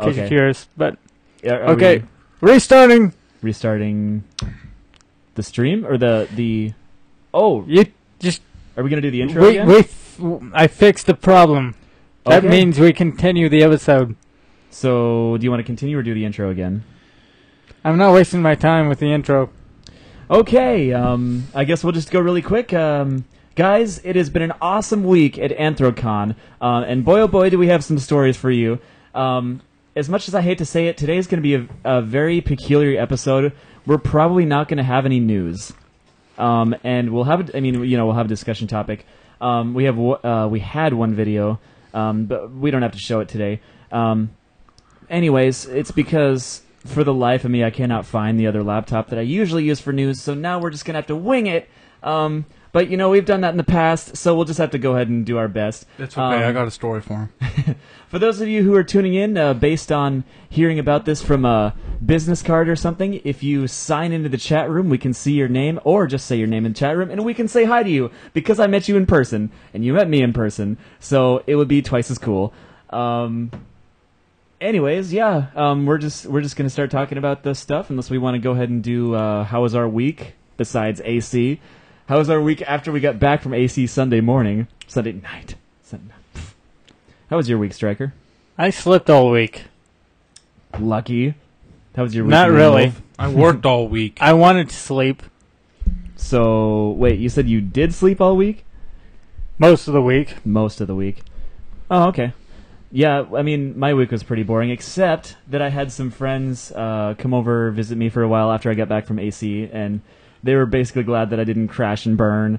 case Okay. you're curious. But Are okay, we restarting. restarting the stream or the? Oh, You just are we gonna do the intro again? I fixed the problem. That Okay. means we continue the episode. So, do you want to continue or do the intro again? I'm not wasting my time with the intro. Okay, I guess we'll just go really quick. Guys, it has been an awesome week at Anthrocon, and boy oh boy do we have some stories for you. As much as I hate to say it, today's going to be a very peculiar episode. We're probably not going to have any news, and we'll have we'll have a discussion topic. We had one video, but we don't have to show it today. Anyways, it's because for the life of me, I cannot find the other laptop that I usually use for news, so now we're just going to have to wing it. But, we've done that in the past, so we'll just have to go ahead and do our best. It's okay, I got a story for him. For those of you who are tuning in, based on hearing about this from a business card or something, if you sign into the chat room, we can see your name, or just say your name in the chat room, and we can say hi to you, because I met you in person, and you met me in person, so it would be twice as cool. Anyways, we're just gonna start talking about this stuff, unless we want to go ahead and do how was our week besides AC. How was our week after we got back from AC Sunday night? How was your week, Stryker? I slept all week. Lucky. How was your week? Not Lone really. Wolf? I worked all week. I wanted to sleep So wait, you said you did sleep all week? most of the week. Most of the week. Oh, okay. Yeah, I mean, my week was pretty boring, except that I had some friends come over, visit me for a while after I got back from AC, and they were basically glad that I didn't crash and burn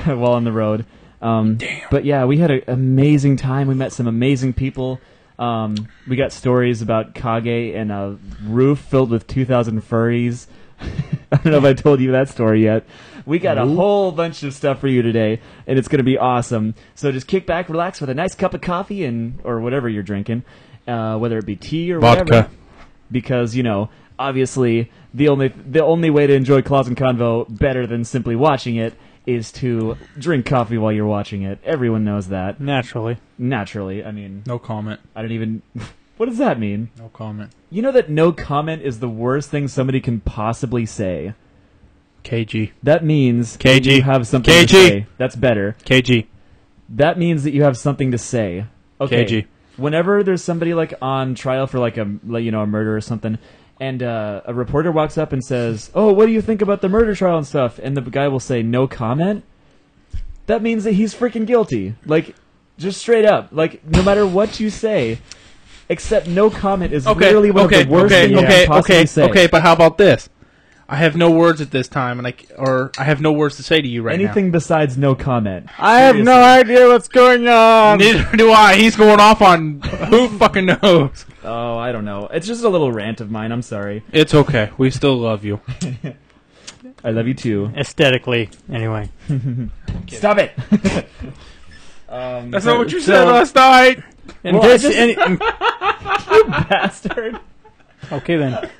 while on the road. Damn. But yeah, we had an amazing time. We met some amazing people. We got stories about Kage and a roof filled with 2,000 furries. I don't know if I told you that story yet. We got a whole bunch of stuff for you today, and it's going to be awesome. So just kick back, relax with a nice cup of coffee or whatever you're drinking, whether it be tea or Vodka. whatever. Because, obviously the only way to enjoy Claws and Convo better than simply watching it is to drink coffee while you're watching it. Everyone knows that. Naturally. Naturally. I mean, No comment. I don't even... What does that mean? No comment. You know that no comment is the worst thing somebody can possibly say. KG. That means KG. you have something KG. to say. That's better. KG. That means that you have something to say. Okay. KG. Whenever there's somebody on trial for a murder or something, and a reporter walks up and says, "Oh, what do you think about the murder trial and stuff?" and the guy will say no comment, that means that he's freaking guilty. Just straight up. No matter what you say, except no comment is literally one of the worst things you can possibly say. Okay, but how about this? I have no words at this time, and I have no words to say to you right Anything besides no comment. I have no idea what's going now. on. Neither do I. He's going off on who fucking knows. Oh, I don't know. It's just a little rant of mine. I'm sorry. It's okay. We still love you. I love you too. Aesthetically, anyway. Stop it. That's not what you said last night. And Well, You bastard. okay then.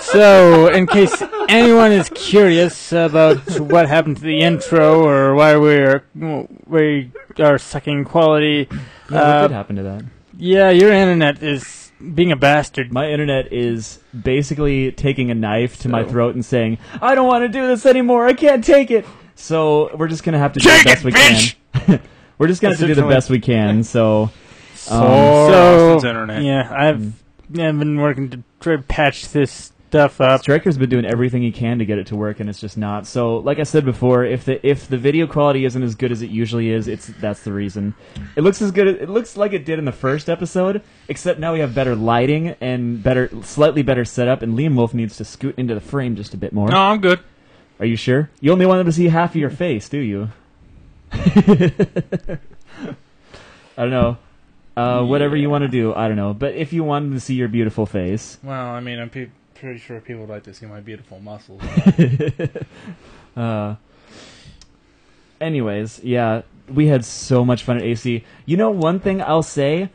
So, in case anyone is curious about what happened to the intro or why we are sucking quality, What did happen to that? yeah, your internet is being a bastard. My internet is basically taking a knife to my throat and saying, "I don't want to do this anymore. I can't take it." So we're just gonna have to do the Take best it, we bitch! can. We're just gonna have to do the best we can. So So, Austin's internet. yeah, I've been working to try to patch this stuff up. Striker's been doing everything he can to get it to work, and it's just not. So, like I said before, if the video quality isn't as good as it usually is, that's the reason. It looks as good. It looks like it did in the first episode, except now we have better lighting and slightly better setup. And Liam Wolf needs to scoot into the frame just a bit more. No, I'm good. Are you sure? You only want them to see half of your face, do you? I don't know. Whatever you want to do, I don't know. But if you want them to see your beautiful face. Well, I mean, I'm pretty sure people would like to see my beautiful muscles. Anyways, yeah, we had so much fun at AC. You know, one thing I'll say,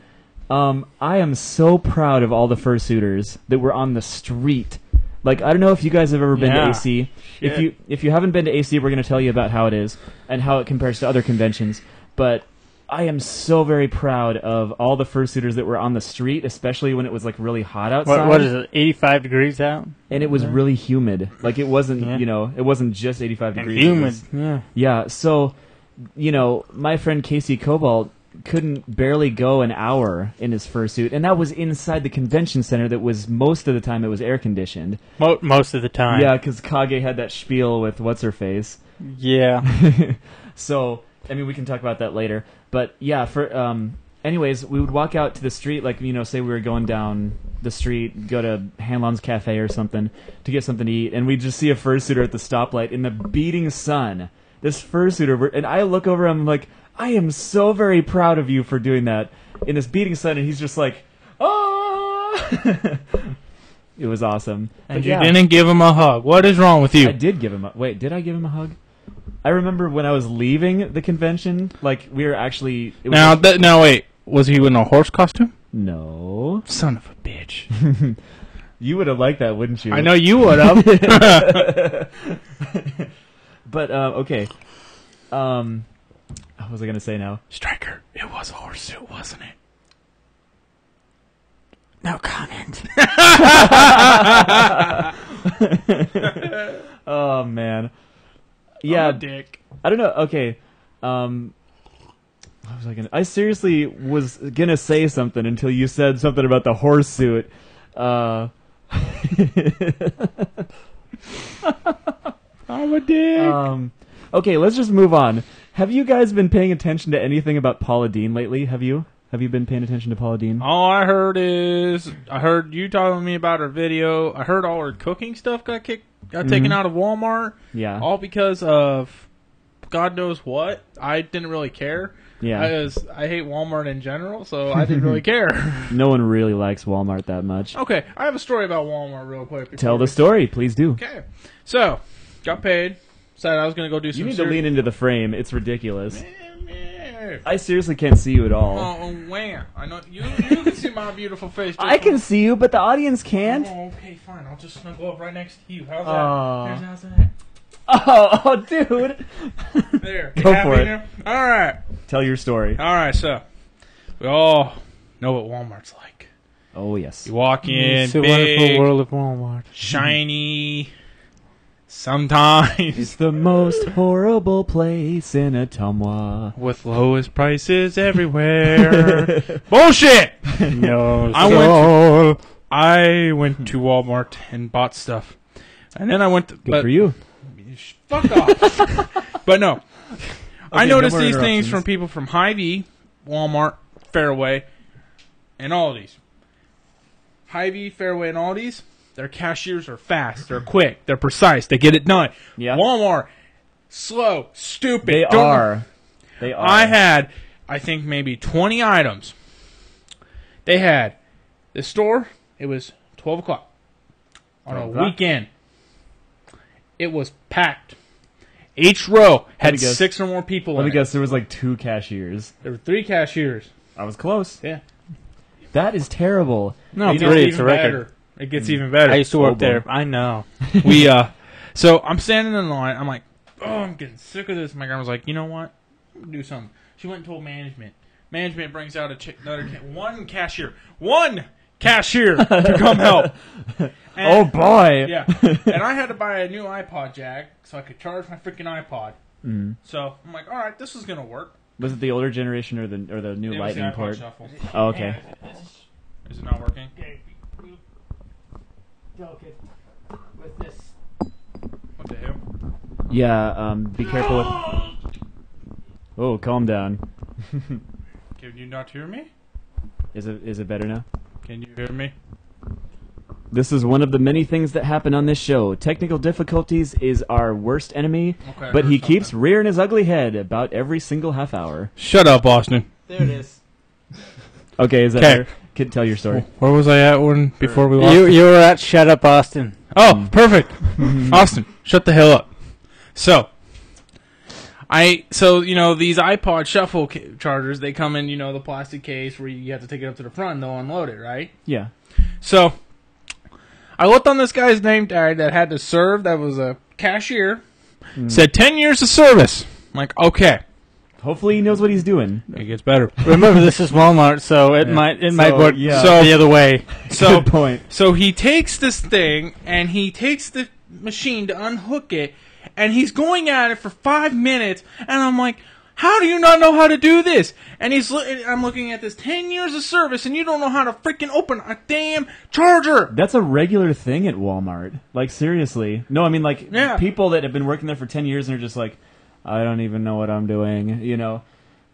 I am so proud of all the fursuiters that were on the street. I don't know if you guys have ever been to Yeah. AC. Shit. If you haven't been to AC, we're going to tell you about how it is and how it compares to other conventions. But I am so very proud of all the fursuiters that were on the street, especially when it was like really hot outside. What is it? 85 degrees out, And it was really humid. Like it wasn't, Yeah. it wasn't just 85 and degrees. It humid. was- Yeah. yeah. So, my friend Casey Cobalt couldn't barely go an hour in his fursuit, and that was inside the convention center. That was most of the time it was air conditioned. Most of the time. Yeah, because Kage had that spiel with what's her face. Yeah. So, I mean, we can talk about that later. But yeah, anyways, we would walk out to the street, like, say we were going down the street, go to Hanlon's Cafe or something to get something to eat, and we'd just see a fursuiter at the stoplight in the beating sun. This fursuiter, and I look over him like, I am so very proud of you for doing that in this beating sun, and he's just like, ah! It was awesome. And But you yeah. didn't give him a hug. What is wrong with you? I did give him a... Wait, did I give him a hug? I remember when I was leaving the convention, like, we were actually... It was Now, wait. Was he in a horse costume? No. Son of a bitch. You would have liked that, wouldn't you? I know you would have. But, okay. What was I going to say now? Striker, it was a horse suit, wasn't it? No comment. Oh, man. I'm Yeah, a dick. I don't know. Okay. What was I gonna? I seriously was gonna say something until you said something about the horse suit. I'm a dick. Okay, let's just move on. Have you guys been paying attention to anything about Paula Deen lately? Have you? Have you been paying attention to Paula Deen? All I heard you telling me about her video. I heard all her cooking stuff got taken out of Walmart. Yeah. All because of God knows what. I didn't really care. Yeah. I hate Walmart in general, so I didn't really care. No one really likes Walmart that much. Okay, I have a story about Walmart real quick. Tell the story, please do. Okay, so got paid. Decided I was gonna go do some. You need to lean into the frame. It's ridiculous. Oh, I seriously can't see you at all. wham! I know you can see my beautiful face. I can see you, but the audience can't. Oh, okay, fine. I'll just snuggle up right next to you. How's Aw. that? How's that? Oh, dude. There. Go You happy for it. now? All right. Tell your story. All right. So we all know what Walmart's like. Oh, yes. You walk in, It's a big, wonderful world of Walmart. shiny. Sometimes It's the most horrible place in Ottumwa. with lowest prices everywhere. Bullshit. No I soul. I went to Walmart and bought stuff, and then I went to. Good for you. Fuck off. But no. I no noticed more these things interruptions. from people from Hy-Vee, Walmart, Fairway, and Aldi's. Hy-Vee, Fairway, and Aldi's, their cashiers are fast, they're quick, they're precise, they get it done. Yeah. Walmart, slow, stupid. They don't- are. They are. I had, I think, maybe 20 items. They had the store, it was 12 o'clock on a 12 o'clock? weekend. It was packed. Each row had me guess. 6 or more people Let in me it. guess, there was like 2 cashiers. There were 3 cashiers. I was close. Yeah. That is terrible. No, It three. gets It's a even record. better. It gets even better. I used to Oh, work boy. there. I know. So I'm standing in line. I'm like, oh, I'm getting sick of this. My grandma's like, you know what? Do something. She went and told management. Management brings out one cashier to come help. Oh, And- boy. Yeah. And I had to buy a new iPod jack so I could charge my freaking iPod. Mm. So I'm like, all right, this is gonna work. Was it the older generation or the new It was the Lightning iPod port? Shuffle. Oh, okay. Is it not working? Delicate with this. What the hell? Yeah, be careful with... Oh, calm down. Can you not hear me? Is it better now? Can you hear me? This is one of the many things that happen on this show. Technical difficulties is our worst enemy, Okay, but I he heard keeps something. rearing his ugly head about every single half hour. Shut up, Austin. There it is. Okay, is that 'Kay. better? Can tell your story. Where was I at before we lost? You were at Shut Up Austin. Oh, perfect. Austin, shut the hell up. So these iPod Shuffle chargers, they come in, the plastic case where you have to take it up to the front and they'll unload it, right? Yeah. So I looked on this guy's name tag that had to serve, that was a cashier, said 10 years of service. I'm like, okay. Hopefully he knows what he's doing. It gets better. Remember, this is Walmart, so it might work the other way. So Good point. So he takes this thing and he takes the machine to unhook it, and he's going at it for 5 minutes, and I'm like, how do you not know how to do this? And I'm looking at this 10 years of service, and you don't know how to freaking open a damn charger. That's a regular thing at Walmart. Like, seriously. No, I mean, like, people that have been working there for 10 years and are just like, I don't even know what I'm doing, you know.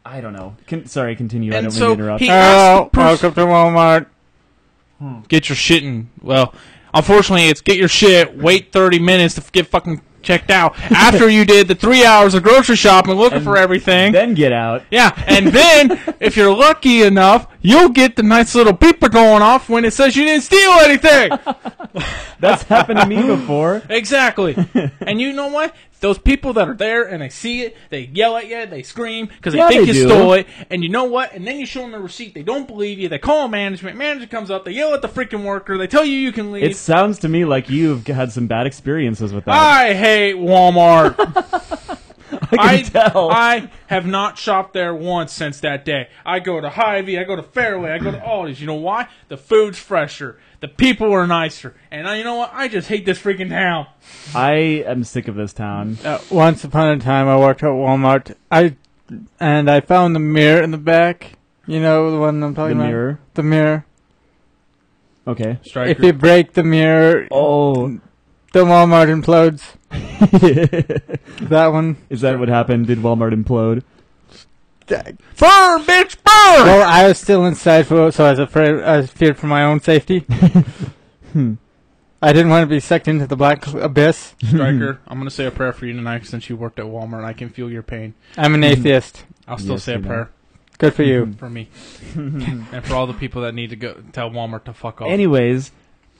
I don't know. Sorry, continue. And I don't so mean to interrupt. Welcome to Walmart. Get your shit in. Well, unfortunately, it's get your shit, wait 30 minutes to get fucking checked out. After you did the 3 hours of grocery shopping looking for everything. Then get out. Yeah, and then, if you're lucky enough, you'll get the nice little beeper going off when it says you didn't steal anything. That's happened to me before. Exactly. And you know what? Those people that are there and they see it, they yell at you, they scream because they think you stole it. And you know what? And then you show them the receipt. They don't believe you. They call management. Manager comes up. They yell at the freaking worker. They tell you you can leave. It sounds to me like you've had some bad experiences with that. I hate Walmart. I can tell. I have not shopped there once since that day. I go to Hy-Vee, I go to Fairway, I go to Aldi's. You know why? The food's fresher. The people are nicer. And you know what? I just hate this freaking town. I am sick of this town. Once upon a time, I worked at Walmart. I found the mirror in the back. You know the one I'm talking about? Mirror? The mirror. Okay. Striker. If you break the mirror, the Walmart implodes. That one. Is that what happened? Did Walmart implode? Burn, bitch, burn! Well, I was still inside, so I was afraid. I was feared for my own safety. I didn't want to be sucked into the black abyss. Striker, I'm going to say a prayer for you tonight since you worked at Walmart. I can feel your pain. I'm an atheist. I'll still say a prayer. Good for you. For me. And for all the people that need to go tell Walmart to fuck off. Anyways,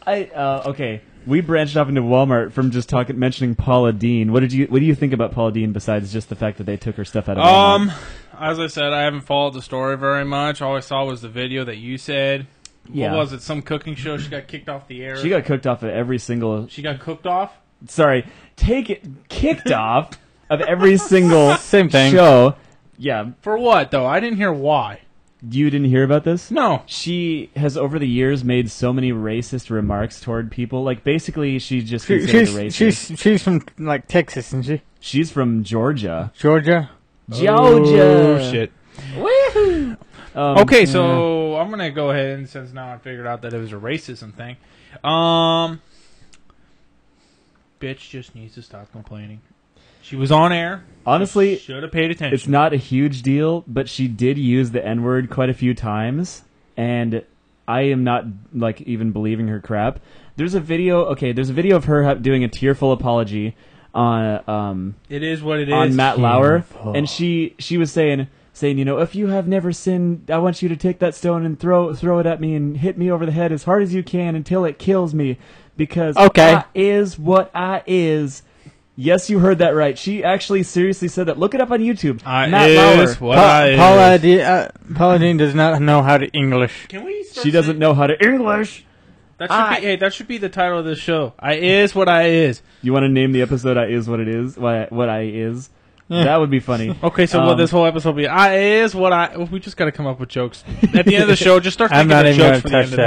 okay. We branched off into Walmart from just mentioning Paula Deen. What do you think about Paula Deen besides just the fact that they took her stuff out of Walmart? As I said, I haven't followed the story very much. All I saw was the video that you said. Yeah. What was it? Some cooking show? She got kicked off the air. She got cooked off of every single... She got cooked off? Sorry. Kicked off of every single Same thing. show. Yeah. For what, though? I didn't hear why. You didn't hear about this? No. She has, over the years, made so many racist remarks toward people. Like, basically, she's just considered a racist. She's from, like, Texas, isn't she? She's from Georgia. Georgia? Georgia! Oh, shit. Woohoo! Okay, so I'm going to go ahead and, since now I figured out that it was a racism thing, bitch just needs to stop complaining. She was on air. Honestly, should have paid attention. It's not a huge deal, but she did use the N-word quite a few times, and I am not, like, even believing her crap. There's a video of her doing a tearful apology on it is what it is. On Matt Lauer, and she was saying, you know, if you have never sinned, I want you to take that stone and throw it at me and hit me over the head as hard as you can until it kills me, because I is what I is. Yes, you heard that right. She actually seriously said that. Look it up on YouTube. Matt Lauer. Paula Deen does not know how to English. Can we? She doesn't know how to English. That should be the title of this show. I is what I is. You want to name the episode "I is what it is"? What I is? Yeah. That would be funny. Okay, so this whole episode will be I is what I. We just got to come up with jokes at the end of the show. Just start thinking of jokes for the end of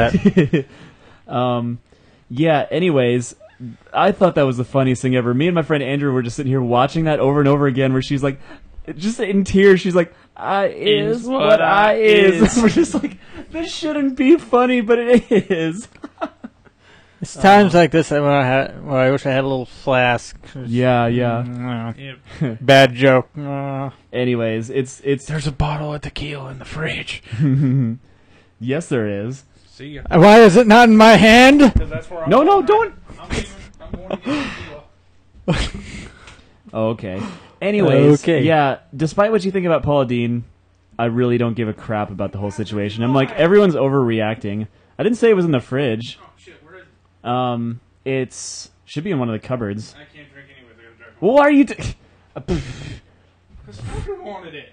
that. Yeah. Anyways. I thought that was the funniest thing ever. Me and my friend Andrew were just sitting here watching that over and over again, where she's like, just in tears, she's like, I is what I is. We're just like, this shouldn't be funny, but it is. It's times like this where I wish I had a little flask. Yeah. Bad joke. Anyways, it's there's a bottle of tequila in the fridge. Yes, there is. See ya. Why is it not in my hand? That's where no, don't. I'm going to get tequila. Okay. Anyways, yeah, despite what you think about Paula Deen, I really don't give a crap about the whole situation. I'm like, everyone's overreacting. I didn't say it was in the fridge. Oh, shit, where is it? It's should be in one of the cupboards. I can't drink anyways. I gotta drink. Well, why are you... Because Fucker wanted it.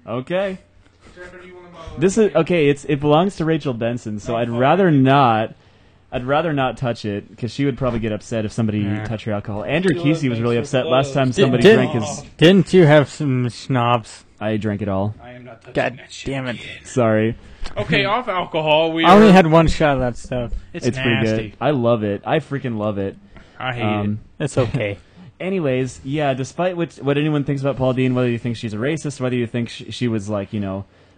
Okay. This is... Okay, it belongs to Rachel Benson, so I'd rather not... I'd rather not touch it because she would probably get upset if somebody touched her alcohol. Andrew Kesey was really upset last time somebody drank his. Didn't you have some schnapps? I drank it all. I am not touching God that shit damn it! again. Sorry. Okay, off alcohol. I only had one shot of that stuff. It's It's nasty. pretty good. I love it. I freaking love it. I hate it. It's okay. Anyways, yeah, despite what anyone thinks about Paula Deen, whether you think she's a racist, whether you think she was like,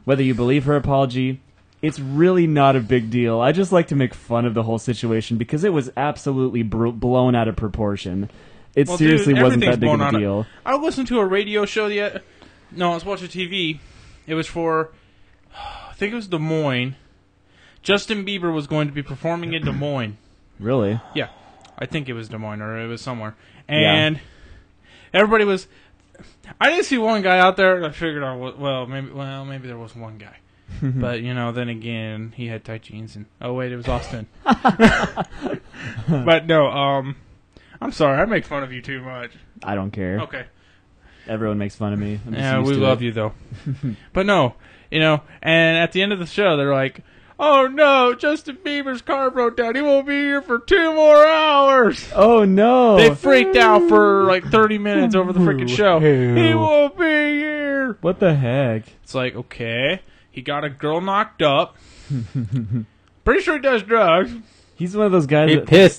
whether you believe her apology, it's really not a big deal. I just like to make fun of the whole situation because it was absolutely blown out of proportion. It Well, seriously dude, wasn't that everything's big of blown a out deal. I listened to a radio show No, I was watching TV. It was for, I think it was Des Moines. Justin Bieber was going to be performing in Des Moines. Really? Yeah, I think it was Des Moines or it was somewhere. And everybody was. I didn't see one guy out there. I figured maybe there was one guy. But then again, he had tight jeans and it was Austin. But no, I'm sorry, I make fun of you too much. I don't care. Okay. Everyone makes fun of me. I'm just Yeah, used we to love it. you though. But no, and at the end of the show, they're like, "Oh no, Justin Bieber's car broke down. He won't be here for 2 more hours." Oh no! They freaked out for like 30 minutes over the freaking show. He won't be here. What the heck? It's like, okay, he got a girl knocked up. Pretty sure he does drugs. He's one of those guys.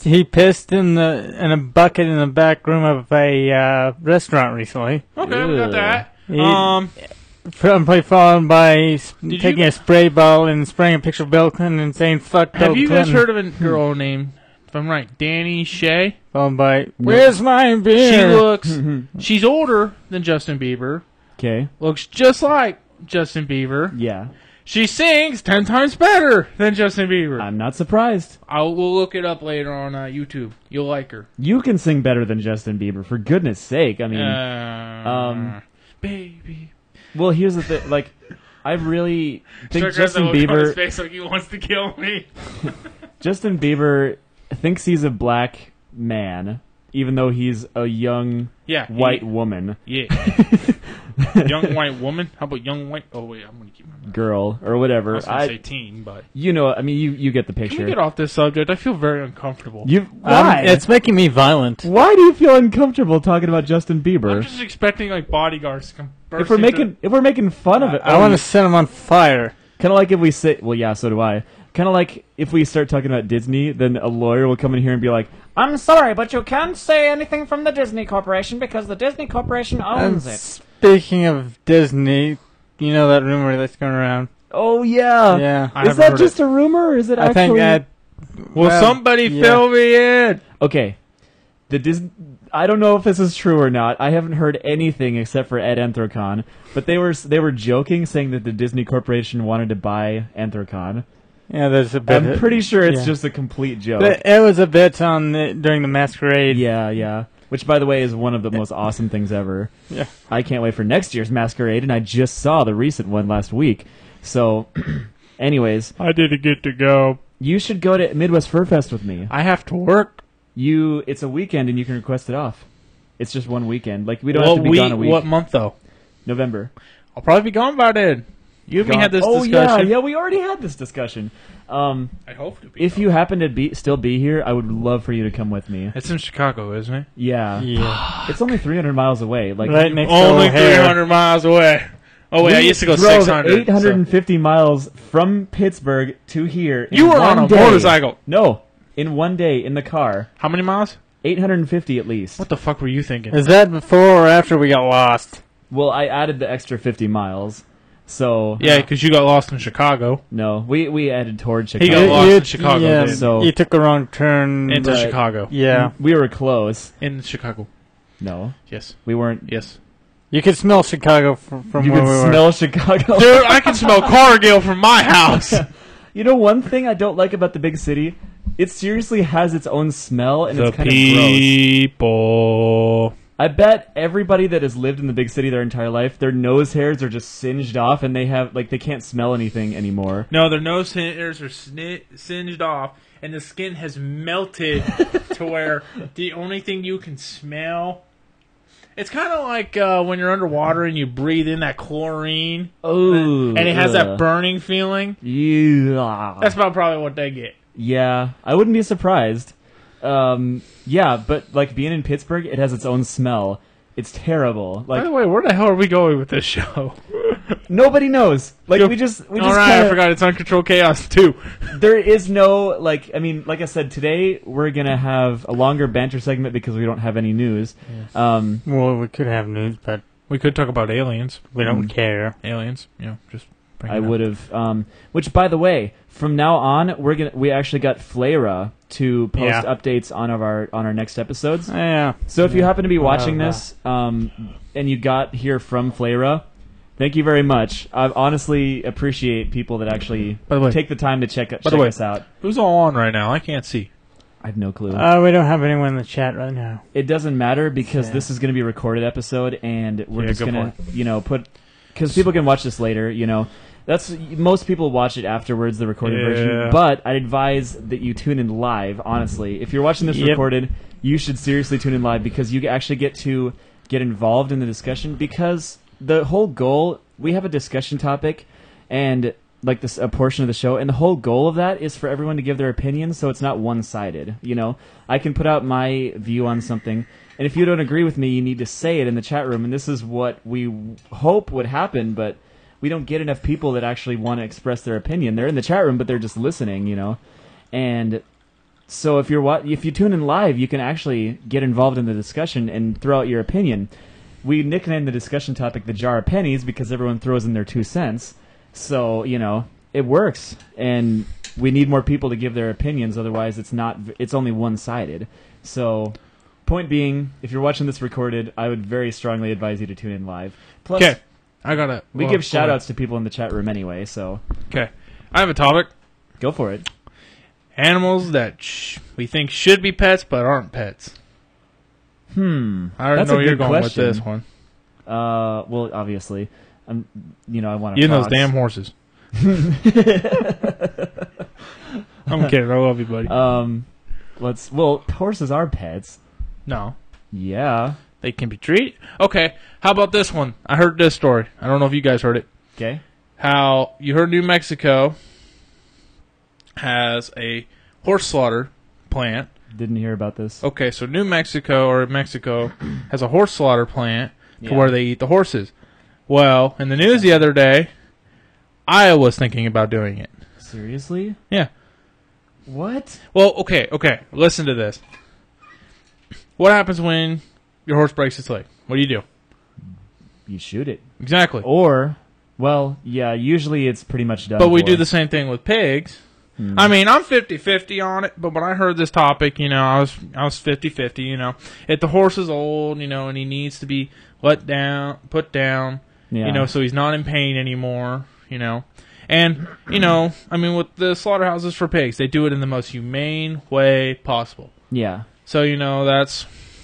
He pissed in a bucket in the back room of a restaurant recently. Okay, we got Ugh. that. Probably followed by taking you- a spray bottle and spraying a picture of Bill Clinton and saying "fuck Bill Have you guys Clinton." heard of a girl named, if I'm right, Danny Shea? Followed by "Where's my She beer?" looks, she's older than Justin Bieber. Okay. Looks just like Justin Bieber. Yeah. She sings 10 times better than Justin Bieber. I'm not surprised. We'll look it up later on YouTube. You'll like her. You can sing better than Justin Bieber, for goodness sake. I mean, baby. well, here's the thing. Like, I really think Chuck has Justin that look on his Bieber. face like he wants to kill me. Justin Bieber thinks he's a black man, even though he's a young Yeah, white woman, Yeah. Young white woman? How about young white? Oh wait, I'm gonna keep my mouth. girl, or whatever. I was gonna say teen, but I mean, you get the can we picture. get off this subject? I feel very uncomfortable. Why? It's making me violent. Why do you feel uncomfortable talking about Justin Bieber? I'm just expecting like bodyguards to come. If we're making fun of it, I want to set him on fire. kind of like if we say, well, yeah, so do I. Kind of like if we start talking about Disney, then a lawyer will come in here and be like, I'm sorry, but you can't say anything from the Disney Corporation because the Disney Corporation owns it. Speaking of Disney, you know that rumor that's going around. "Oh yeah, Yeah, I is haven't that heard just a rumor, or is it I actually?" think that. Will well, somebody yeah. fill me in? Okay, the Disney. I don't know if this is true or not. I haven't heard anything except for Ed Anthrocon, but they were joking, saying that the Disney Corporation wanted to buy Anthrocon. Yeah, there's a bit. I'm pretty sure it's yeah. just a complete joke. But it was a bit on during the masquerade. Yeah. Which, by the way, is one of the most awesome things ever. Yeah. I can't wait for next year's masquerade, and I just saw the recent one last week. So, anyways, I didn't get to go. you should go to Midwest Fur Fest with me. I have to work. It's a weekend, and you can request it off. It's just one weekend. Like, we don't have to be gone a week. What month though? November. I'll probably be gone by then. You and me had this Oh, discussion. yeah, we already had this discussion. I hope to be. If you happen to still be here, I would love for you to come with me. It's in Chicago, isn't it? Yeah. Yeah. It's only 300 miles away. Like, Right next to Only O'Hare. 300 miles away. Oh wait, I used to go drove 600. 850 miles from Pittsburgh to here. You were on a motorcycle. No, in one day in the car. How many miles? 850 at least. What the fuck were you thinking? Is that before or after we got lost? Well, I added the extra 50 miles. So Yeah, because you got lost in Chicago. no, we added towards He Chicago. got lost in Chicago. Yeah, didn't So- you took a wrong turn. Into Right. Chicago. Yeah, We were close. In Chicago. No, Yes. we weren't. Yes. you could smell Chicago from You where could we were. smell Chicago. Dude, I can smell Cargill from my house. You know one thing I don't like about the big city? It seriously has its own smell, and The it's kind of gross. people. I bet everybody that has lived in the big city their entire life, their nose hairs are just singed off, and they can't smell anything anymore. No, their nose hairs are singed off, and the skin has melted to where the only thing you can smell. It's kind of like when you're underwater and you breathe in that chlorine, Oh, and it has that burning feeling. Yeah. That's about probably what they get. Yeah, I wouldn't be surprised. Yeah, but like being in Pittsburgh, it has its own smell. It's terrible. By Like the way, where the hell are we going with this show? nobody knows. Like Yep. we just All right, kinda, I forgot it's Uncontrolled Chaos too. There is no like. I mean, like I said, today we're gonna have a longer banter segment because we don't have any news. Well, we could have news, but We could talk about aliens. we don't care. Aliens, just. bring it I up. would have. Which, by the way, from now on, we actually got Flayra to post Yeah. updates on our next episodes. Yeah. So if you happen to be We'll watching have this, and you got here from Flayra, thank you very much. I honestly appreciate people that actually By the way- take the time to check the way- us out. Who's all on right now? I can't see. I have no clue. We don't have anyone in the chat right now. It doesn't matter because Yeah. this is going to be a recorded episode, and we're Yeah, just good going to, put because people can watch this later. That's most people watch it afterwards, the recorded Yeah. version. But I'd advise that you tune in live. Honestly, if you're watching this Yep. recorded, you should seriously tune in live because you actually get to get involved in the discussion. Because the whole goal, we have a discussion topic, and like this a portion of the show, and the whole goal of that is for everyone to give their opinion, so it's not one-sided. I can put out my view on something, and if you don't agree with me, you need to say it in the chat room. And this is what we hope would happen, but we don't get enough people that actually want to express their opinion. They're in the chat room, but they're just listening, And so if you tune in live, you can actually get involved in the discussion and throw out your opinion. We nicknamed the discussion topic the Jar of Pennies because everyone throws in their 2 cents. So, it works, and we need more people to give their opinions. Otherwise, it's only one-sided. So, point being, if you're watching this recorded, I would very strongly advise you to tune in live. Plus, Okay, I gotta. we give shout-outs to people in the chat room anyway, so Okay, I have a topic. go for it. Animals that we think should be pets but aren't pets. I already That's know a where you're good going question. with this one. Well, obviously, I want to. You and those damn horses. I'm kidding. I love you, buddy. Horses are pets. No, Yeah. they can be treated. Okay, how about this one? I heard this story. I don't know if you guys heard it. Okay. How you heard New Mexico has a horse slaughter plant. Didn't hear about this. Okay, so Mexico has a horse slaughter plant to Yeah. where they eat the horses. Well, in the news the other day, Iowa's thinking about doing it. Seriously? Yeah. What? Well, okay. Listen to this. What happens when your horse breaks its leg? What do? You shoot it. Exactly. Or, well, yeah, usually it's pretty much done. But we for. do the same thing with pigs. I mean, I'm 50-50 on it, but when I heard this topic, I was 50-50, If the horse is old, and he needs to be put down, Yeah. so he's not in pain anymore, And, I mean, with the slaughterhouses for pigs, they do it in the most humane way possible. Yeah. So, that's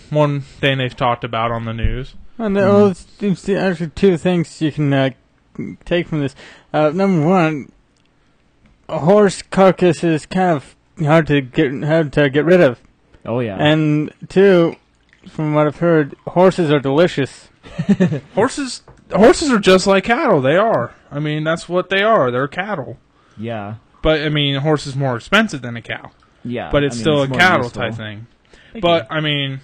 one thing they've talked about on the news. And well, it's actually two things you can take from this. Number one, a horse carcass is kind of hard to get rid of, Oh, yeah. and two, from what I've heard, horses are delicious. Horses are just like cattle. They are. I mean, that's what they are. They're cattle. yeah. But, I mean, a horse is more expensive than a cow. Yeah. But it's still a more cattle useful. type thing. Thank But you. I mean,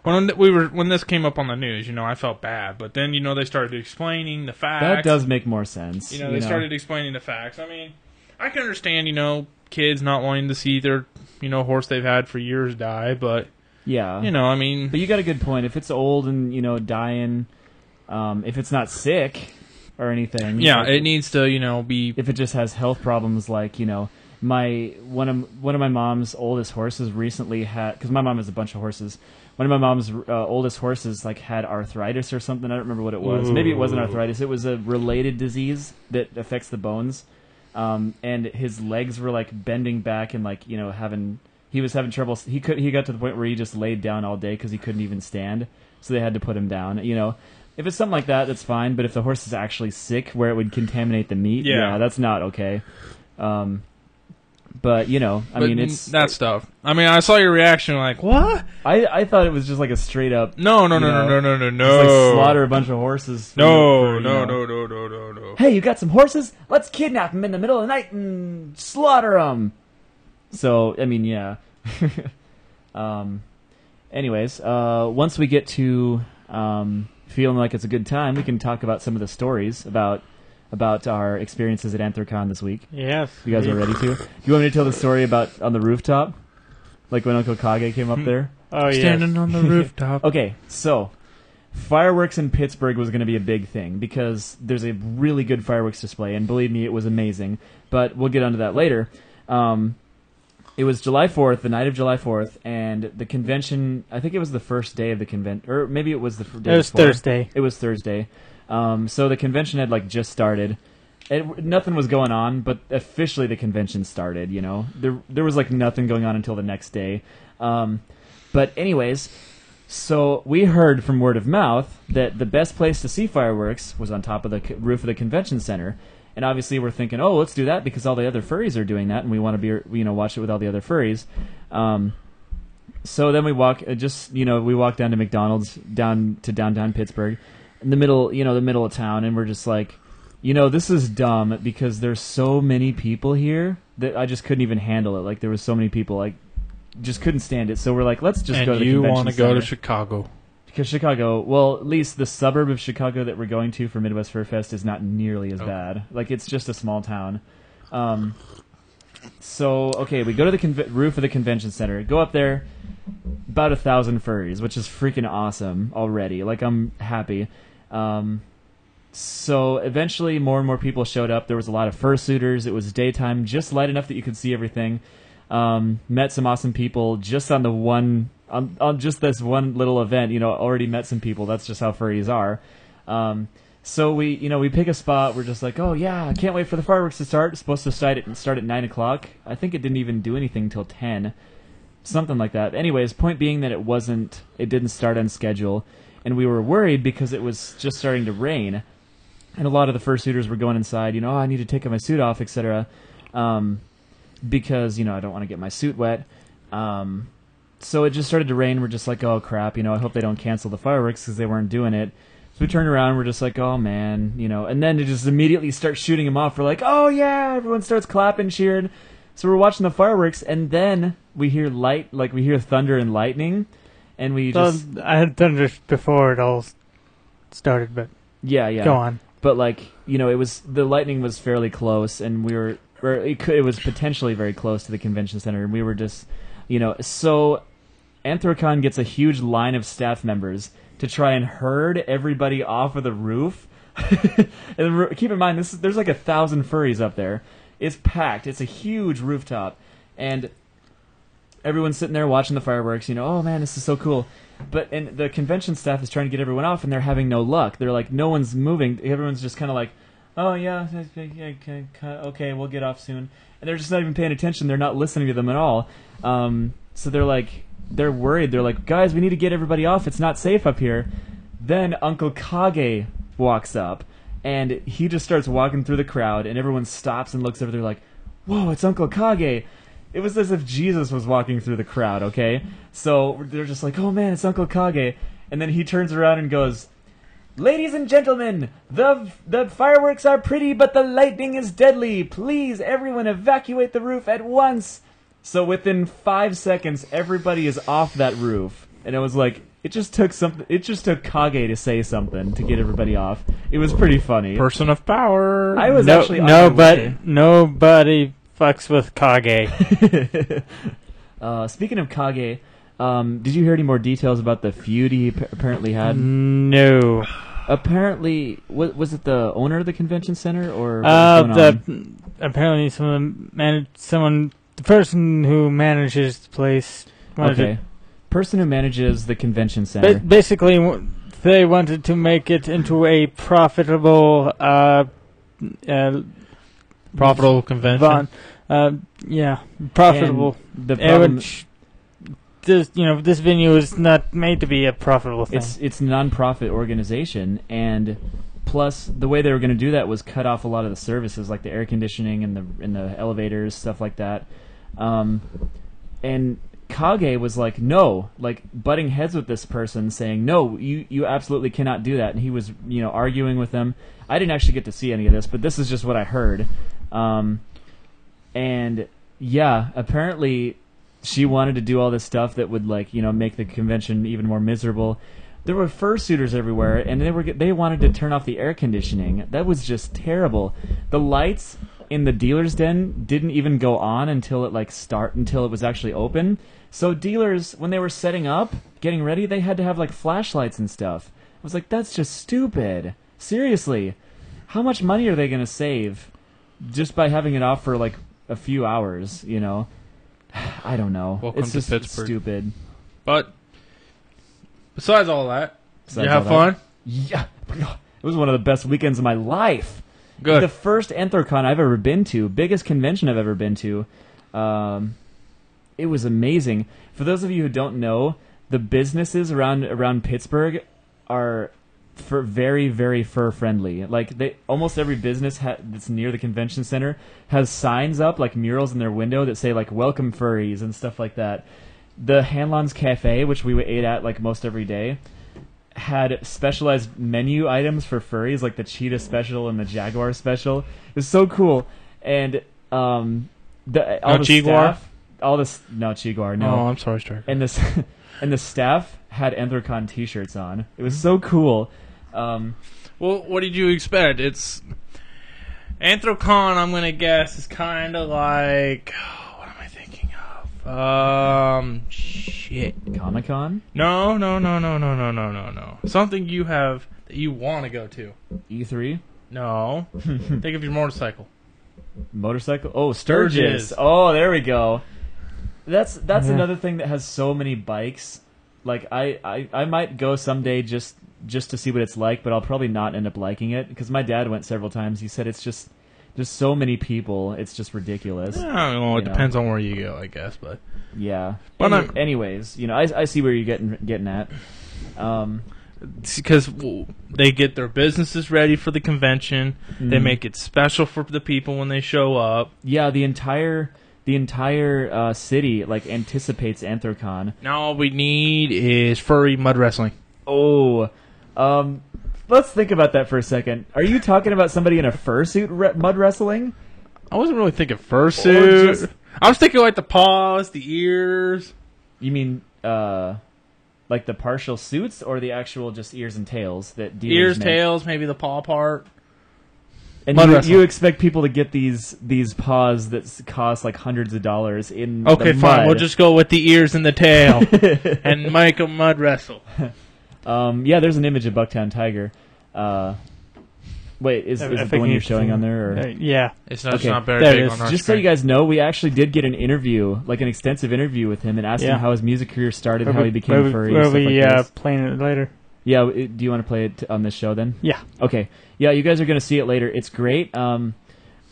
when this came up on the news, I felt bad. But then they started explaining the facts. That does make more sense. They started explaining the facts. I mean, I can understand kids not wanting to see their horse they've had for years die. But Yeah. I mean, But you got a good point. If it's old and dying, if it's not sick or anything, yeah, it needs to be. if it just has health problems, like one of my mom's oldest horses recently had, because my mom has a bunch of horses. One of my mom's oldest horses had arthritis or something. I don't remember what it was. Maybe it wasn't arthritis. It was a related disease that affects the bones. And his legs were bending back and he was having trouble. He got to the point where he just laid down all day because he couldn't even stand. So they had to put him down. If it's something like that, that's fine. But if the horse is actually sick, where it would contaminate the meat, Yeah. that's not okay. But I mean, it's that stuff. I mean, I saw your reaction, what? I thought it was just a straight up No. just slaughter a bunch of horses. No. Hey, you got some horses? Let's kidnap them in the middle of the night and slaughter them. So, I mean, yeah. Anyways, once we get to feeling like it's a good time, we can talk about some of the stories about our experiences at Anthrocon this week. Yes. You guys are ready to? Do you want me to tell the story about on the rooftop? Like when Uncle Kage came up there? Oh, yeah. Standing on the rooftop. Okay, so fireworks in Pittsburgh was going to be a big thing because there's a really good fireworks display, and believe me, it was amazing. But we'll get onto that later. It was July 4th, the night of July 4th, and the convention, I think it was the first day of the convention, or maybe it was the day It was before. Thursday. It was Thursday. So the convention had like just started. Nothing was going on, but officially the convention started, you know. There was like nothing going on until the next day. But anyways, so we heard from word of mouth that the best place to see fireworks was on top of the roof of the convention center. And obviously we're thinking, oh, let's do that because all the other furries are doing that, and we want to be, watch it with all the other furries. So then we walk down to McDonald's, down to downtown Pittsburgh, in the middle of town, and we're just like, this is dumb because there's so many people here that I just couldn't even handle it. Like there was so many people, like just couldn't stand it. So we're like, let's just go to the convention want to go to center. Chicago. Because Chicago, well, at least the suburb of Chicago that we're going to for Midwest Fur Fest is not nearly as bad. Like, it's just a small town. So, okay, we go to the roof of the convention center. Go up there, about 1,000 furries, which is freaking awesome already. Like, I'm happy. So, eventually, more and more people showed up. There was a lot of fursuiters. It was daytime, just light enough that you could see everything. Met some awesome people just on the one... On just this one little event, already met some people. That's just how furries are. So we pick a spot. We're just like, oh yeah, I can't wait for the fireworks to start. It's supposed to start at 9 o'clock. I think it didn't even do anything until 10, something like that. Anyways, point being that it didn't start on schedule, and we were worried because it was just starting to rain, and a lot of the fursuiters were going inside. Oh, I need to take my suit off, etc. Because I don't want to get my suit wet. So it just started to rain. We're just like, oh, crap, I hope they don't cancel the fireworks because they weren't doing it. So we turn around, we're just like, oh, man, and then it just immediately starts shooting them off. We're like, oh, yeah, everyone starts clapping, cheering. So we're watching the fireworks, and then we hear we hear thunder and lightning, and we just... I had thunder before it all started, but... Yeah. Go on. But, the lightning was fairly close, and it was potentially very close to the convention center, and we were just... so Anthrocon gets a huge line of staff members to try and herd everybody off of the roof. And keep in mind, there's like 1,000 furries up there. It's packed. It's a huge rooftop. And everyone's sitting there watching the fireworks, oh man, this is so cool. And the convention staff is trying to get everyone off, and they're having no luck. They're like, no one's moving. Everyone's just kind of like, oh yeah, okay, we'll get off soon. And they're just not even paying attention. They're not listening to them at all. So they're worried. They're like, guys, we need to get everybody off. It's not safe up here. Then Uncle Kage walks up, and he just starts walking through the crowd, and everyone stops and looks over. They're like, whoa, it's Uncle Kage. It was as if Jesus was walking through the crowd, okay? So they're just like, oh man, it's Uncle Kage. And then he turns around and goes, ladies and gentlemen, the fireworks are pretty, but the lightning is deadly. Please, everyone evacuate the roof at once. So within 5 seconds, everybody is off that roof. And it was like, it just took Kage to say something to get everybody off. It was pretty funny. Person of power. I was actually on my way. Nobody fucks with Kage. Speaking of Kage, did you hear any more details about the feud he apparently had? No. Apparently, was it the owner of the convention center, or what was going on? Apparently the person who manages the place. Okay. Person who manages the convention center. Basically, they wanted to make it into a profitable Profitable convention. Profitable. And the problem, this venue is not made to be a profitable thing. it's a non-profit organization, and plus the way they were going to do that was cut off a lot of the services, like the air conditioning and the elevators, stuff like that. And Kage was like, no, like butting heads with this person, saying, no, you absolutely cannot do that. And he was, arguing with them. I didn't actually get to see any of this, but this is just what I heard. And Yeah, apparently she wanted to do all this stuff that would make the convention even more miserable. There were fursuiters everywhere, and they wanted to turn off the air conditioning. That was just terrible. The lights in the dealer's den didn't even go on until it was actually open. So dealers, when they were setting up, getting ready, they had to have flashlights and stuff. I was like, that's just stupid. Seriously, how much money are they going to save just by having it off for a few hours? I don't know. Welcome it's to just Pittsburgh. stupid. But besides all that, Besides you have all that- fun? Yeah, it was one of the best weekends of my life. Good. The first Anthrocon I've ever been to, biggest convention I've ever been to. It was amazing. For those of you who don't know, the businesses around Pittsburgh are very, very fur friendly. Almost every business that's near the convention center has signs up, murals in their window that say welcome furries and stuff like that. The Hanlon's Cafe, which we ate at most every day, had specialized menu items for furries, like the cheetah special and the jaguar special. It was so cool. And no Jaguar? No Jaguar, no. Oh, I'm sorry, Striker. And the staff had Anthrocon t-shirts on. It was so cool. Well, what did you expect? It's Anthrocon. I'm gonna guess is kind of like what am I thinking of? Shit. Comic-Con? No. Something you have that you want to go to. E3? No. Think of your motorcycle. Motorcycle? Oh, Sturgis. Oh, there we go. That's another thing that has so many bikes. I might go someday just to see what it's like, but I'll probably not end up liking it because my dad went several times. He said it's just there's so many people, it's just ridiculous. It depends on where you go, I guess, but yeah. But anyways, I see where you're getting at. Because they get their businesses ready for the convention. They make it special for the people when they show up. Yeah, the entire city anticipates Anthrocon. Now all we need is furry mud wrestling. Oh, let's think about that for a second. Are you talking about somebody in a fursuit mud wrestling? I wasn't really thinking fursuit. I was thinking the paws, the ears. You mean the partial suits or the actual just ears and tails that dealers Ears, make? tails, maybe the paw part. And Mud you wrestling. you expect people to get these paws that cost hundreds of dollars in Okay, the fine. mud. We'll just go with the ears and the tail and make them mud wrestle. Yeah, there's an image of Bucktown Tiger. Wait, is I it the think one you're it's showing in- on there? Or? Yeah. It's not, Okay, not very there it big is. on our Just so screen. you guys know, we actually did get an interview, an extensive interview with him, and asked him Yeah. how his music career started, how he became Where furry. we Stuff like this. playing it later? Yeah, do you want to play it on this show then? Yeah. Okay. Yeah, you guys are going to see it later. It's great. I'm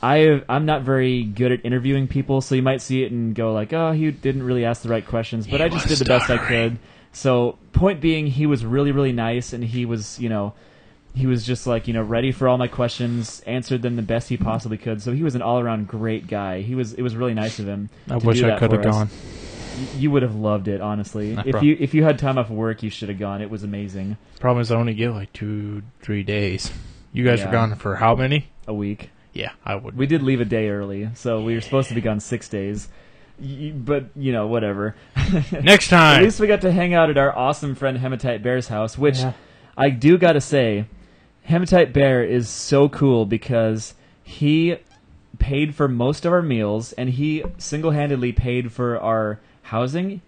not very good at interviewing people, so you might see it and go oh, he didn't really ask the right questions, but I just did the best I could. So, point being, he was really, really nice, and he was, he was just ready for all my questions, answered them the best he possibly could. So he was an all-around great guy. It was really nice of him. I to wish do I that could have for us. gone. You would have loved it, honestly. If you had time off work, you should have gone. It was amazing. Problem is, I only get 2-3 days. You guys Yeah. were gone for how many? A week. Yeah, I would. We did leave a day early, so we were supposed to be gone 6 days. But, whatever. Next At time. least we got to hang out at our awesome friend Hematite Bear's house, which Yeah. I do got to say, Hematite Bear is so cool because he paid for most of our meals and he single-handedly paid for our housing.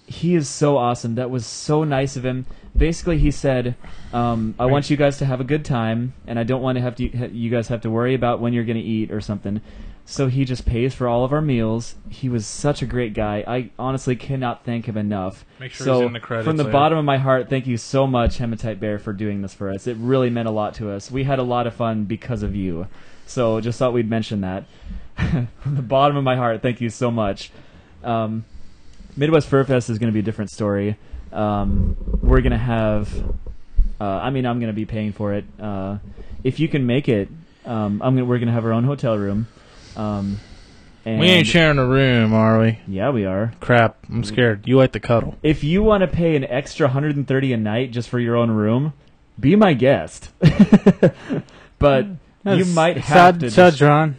He is so awesome. That was so nice of him. Basically, he said, I want you guys to have a good time, and I don't want to have you guys have to worry about when you're going to eat or something. So he just pays for all of our meals. He was such a great guy. I honestly cannot thank him enough. Make sure so he's in the credits from the later. bottom of my heart, thank you so much, Hematite Bear, for doing this for us. It really meant a lot to us. We had a lot of fun because of you. So just thought we'd mention that. From the bottom of my heart, thank you so much. Midwest Fur Fest is going to be a different story. We're going to have... I'm going to be paying for it. If you can make it, we're going to have our own hotel room. And We ain't sharing a room, are we? Yeah, we are. Crap, I'm scared. You like the cuddle. If you want to pay an extra $130 a night just for your own room, be my guest. But you might have to... Sadron.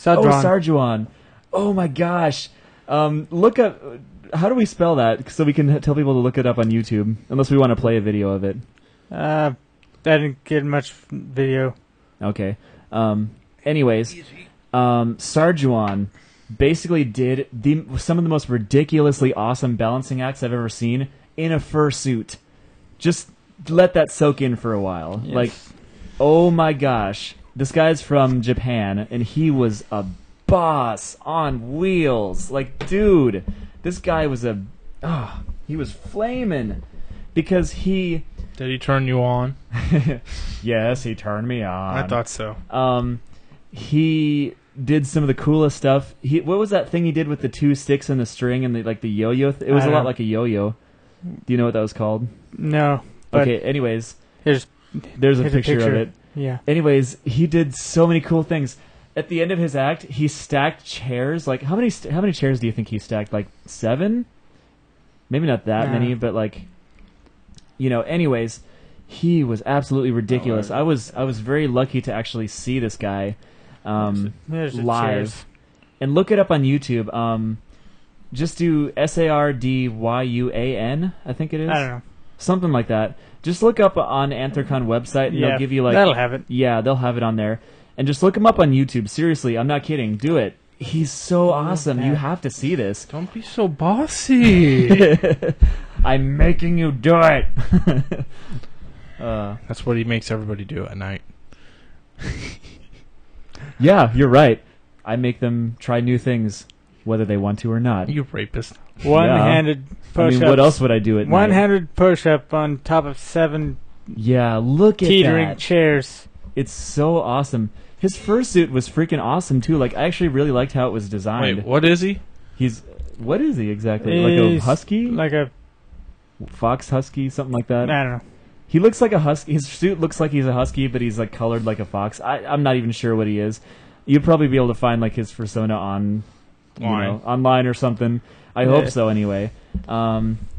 Oh, Sarjuan. Oh my gosh. Look up. How do we spell that so we can tell people to look it up on YouTube? Unless we want to play a video of it. I didn't get much video. Okay. Anyways, Sarjuan basically did some of the most ridiculously awesome balancing acts I've ever seen in a fursuit. Just let that soak in for a while. Yes. Like, oh my gosh. This guy's from Japan, and he was a boss on wheels. Like, dude, this guy was he was flaming because he... Did he turn you on? Yes, he turned me on. I thought so. He did some of the coolest stuff. What was that thing he did with the 2 sticks and the string and the yo-yo? It was I a don't lot know. like a yo-yo. Do you know what that was called? No. But Okay, anyways, Here's there's a here's picture of it. Yeah. Anyways, he did so many cool things. At the end of his act, he stacked chairs. Like, how many chairs do you think he stacked? Like 7? Maybe not that Nah. many, but like, anyways, he was absolutely ridiculous. I was very lucky to actually see this guy There's the live. chairs. And look it up on YouTube. Just do SARDYUAN, I think it is. I don't know. Something like that. Just look up on Anthrocon website, and Yeah, they'll give you like... that'll have it. Yeah, they'll have it on there. And just look him up on YouTube. Seriously, I'm not kidding. Do it. He's so awesome. You that. have to see this. Don't be so bossy. I'm making you do it. That's what he makes everybody do at night. Yeah, you're right. I make them try new things, whether they want to or not. You rapist. One-handed I push-ups. mean, what else would I do at night? One-handed push-up on top of 7 Yeah, look at teetering that. chairs. It's so awesome. His fursuit was freaking awesome too. Like, I actually really liked how it was designed. Wait, what is he? What is he exactly? Like a He's husky? Like a... Fox husky, something like that. I don't know. He looks like a husky. His suit looks like he's a husky, but he's like colored like a fox. I'm not even sure what he is. You'd probably be able to find like his persona online or something. I hope so anyway.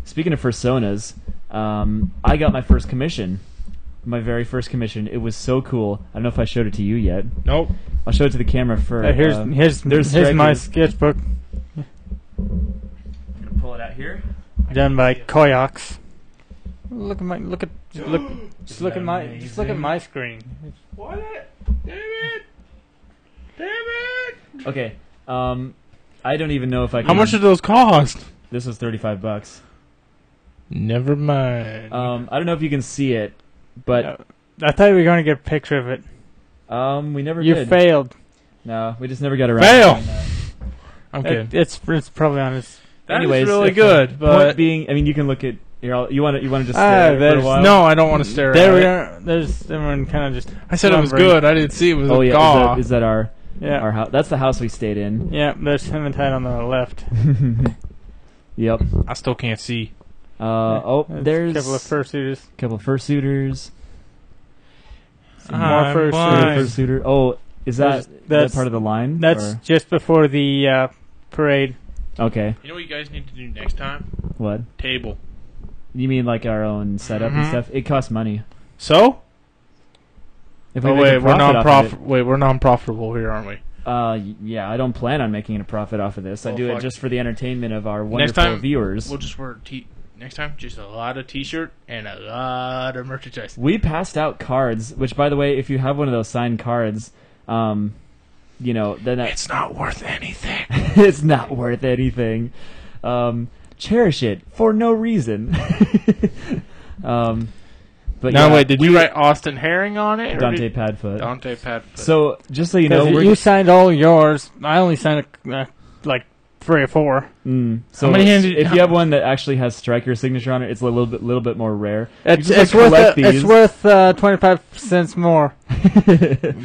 Speaking of personas, I got my first commission. My very first commission. It was so cool. I don't know if I showed it to you yet. Nope. I'll show it to the camera first. Here's there's my strikers. sketchbook I'm gonna pull it out here. done by Koyox. Look at my screen. What? David! David! Okay. I don't even know if I can. How much did those cost? This was $35. Never mind. I don't know if you can see it, but I thought we were going to get a picture of it. we never You did. failed. No, we just never got around. Fail! to doing that. I'm kidding. It's probably on his... That is Anyways, really if good, the but point being, I mean, you can look at here. You want to just stare at it for a there's while? no, I don't want to stare There we at it. are. There's everyone kind of just... I said it was slumbering. good. I didn't see it was Oh a yeah, gaw. is that our Yeah. house? That's the house we stayed in. Yeah, there's him and Tide on the left. Yep. I still can't see. There's a couple of fursuiters. fursuiters. More I'm fursuiters. blind. Fursuiter. Oh, is that That's- part of the line? That's or- just before the parade. okay. You know what you guys need to do next time? What? Table. You mean like our own setup and Mhm. stuff? It costs money. So? If we Oh make a wait, we're profit off of it- we're non-profitable here, aren't we? Yeah, I don't plan on making a profit off of this. I Oh, do it fuck. just for the entertainment of our Next wonderful time, viewers. we'll just wear next time just a lot of t-shirt and a lot of merchandise. We passed out cards, which, by the way, if you have one of those signed cards, then It's not worth anything. it's not worth anything. Cherish it for no reason. But No, yeah, wait, did you write Austin Herring on it? Or Dante did- Padfoot? Dante Padfoot. So just so you know, You signed all yours. I only signed like 3 or 4. so How many hands did- if you have one that actually has Striker's signature on it, it's a little bit more rare. It's, just, it's like, worth collect it's these. worth 25 cents more.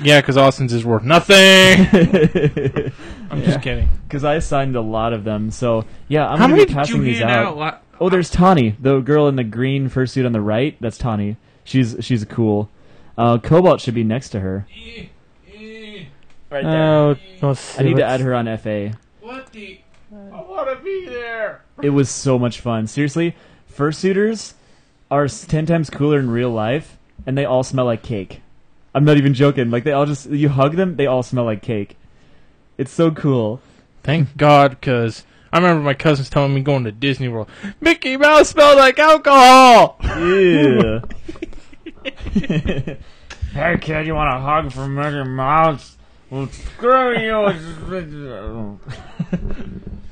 yeah, because Austin's is worth nothing. I'm just kidding. Because I signed a lot of them. So yeah, I'm How gonna many be did passing you these hand out. out? Oh, there's Tawny, the girl in the green fursuit on the right. That's Tawny. She's cool. Cobalt should be next to her. Right Oh, let's see I need to what's- add her on FA. What the? I want to be there. It was so much fun. Seriously, fursuiters are 10 times cooler in real life, and they all smell like cake. I'm not even joking. Like, they all just, you hug them, they all smell like cake. It's so cool. Thank God, because I remember my cousins telling me going to Disney World. Mickey Mouse smelled like alcohol. Yeah. Hey kid, you want a hug from Mickey Mouse? Well, screw you.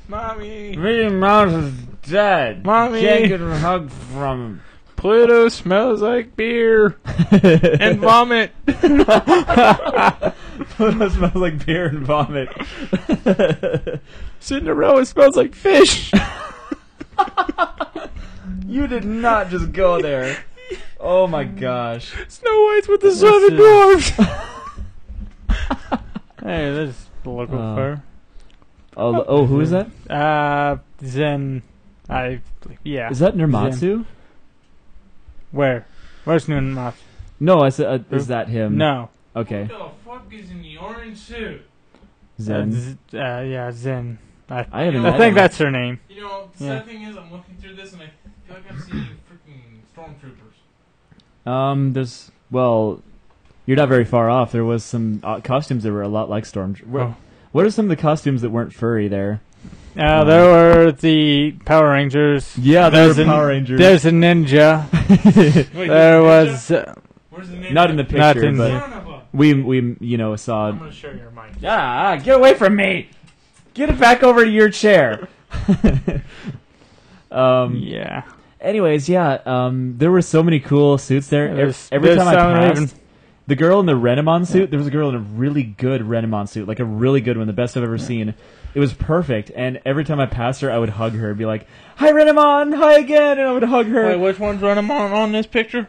Mommy, Mickey Mouse is dead. Mommy. Can't get a hug from him. Pluto smells like beer and vomit. Pluto smells like beer and vomit. Cinderella smells like fish. You did not just go there. Oh my gosh. Snow White's with the seven dwarfs. Hey, this is the local fair. Oh, who is that? Zen. Yeah. Is that Nirmatsu? Where? Where's Nunmat? No, I said, is that him? No. Okay. Who the fuck is in the orange suit? Zen. Yeah, Zen. I haven't I met think him. that's her name. You know, the sad thing is, I'm looking through this and I feel like I'm seeing freaking stormtroopers. Well, you're not very far off. There was some costumes that were a lot like Oh. What are some of the costumes that weren't furry there? There were the Power Rangers. Yeah, There's there were a- Power Rangers. There's a ninja. Wait, There where's the was. ninja? Where's the ninja? Not in the Not picture, in but the- Son of a- we saw. I'm gonna show you your mic. Get away from me! Get it back over to your chair. Yeah. Anyways, there were so many cool suits there. Every time I passed, the girl in the Renamon suit, there was a girl in a really good Renamon suit, like a really good one, the best I've ever seen. It was perfect, and every time I passed her, I would hug her, be like, "Hi, Renamon! Hi again!" And I would hug her. Wait, which one's running on this picture?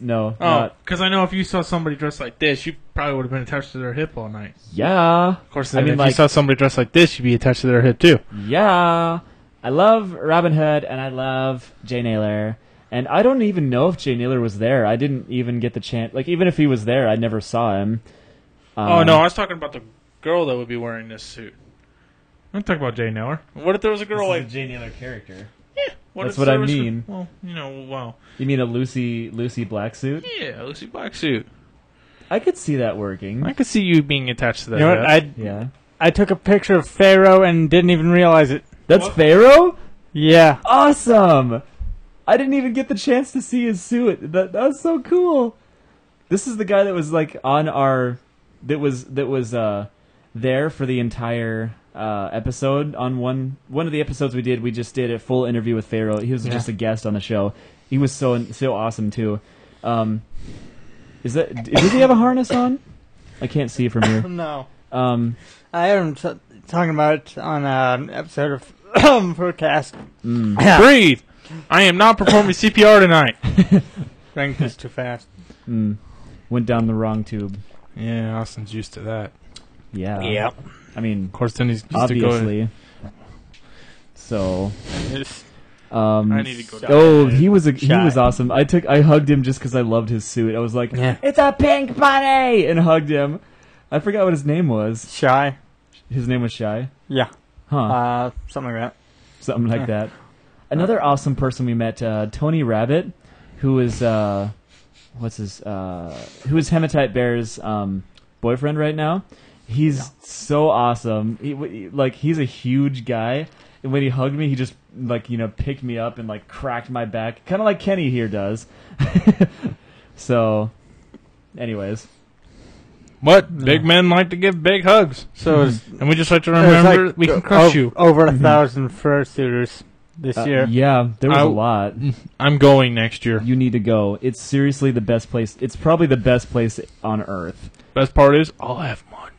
No, Oh, not. because I know if you saw somebody dressed like this, you probably would have been attached to their hip all night. Yeah. Of course, I then mean, if like- you saw somebody dressed like this, you'd be attached to their hip too. Yeah. I love Robin Hood, and I love Jay Naylor. And I don't even know if Jay Naylor was there. I didn't even get the chance. Like, even if he was there, I never saw him. Oh no, I was talking about the girl that would be wearing this suit. I'm talking about Jay Naylor. What if there was a girl like? Jay Naylor character. Yeah, That's if what there I was mean. Well, you know, wow. You mean a Lucy black suit? Yeah, Lucy Black suit. I could see that working. I could see you being attached to that. You know what? Yeah. I took a picture of Pharaoh and didn't even realize it. That's What? Pharaoh? Yeah. Awesome! I didn't even get the chance to see his suit. That was so cool. This is the guy that was like on our that was there for the entire episode. On one of the episodes we did, we just did a full interview with Pharaoh. He was just a guest on the show. He was so awesome too. Does he have a harness on? I can't see it from here. No. I am talking about it on an episode of Forecast. Breathe. I am not performing CPR tonight. Drank this too fast. Went down the wrong tube. Yeah, Austin's used to that. Yeah. I mean, Of course, then he's used obviously. So, I need to go. oh, he was Shy. awesome. I hugged him just because I loved his suit. I was like, Yeah. "It's a pink bunny," and hugged him. I forgot what his name was. Shy. His name was Shy. Yeah. Huh? Something like that. Something like that. Another awesome person we met, Tony Rabbit, who is who is Hematite Bear's boyfriend right now. He's so awesome. He's a huge guy, and when he hugged me, he just picked me up and cracked my back, kind of like Kenny here does. So, anyways, What? Big men like to give big hugs. So it's, And we just like to there's remember like we can crush you. Over 1,000 fursuiters this year. yeah, there was I- a lot. I'm going next year. You need to go. It's seriously the best place. It's probably the best place on earth. Best part is I'll have money.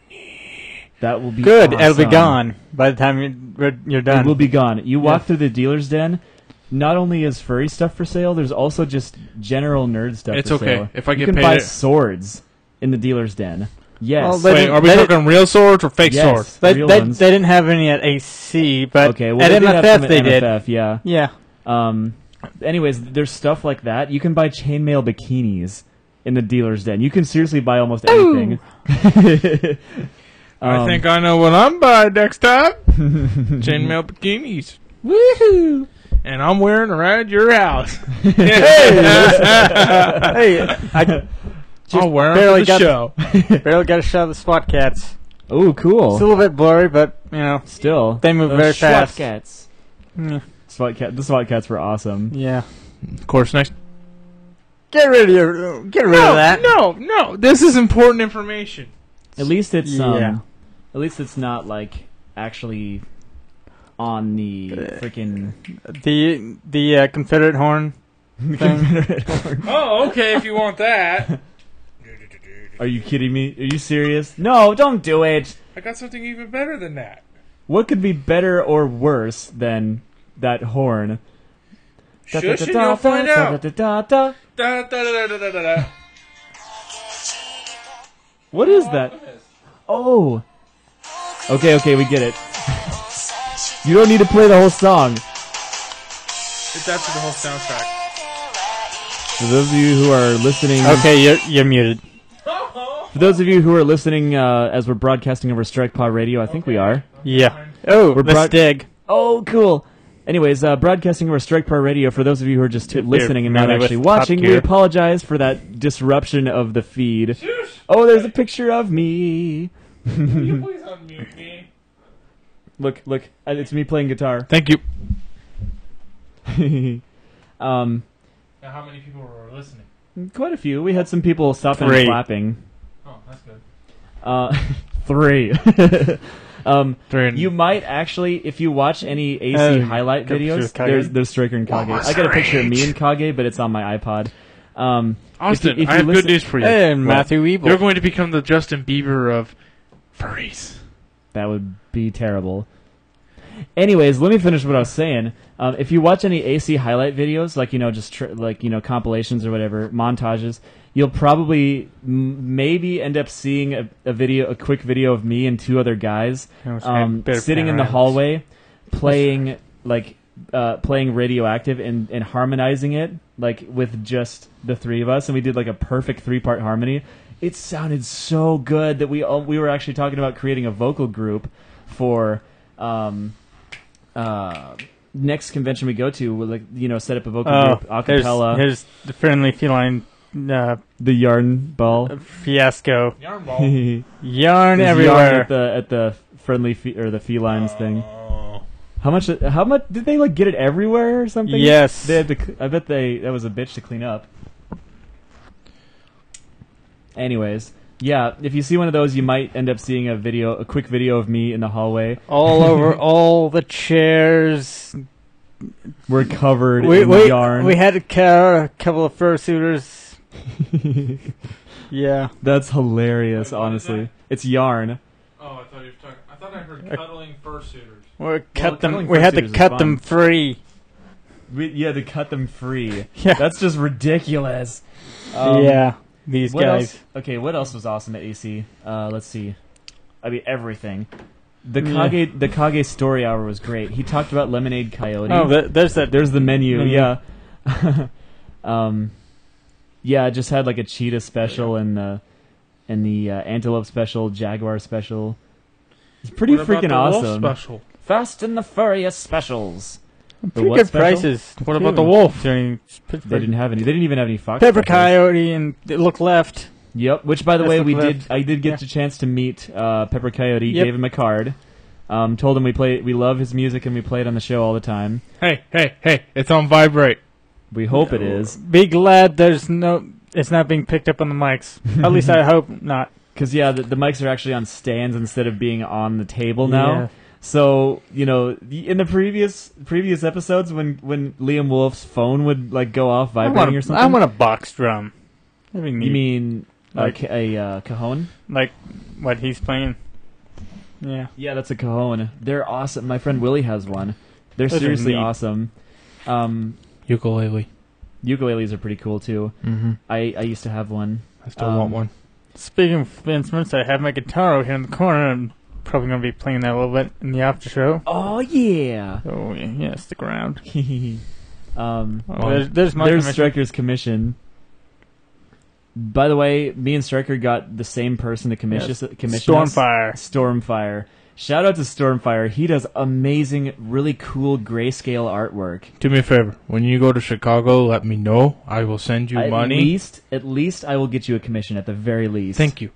That will be Good. It'll be awesome. gone by the time you're done. It will be gone. You walk through the dealer's den. Not only is furry stuff for sale, there's also just general nerd stuff. It's for okay. sale. If I you get can paid buy it- swords in the dealer's den. Yes. Well, they Wait, didn't- are we they talking real swords or fake Yes. swords? They real ones. didn't have any at AC, but Okay. Well, at they did have some MFF at they did. MFF, yeah. Yeah. Anyways, there's stuff like that. You can buy chainmail bikinis in the dealer's den. You can seriously buy almost anything. I think I know what I'm buying next time. Chainmail bikinis. Woohoo! And I'm wearing around your house. Hey, I I'll wear 'em barely for the got- show. barely got to show the SWAT cats. Oh, cool. It's a little bit blurry, but you know, Still, they move those very fast. Cats. Yeah. The SWAT cats were awesome. Yeah. Of course, next. Get rid of that. No. This is important information. At least it's Yeah. At least it's not like actually on the freaking The Confederate horn. Confederate horn. Oh, okay. If you want that, Are you kidding me? Are you serious? No, don't do it. I got something even better than that. What could be better or worse than that horn? Shush and you'll find out. Da-da-da-da-da. Da, da, da, da, da, da, da. What is that? Oh. Okay, we get it. You don't need to play the whole song. It's after the whole soundtrack. For those of you who are listening, Okay, you're muted. for those of you who are listening as we're broadcasting over Strike Pod Radio, I think we are. Yeah. Oh, We're let's broad- dig. Oh, cool. Anyways, broadcasting over Strike Bar Radio, for those of you who are just listening and not familiar with actually Top watching, we Gear. apologize for that disruption of the feed. Oh, there's a picture of me. Will you please unmute me? Look, it's me playing guitar. Thank you. um, Now, how many people were listening? quite a few. We had some people stopping 3. and clapping. Oh, that's good. 3. 3 and You might actually, if you watch any AC highlight got a picture videos, of Kage. there's Striker and Kage. I got a picture of me and Kage, but it's on my iPod. Austin, if I you have listen- good news for you. And Matthew Weeble. You're going to become the Justin Bieber of furries. That would be terrible. Anyways, let me finish what I was saying. If you watch any AC highlight videos, like just compilations or whatever, montages, you'll probably maybe end up seeing a quick video of me and 2 other guys sitting in the hallway, playing playing Radioactive and harmonizing it with just the 3 of us, and we did a perfect 3-part harmony. It sounded so good that we were actually talking about creating a vocal group for next convention we go to. We'll set up a vocal group, acapella. Here's the friendly feline The yarn ball. fiasco. Yarn ball. Yarn There's everywhere. yarn at the friendly or the felines thing. Oh. How much did they get it everywhere or something? Yes. They had to. I bet that was a bitch to clean up. Anyways, yeah, if you see one of those, you might end up seeing a quick video of me in the hallway. All over all the chairs. We're covered in yarn. We had a couple of fursuiters. Yeah. That's hilarious, Wait, what is honestly. that? It's yarn. Oh, I thought you were talking. I thought I heard cuddling fursuiters. cuddling We had to fursuiters is cut them fun. free. You had to cut them free. Yeah. That's just ridiculous. Yeah. These What guys. else? Okay, what else was awesome at AC? Let's see. I mean, everything. The Yeah. Kage story hour was great. He talked about Lemonade Coyote. Oh, there's that. There's the menu. Menu. Yeah. Yeah, it just had a cheetah special and the antelope special, jaguar special. It's pretty What about freaking the wolf awesome. special? Fast and the Furious specials. Pretty what good special? prices. What about the wolf? They didn't have any. They didn't even have any fox. Pepper specials. Coyote and Look Left. Yep. Which, by the That's way, the clip. I did get Yeah. a chance to meet Pepper Coyote. Yep. Gave him a card. Told him we love his music and we play it on the show all the time. Hey, it's on vibrate. We hope it is. Be glad it's not being picked up on the mics. At least I hope not. Because, yeah, the mics are actually on stands instead of being on the table now. Yeah. So, in the previous episodes when Liam Wolf's phone would go off vibrating or something. I want a box drum. That'd be neat. You mean Like- a cajon? like what he's playing? Yeah. Yeah, that's a cajon. They're awesome. My friend Willie has one. They're Those are seriously neat. awesome. Ukulele. Ukuleles are pretty cool too. Mm-hmm. I used to have one. I still want one. Speaking of instruments, I have my guitar over here in the corner. I'm probably going to be playing that a little bit in the after show. Oh yeah. So yeah, stick around. There's There's my commission. Striker's commission. By the way, me and Striker got the same person to commission us. Stormfire. Stormfire. Shout out to Stormfire. He does amazing, really cool grayscale artwork. Do me a favor. When you go to Chicago, let me know. I will send you money. At least I will get you a commission at the very least. Thank you.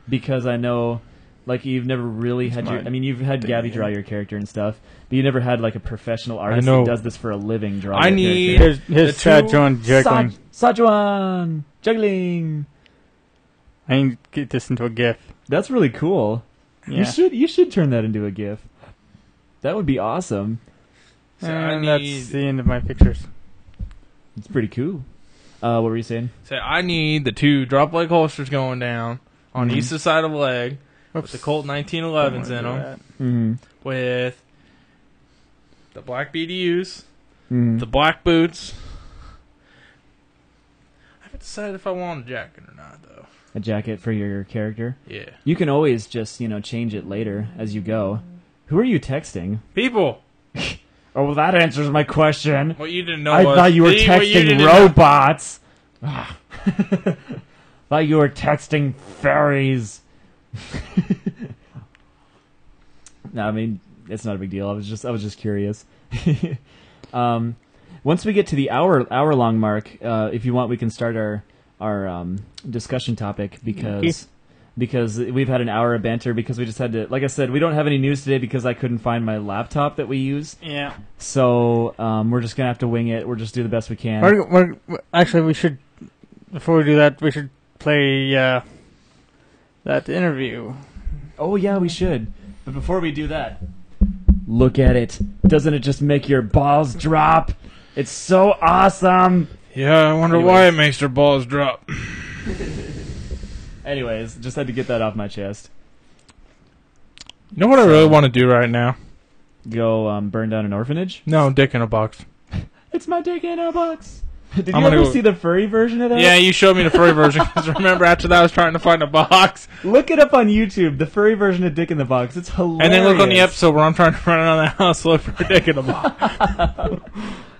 Because I know Like you've never really had your. my I mean, you've had Gabby draw your character and stuff, but you never had like a professional artist know. that does this for a living. Draw. I your need- character. Here's The Chad two- Jones juggling. Sajuan juggling. I need to get this into a GIF. That's really cool. Yeah. You should turn that into a GIF. That would be awesome. So I And need- that's the end of my pictures. It's pretty cool. What were you saying? So I need the 2 drop leg holsters going down on Mhm. each side of the leg with Oops. the Colt 1911s in them, Mm-hmm. with the black BDUs, Mm-hmm. the black boots. I haven't decided if I want a jacket or not, though. A jacket for your character. Yeah. You can always just change it later as you go. Who are you texting? People, Oh, well, that answers my question. what you didn't know I was... thought you were See, what you texting didn't know- robots. Thought you were texting fairies. No, I mean it's not a big deal. I was just curious. Once we get to the hour long mark, if you want, we can start our discussion topic because we've had an hour of banter because we just had to. Like I said, we don't have any news today because I couldn't find my laptop that we use. Yeah. So we're just gonna have to wing it. We'll just do the best we can. Actually, we should, before we do that, we should play that interview. Oh yeah, we should. But before we do that, look at it. Doesn't it just make your balls drop? It's so awesome. Yeah, I wonder why it makes their balls drop. Anyways, just had to get that off my chest. You know what I really want to do right now? Go burn down an orphanage? No, dick in a box. It's my dick in a box. Did I'm you gonna ever go- see the furry version of that? Yeah, you showed me the furry version. Because remember, after that, I was trying to find a box. Look it up on YouTube. The furry version of Dick in the Box. It's hilarious. And then look on the episode where I'm trying to run around the house look for a dick in a box.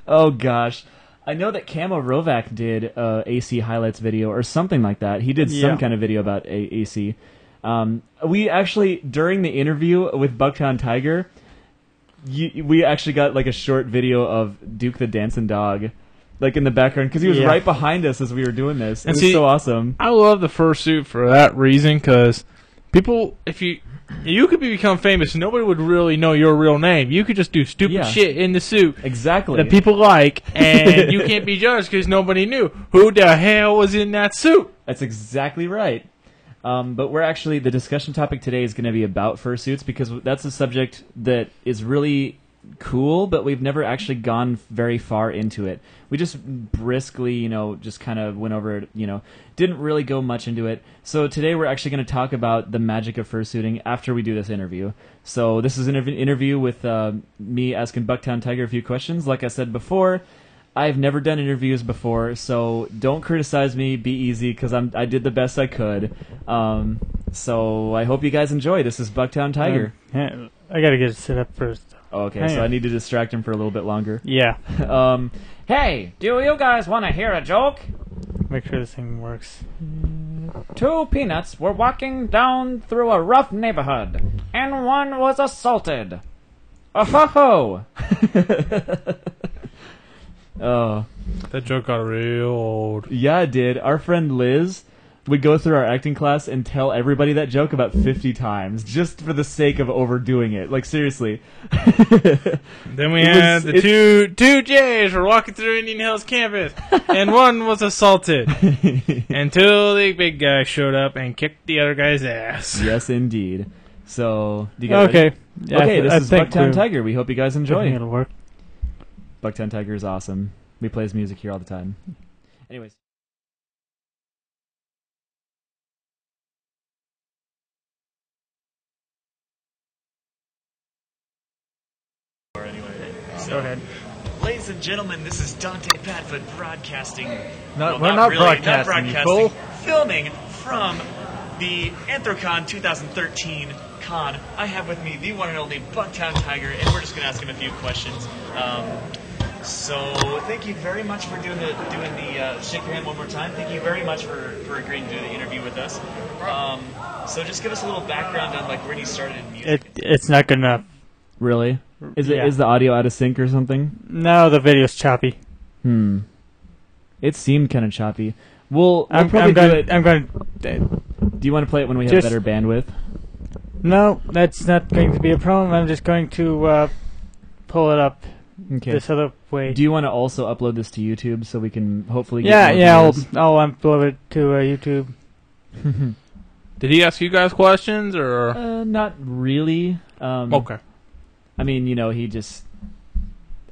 Oh gosh. I know that Camo Rovac did a AC highlights video or something like that. He did some Yeah. kind of video about AC. We actually, during the interview with Bucktown Tiger, we actually got like a short video of Duke the Dancing Dog, like in the background, because he was Yeah. right behind us as we were doing this. It And was see- so awesome. I love the fursuit for that reason, because people, if you could become famous, nobody would really know your real name. You could just do stupid Yeah. shit in the suit Exactly. that people like, and you can't be judged because nobody knew who the hell was in that suit. That's exactly right. But we're actually, the discussion topic today is going to be about fursuits because that's a subject that is really cool, but we've never actually gone very far into it. We just briskly, just kind of went over it, didn't really go much into it. So today we're actually going to talk about the magic of fursuiting after we do this interview. So this is an interview with me asking Bucktown Tiger a few questions. Like I said before, I've never done interviews before, so don't criticize me. Be easy, because I did the best I could. So I hope you guys enjoy. This is Bucktown Tiger. Yeah, I gotta get it set up first. Oh, okay, hang so on. I need to distract him for a little bit longer. Yeah. Hey, do you guys want to hear a joke? Make sure this thing works. 2 peanuts were walking down through a rough neighborhood, and one was assaulted. Oh ho ho! Oh, That joke got real old. yeah, it did. Our friend Liz would go through our acting class and tell everybody that joke about 50 times, just for the sake of overdoing it. Like, seriously. Then we It had was- the two Jays were walking through Indian Hills campus, and one was assaulted until the big guy showed up and kicked the other guy's ass. Yes, indeed. So, do you guys Okay. ready? Yeah, Okay, this I is think Bucktown Tiger. We hope you guys I think enjoy. it'll work. Bucktown Tiger is awesome. We play his music here all the time. Anyways. Go ahead. Ladies and gentlemen, this is Dante Padfoot broadcasting. No, we're not broadcasting, you fool. Filming from the Anthrocon 2013 con. I have with me the one and only Bucktown Tiger, and we're just going to ask him a few questions. So thank you very much for doing the shake your hand one more time. Thank you very much for agreeing to do the interview with us. So just give us a little background on like when you started in music. It's not good enough. Really? Is Yeah. the audio out of sync or something? No, the video's choppy. It seemed kind of choppy. We'll I'm probably do going. it. I'm going. Do you want to play it when we have Just- better bandwidth? No, that's not going to be a problem. I'm just going to pull it up Okay. this other way. Do you want to also upload this to YouTube so we can hopefully get Yeah, more I'll upload it to YouTube. videos? Did he ask you guys questions or? Not really. Okay. I mean, he just.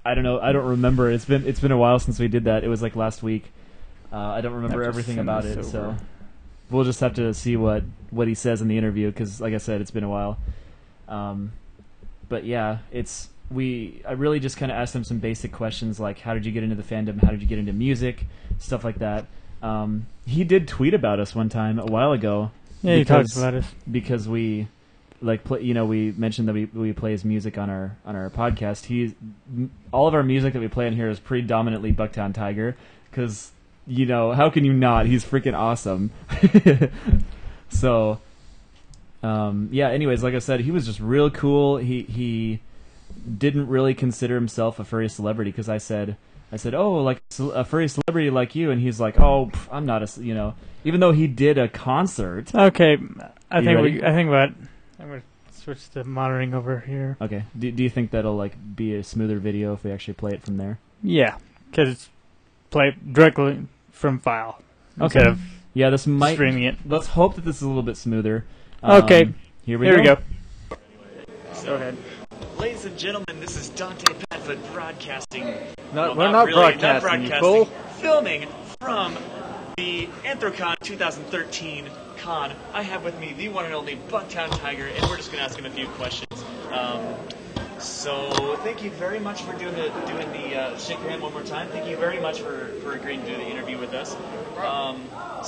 I don't know. I don't remember. It's been a while since we did that. It was like last week. I don't remember Have to everything send about this it, over. so we'll just have to see what he says in the interview because, like I said, it's been a while. But yeah, I really just kind of asked him some basic questions like how did you get into the fandom, how did you get into music, stuff like that. He did tweet about us one time a while ago. Yeah, he talks about us. Because we we mentioned that we play his music on our podcast. All of our music that we play in here is predominantly Bucktown Tiger because how can you not? He's freaking awesome. So yeah, anyways, like I said, he was just real cool. He didn't really consider himself a furry celebrity because I said, oh, like a furry celebrity like you, and he's like, oh, I'm not a, even though he did a concert. Okay, I'm ready? going to switch the monitoring over here. Okay, do you think that'll like be a smoother video if we actually play it from there? Yeah, because it's played directly from file Okay. instead of Yeah, this might. streaming it. Let's hope that this is a little bit smoother. Okay, here we here we go. go. So, ahead. ladies and gentlemen, this is Dante Padfoot broadcasting. No, well, we're not really, broadcasting, you fool. filming from the Anthrocon 2013 con. I have with me the one and only Bucktown Tiger, and we're just going to ask him a few questions. So thank you very much for doing the shake your hand one more time. Thank you very much for agreeing to do the interview with us.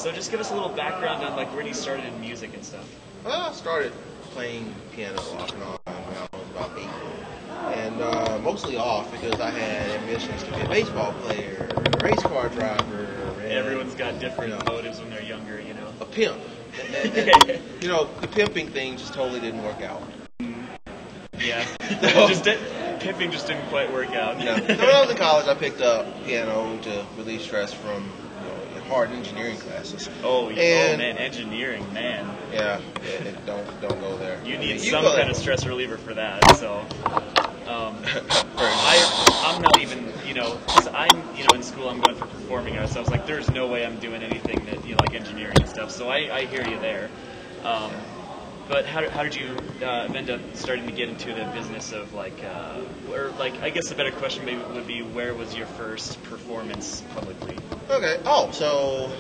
So just give us a little background on like when you started in music and stuff. Well, I started playing piano off and on when I was about 8. And mostly off because I had ambitions to be a baseball player, a race car driver. And, Everyone's got different motives when they're younger, a pimp. And, the pimping thing just totally didn't work out. Yeah. Pimping just didn't quite work out. Yeah. So when I was in college, I picked up piano to relieve stress from hard engineering classes. Oh, And- man, engineering, man. Yeah, don't go there. You need you some go kind there. of stress reliever for that. So, I'm not even, because I'm, in school I'm going for performing arts. So I was like, there's no way I'm doing anything that like engineering and stuff. So I hear you there. But how did you end up starting to get into the business of I guess a better question maybe would be where was your first performance publicly? Okay. Oh, so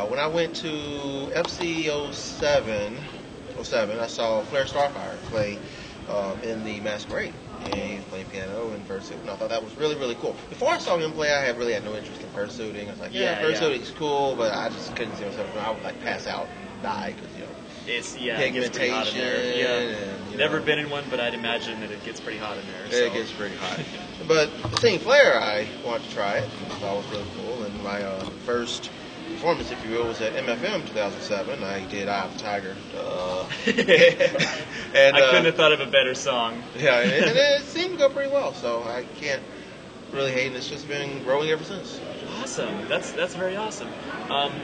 when I went to FC 07, I saw Flair Starfire play in the Masquerade. And he was playing piano and fursuit, and I thought that was really, really cool. Before I saw him play, I really had no interest in fursuiting. I was like, fursuiting's cool, but I just couldn't see myself. I would pass out and die because It gets pretty hot in there. Yeah. and, Never been in one, but I'd imagine that it gets pretty hot in there. It gets pretty hot. But seeing Flair, I wanted to try it. I thought it was really cool. And my first performance, if you will, was at MFM 2007. I did Eye of the Tiger. And I couldn't have thought of a better song. Yeah, and it seemed to go pretty well. So I can't really hate it. It's just been growing ever since. Awesome. That's very awesome.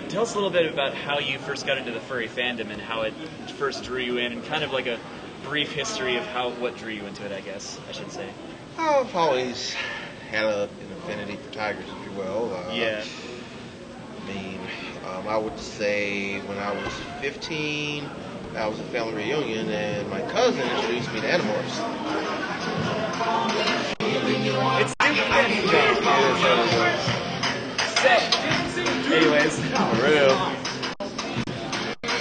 Tell us a little bit about how you first got into the furry fandom and how it first drew you in, and kind of like a brief history of what drew you into it, I guess I should say. I've always had an affinity for tigers, if you will. Yeah. I mean, I would say when I was 15, I was at a family reunion, and my cousin introduced me to Animorphs. It's Anyways, For real.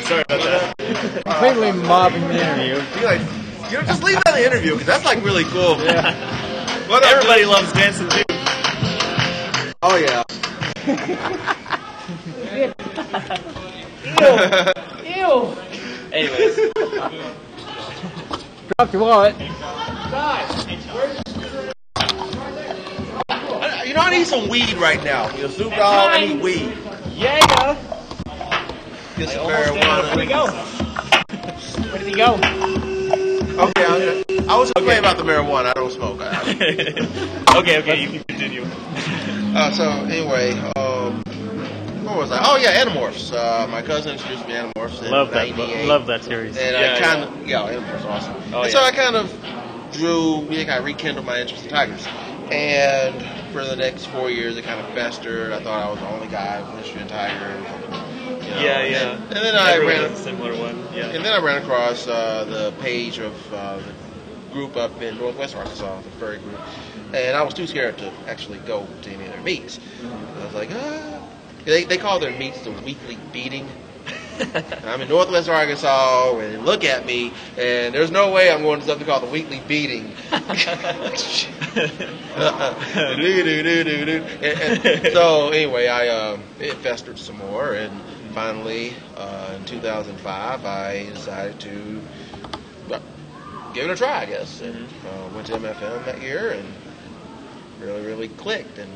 sorry about that. Completely mobbing the interview. You're like, just leave that in the interview, because that's like really cool. Yeah. What up, Everybody loves dancing too. Oh, yeah. Ew! Anyways, Drop your wallet. I need some weed right now. Snoop Dogg, I need weed. Yeah! Get some Where'd he marijuana. go? Where did he go? Okay, I was just playing about the marijuana. I don't smoke. okay, you can continue. So anyway, what was I? Oh yeah, Animorphs. My cousin introduced me to Animorphs in Love that. '98. Love that series. And I kind of, Animorphs awesome. And so I kind of kind of rekindled my interest in tigers. And for the next 4 years, it kind of festered. I thought I was the only guy interested in tigers. And then I ran a similar one. Yeah. And then I ran across the page of the group up in Northwest Arkansas, the furry group, and I was too scared to actually go to any of their meets. I was like, they call their meets the weekly beating. And I'm in Northwest Arkansas, and they look at me, and there's no way I'm going to something called the weekly beating. So anyway, it festered some more, and finally, in 2005, I decided to give it a try, I guess. And went to MFM that year and really clicked. And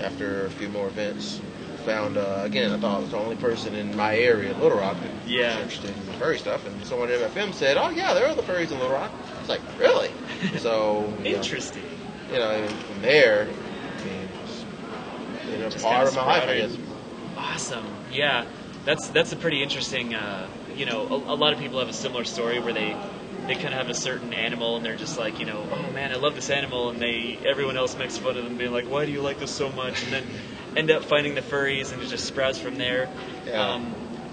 after a few more events, found, again, I thought I was the only person in my area, Little Rock, that was interested in the furry stuff. And someone at MFM said, oh, yeah, there are other furries in Little Rock. I was like, really? So, interesting. And from there, it's part of my life, I guess. Awesome. Yeah. That's a pretty interesting, a lot of people have a similar story where they kind of have a certain animal and they're just like, oh man, I love this animal, and everyone else makes fun of them being like, why do you like this so much? And then end up finding the furries and it just sprouts from there. Yeah.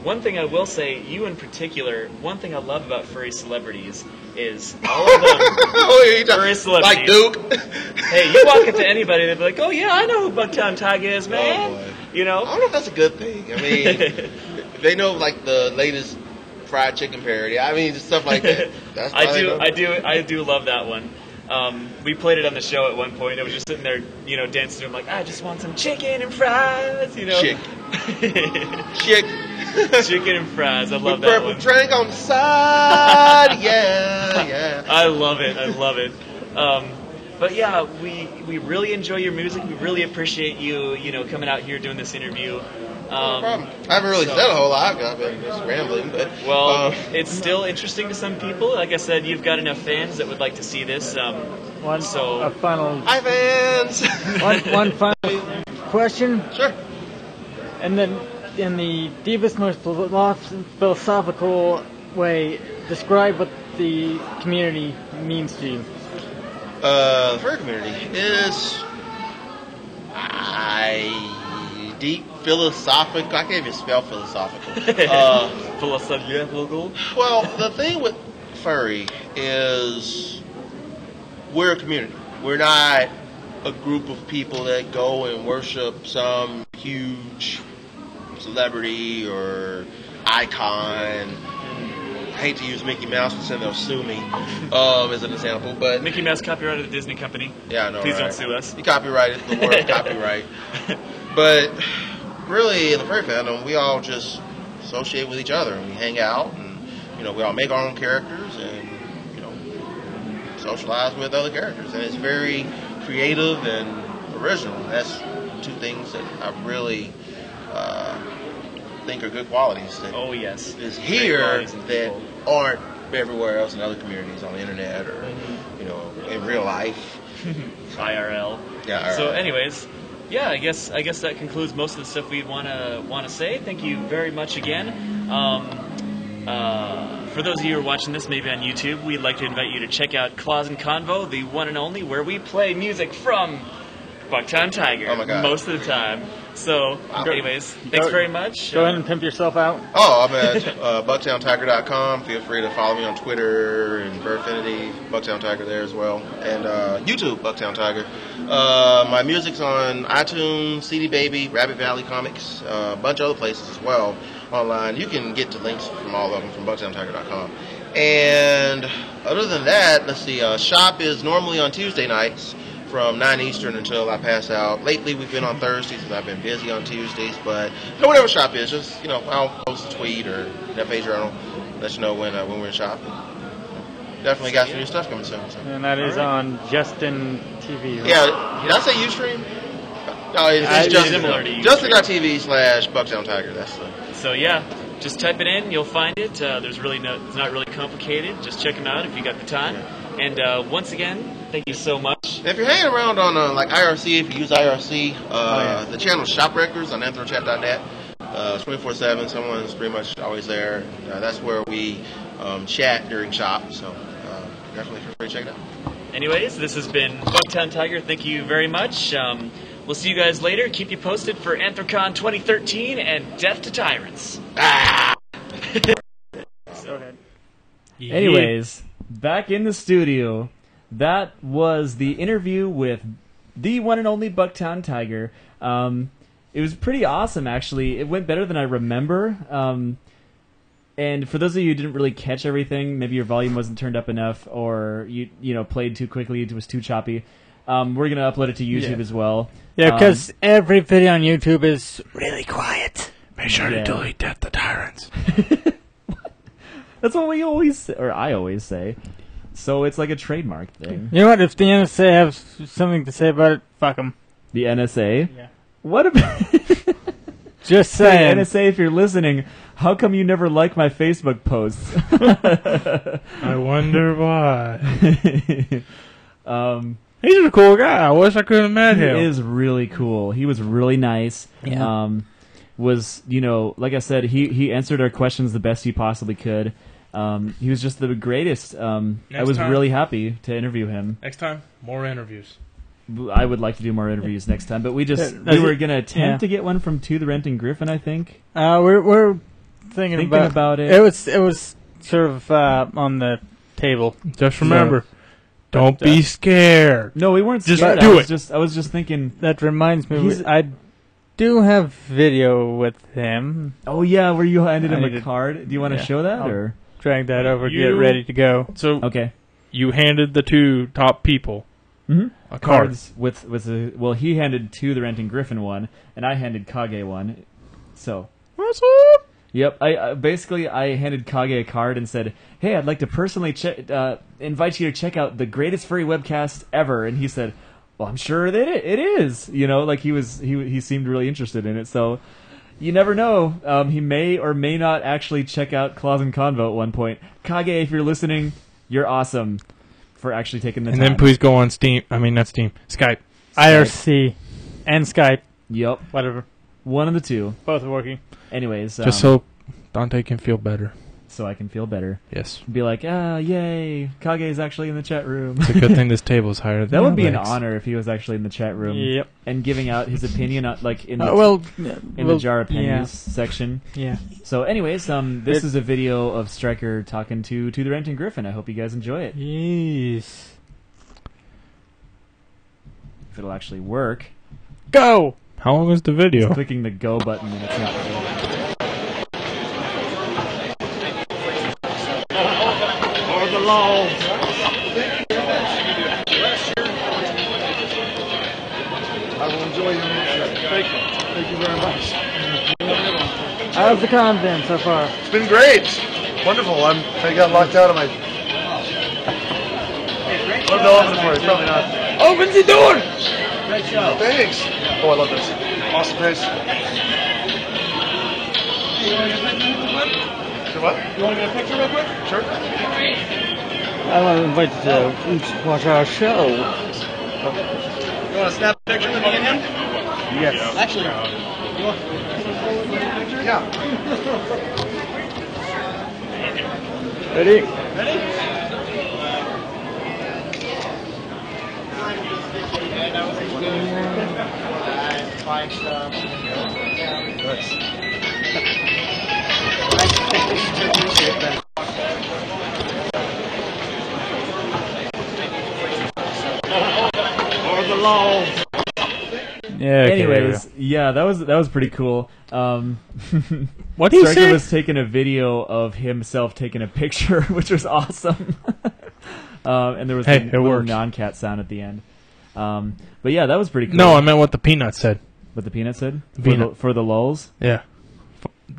One thing I will say, you in particular, one thing I love about furry celebrities is all of them furry celebrities. Like Duke. Hey, you walk up to anybody, they'll be like, oh yeah, I know who Bucktown Tiger is, man. Oh, I don't know if that's a good thing. I mean, they know like the latest fried chicken parody. I mean, just stuff like that. That's I do love that one. We played it on the show at one point. I was just sitting there, dancing to him like, I just want some chicken and fries, Chick. Chicken and fries. I love with that purple one. drink on the side. Yeah. I love it. But yeah, we really enjoy your music. We really appreciate you, coming out here doing this interview. No problem. I haven't really said a whole lot. I've been just rambling, but it's still interesting to some people. Like I said, you've got enough fans that would like to see this. A final. Hi, fans. one final question. Sure. And then, in the deepest, most philosophical way, describe what the community means to you. The furry community is deep philosophical. I can't even spell philosophical. Philosophical. Well, the thing with furry is we're a community. We're not a group of people that go and worship some huge celebrity or icon. I hate to use Mickey Mouse because then they'll sue me as an example, but Mickey Mouse copyrighted the Disney company. Yeah, I know. Please right? don't sue us. He copyrighted the word copyright. But really, in the furry fandom, we all just associate with each other and we hang out, and we all make our own characters and socialize with other characters, and it's very creative and original. That's two things that I really think are good qualities that is here that aren't everywhere else in other communities on the internet or in real life. IRL. Yeah. IRL. So anyways, yeah, I guess that concludes most of the stuff we want to say. Thank you very much again. For those of you who are watching this maybe on YouTube, we'd like to invite you to check out Claws and Convo, the one and only, where we play music from Bucktown Tiger most of the time. So, anyways, thanks very much. Go ahead and pimp yourself out. Oh, I'm at BucktownTiger.com. Feel free to follow me on Twitter and Furfinity, Bucktown Tiger there as well. And YouTube, Bucktown Tiger. My music's on iTunes, CD Baby, Rabbit Valley Comics, a bunch of other places as well online. You can get to links from all of them from BucktownTiger.com. And other than that, let's see, shop is normally on Tuesday nights from 9 Eastern until I pass out. Lately, we've been on Thursdays because I've been busy on Tuesdays. But whatever shop is, just I'll post a tweet or that page journal, let you know when we're in shop. Definitely got some new stuff coming soon. So. And that is on Justin TV. Right? Yeah, did I say Ustream? No, it's Justin.tv/Bucktown Tiger. That's the. So yeah, just type it in, you'll find it. It's not really complicated. Just check them out if you got the time. And once again, Thank you so much. If you're hanging around on like IRC, if you use IRC, the channel is Shop Records on anthrochat.net. 24/7, someone's pretty much always there. That's where we chat during shop, so definitely feel free to check it out. Anyways, this has been Bugtown Tiger. Thank you very much. We'll see you guys later. Keep you posted for Anthrocon 2013 and Death to Tyrants. Go ahead. Anyways, back in the studio. That was the interview with the one and only Bugtown Tiger. It was pretty awesome, actually. It went better than I remember. And for those of you who didn't really catch everything, maybe your volume wasn't turned up enough, or you played too quickly, it was too choppy. We're gonna upload it to YouTube as well. Yeah, because every video on YouTube is really quiet. Make sure to delete Death to Tyrants. That's what we always say, or I always say. So it's like a trademark thing. You know what? If the NSA have something to say about it, fuck them. The NSA? Yeah. What about... Just saying. Hey, NSA, if you're listening, how come you never like my Facebook posts? I wonder why. He's a cool guy. I wish I could have met him. He is really cool. He was really nice. Yeah. Was, like I said, he answered our questions the best he possibly could. He was just the greatest. I was really happy to interview him. Next time, more interviews. I would like to do more interviews next time, but we were going to attempt to get one from To the Renting Griffin, I think. We're thinking about it. It was sort of on the table. Just remember, don't be scared. No, we weren't scared. Just do it. I was just thinking. That reminds me, I do have video with him. Oh yeah, where you handed him a card. Do you want to show that or drag that over? Get ready to go. So okay, you handed the two top people. Mm-hmm. A card with he handed To the Renting Griffin one, and I handed Kage one. So what's up? Yep, I handed Kage a card and said, "Hey, I'd like to personally invite you to check out the greatest furry webcast ever." And he said, "Well, I'm sure that it is." Like he seemed really interested in it. So you never know. He may or may not actually check out Claws and Convo at one point. Kage, if you're listening, you're awesome. For actually taking the time. And then please go on Steam. I mean, not Steam. Skype. IRC. And Skype. Yep. Whatever. One of the two. Both are working. Anyways. Just so Dante can feel better. So I can feel better. Yes. Be like, yay. Kage's actually in the chat room. It's a good thing this table is higher than that would be legs. an honor if he was actually in the chat room. Yep. And giving out his opinion, in the Jar of Pennies section. Yeah. So anyways, this is a video of Stryker talking to the Renting Griffin. I hope you guys enjoy it. Yes. If it'll actually work. Go! How long is the video? Just clicking the go button and it's not going. Or the law. I will enjoy your meeting. Thank you very much. How's the con been so far? It's been great. Wonderful. I got locked out of my... Love to open it for you. Probably not. Open the door! Great show. Thanks. Oh, I love this. Awesome place. Sure what? You want to get a picture real quick? Sure. I want to invite you to watch our show. You want to snap a picture with me and him? Yes. Actually, you want a picture? Yeah. Ready? Ready? Or the law. Yeah. Okay. Anyways, yeah, that was pretty cool. What do you Stryker say? was taking a video of himself taking a picture, which was awesome. And there was a little non-cat sound at the end. But yeah, that was pretty cool. No, I meant what the peanut said. What the peanut said? Peanut. For the lulz? Yeah.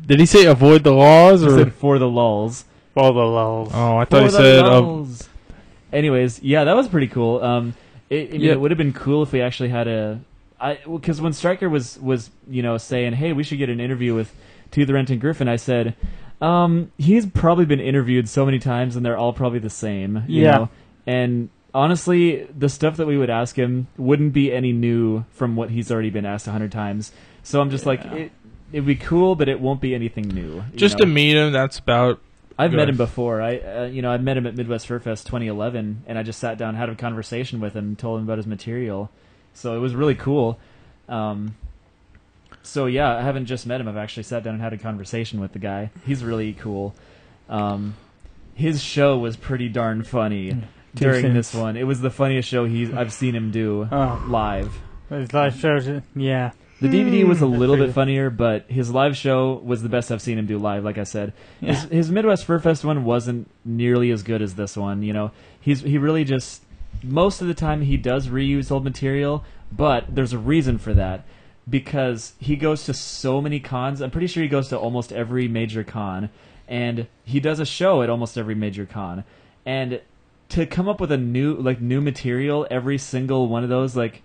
Did he say avoid the laws He or said for the lulz. For the lulz. Oh, I thought he For the said lulz. Anyways, yeah, that was pretty cool. It would have been cool if we actually had because when Stryker was saying, hey, we should get an interview with To the Renting Griffin, I said, he's probably been interviewed so many times and they're all probably the same. You know? And honestly, the stuff that we would ask him wouldn't be any new from what he's already been asked 100 times. So I'm just like, it'd be cool, but it won't be anything new. Just to meet him, that's about. I've good. met him before. I met him at Midwest Fur Fest 2011, and I just sat down, had a conversation with him, told him about his material. So it was really cool. So yeah, I haven't just met him. I've actually sat down and had a conversation with the guy. He's really cool. His show was pretty darn funny during this one. It was the funniest show I've seen him do live. His live shows, yeah. The DVD was a little bit funnier, but his live show was the best I've seen him do live, like I said. Yeah. His Midwest Fur Fest one wasn't nearly as good as this one. You know, he really just, most of the time he does reuse old material, but there's a reason for that. Because he goes to so many cons. I'm pretty sure he goes to almost every major con. And he does a show at almost every major con. And to come up with a new material every single one of those, like,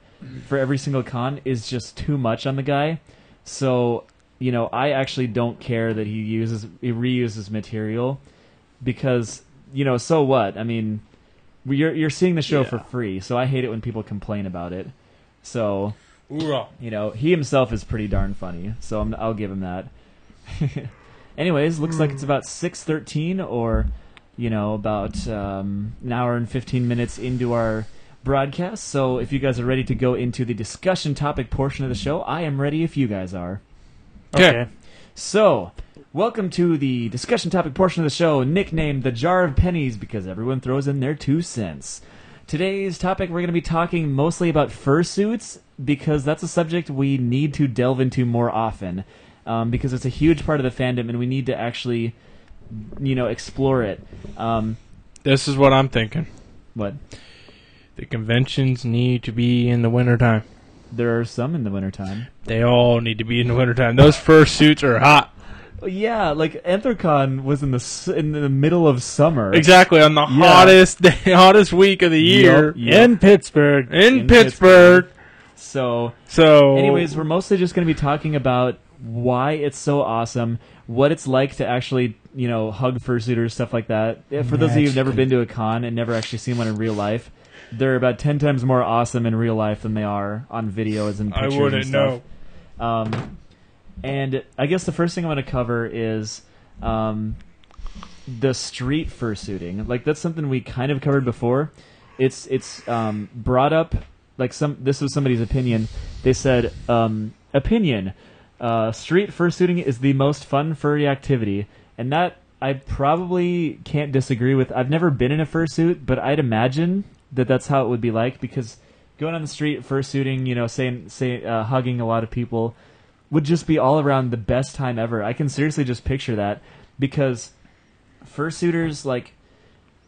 for every single con is just too much on the guy. So, you know, I actually don't care that he reuses material. Because, you know, so what? I mean, you're seeing the show for free. So I hate it when people complain about it. So... You know, he himself is pretty darn funny, so I'll give him that. Anyways, looks like it's about 6:13, or, you know, about an hour and 15 minutes into our broadcast. So if you guys are ready to go into the discussion topic portion of the show, I am ready if you guys are. Okay. So, welcome to the discussion topic portion of the show, nicknamed the Jar of Pennies, because everyone throws in their 2 cents. Today's topic, we're going to be talking mostly about fursuits, because that's a subject we need to delve into more often, because it's a huge part of the fandom, and we need to actually, you know, explore it. This is what I'm thinking. What? The conventions need to be in the wintertime. There are some in the wintertime. They all need to be in the wintertime. Those fursuits are hot. Yeah, like Anthrocon was in the middle of summer. Exactly, on the hottest week of the year. Yep. In Pittsburgh. In Pittsburgh. So, So, anyways, we're mostly just going to be talking about why it's so awesome, what it's like to actually, you know, hug fursuiters, stuff like that. For those of you who've never been to a con and never actually seen one in real life, they're about 10 times more awesome in real life than they are on videos and pictures. I wouldn't and stuff. know. And I guess the first thing I'm going to cover is the street fursuiting. Like, that's something we kind of covered before. It's brought up, like, this was somebody's opinion. They said, opinion, street fursuiting is the most fun furry activity. And that I probably can't disagree with. I've never been in a fursuit, but I'd imagine that that's how it would be like, because going on the street fursuiting, you know, hugging a lot of people would just be all around the best time ever. I can seriously just picture that, because fursuiters, like,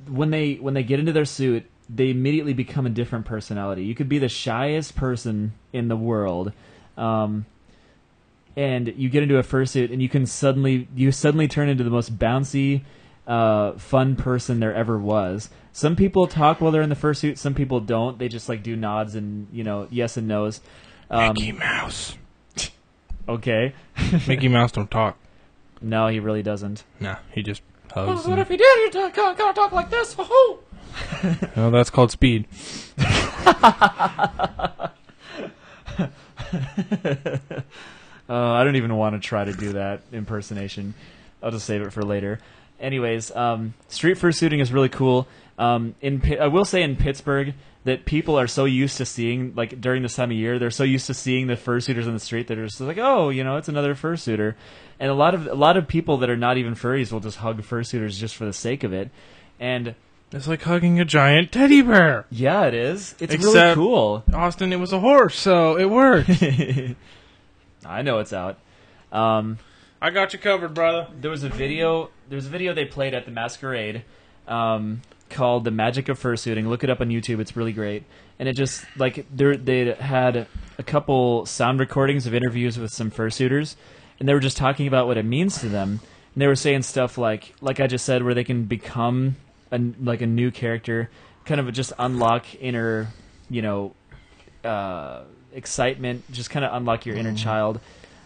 when they get into their suit, they immediately become a different personality. You could be the shyest person in the world, and you get into a fursuit, and you suddenly turn into the most bouncy, fun person there ever was. Some people talk while they're in the fursuit. Some people don't. They just, like, do nods and, you know, yes and no's. Mickey Mouse. Okay. Mickey Mouse don't talk. No, he really doesn't. No, he just hugs. What if he did? You're gonna talk like this? Woohoo! No, that's called speed. I don't even want to try to do that impersonation. I'll just save it for later. Anyways, street fursuiting is really cool. I will say in Pittsburgh that people are so used to seeing, like, during this time of year, they're so used to seeing the fursuiters on the street that are just like, oh, you know, it's another fursuiter. And a lot of people that are not even furries will just hug fursuiters just for the sake of it. And it's like hugging a giant teddy bear. yeah, it is. It's Except, really cool. Austin, it was a horse, so it worked. I know it's out. I got you covered, brother. There was a video they played at the Masquerade called The Magic of Fursuiting. Look it up on YouTube. It's really great. And it just, like, they had a couple sound recordings of interviews with some fursuiters, and they were just talking about what it means to them. And they were saying stuff like I just said, where they can become a new character, kind of just unlock inner, you know, excitement, just kind of unlock your inner child.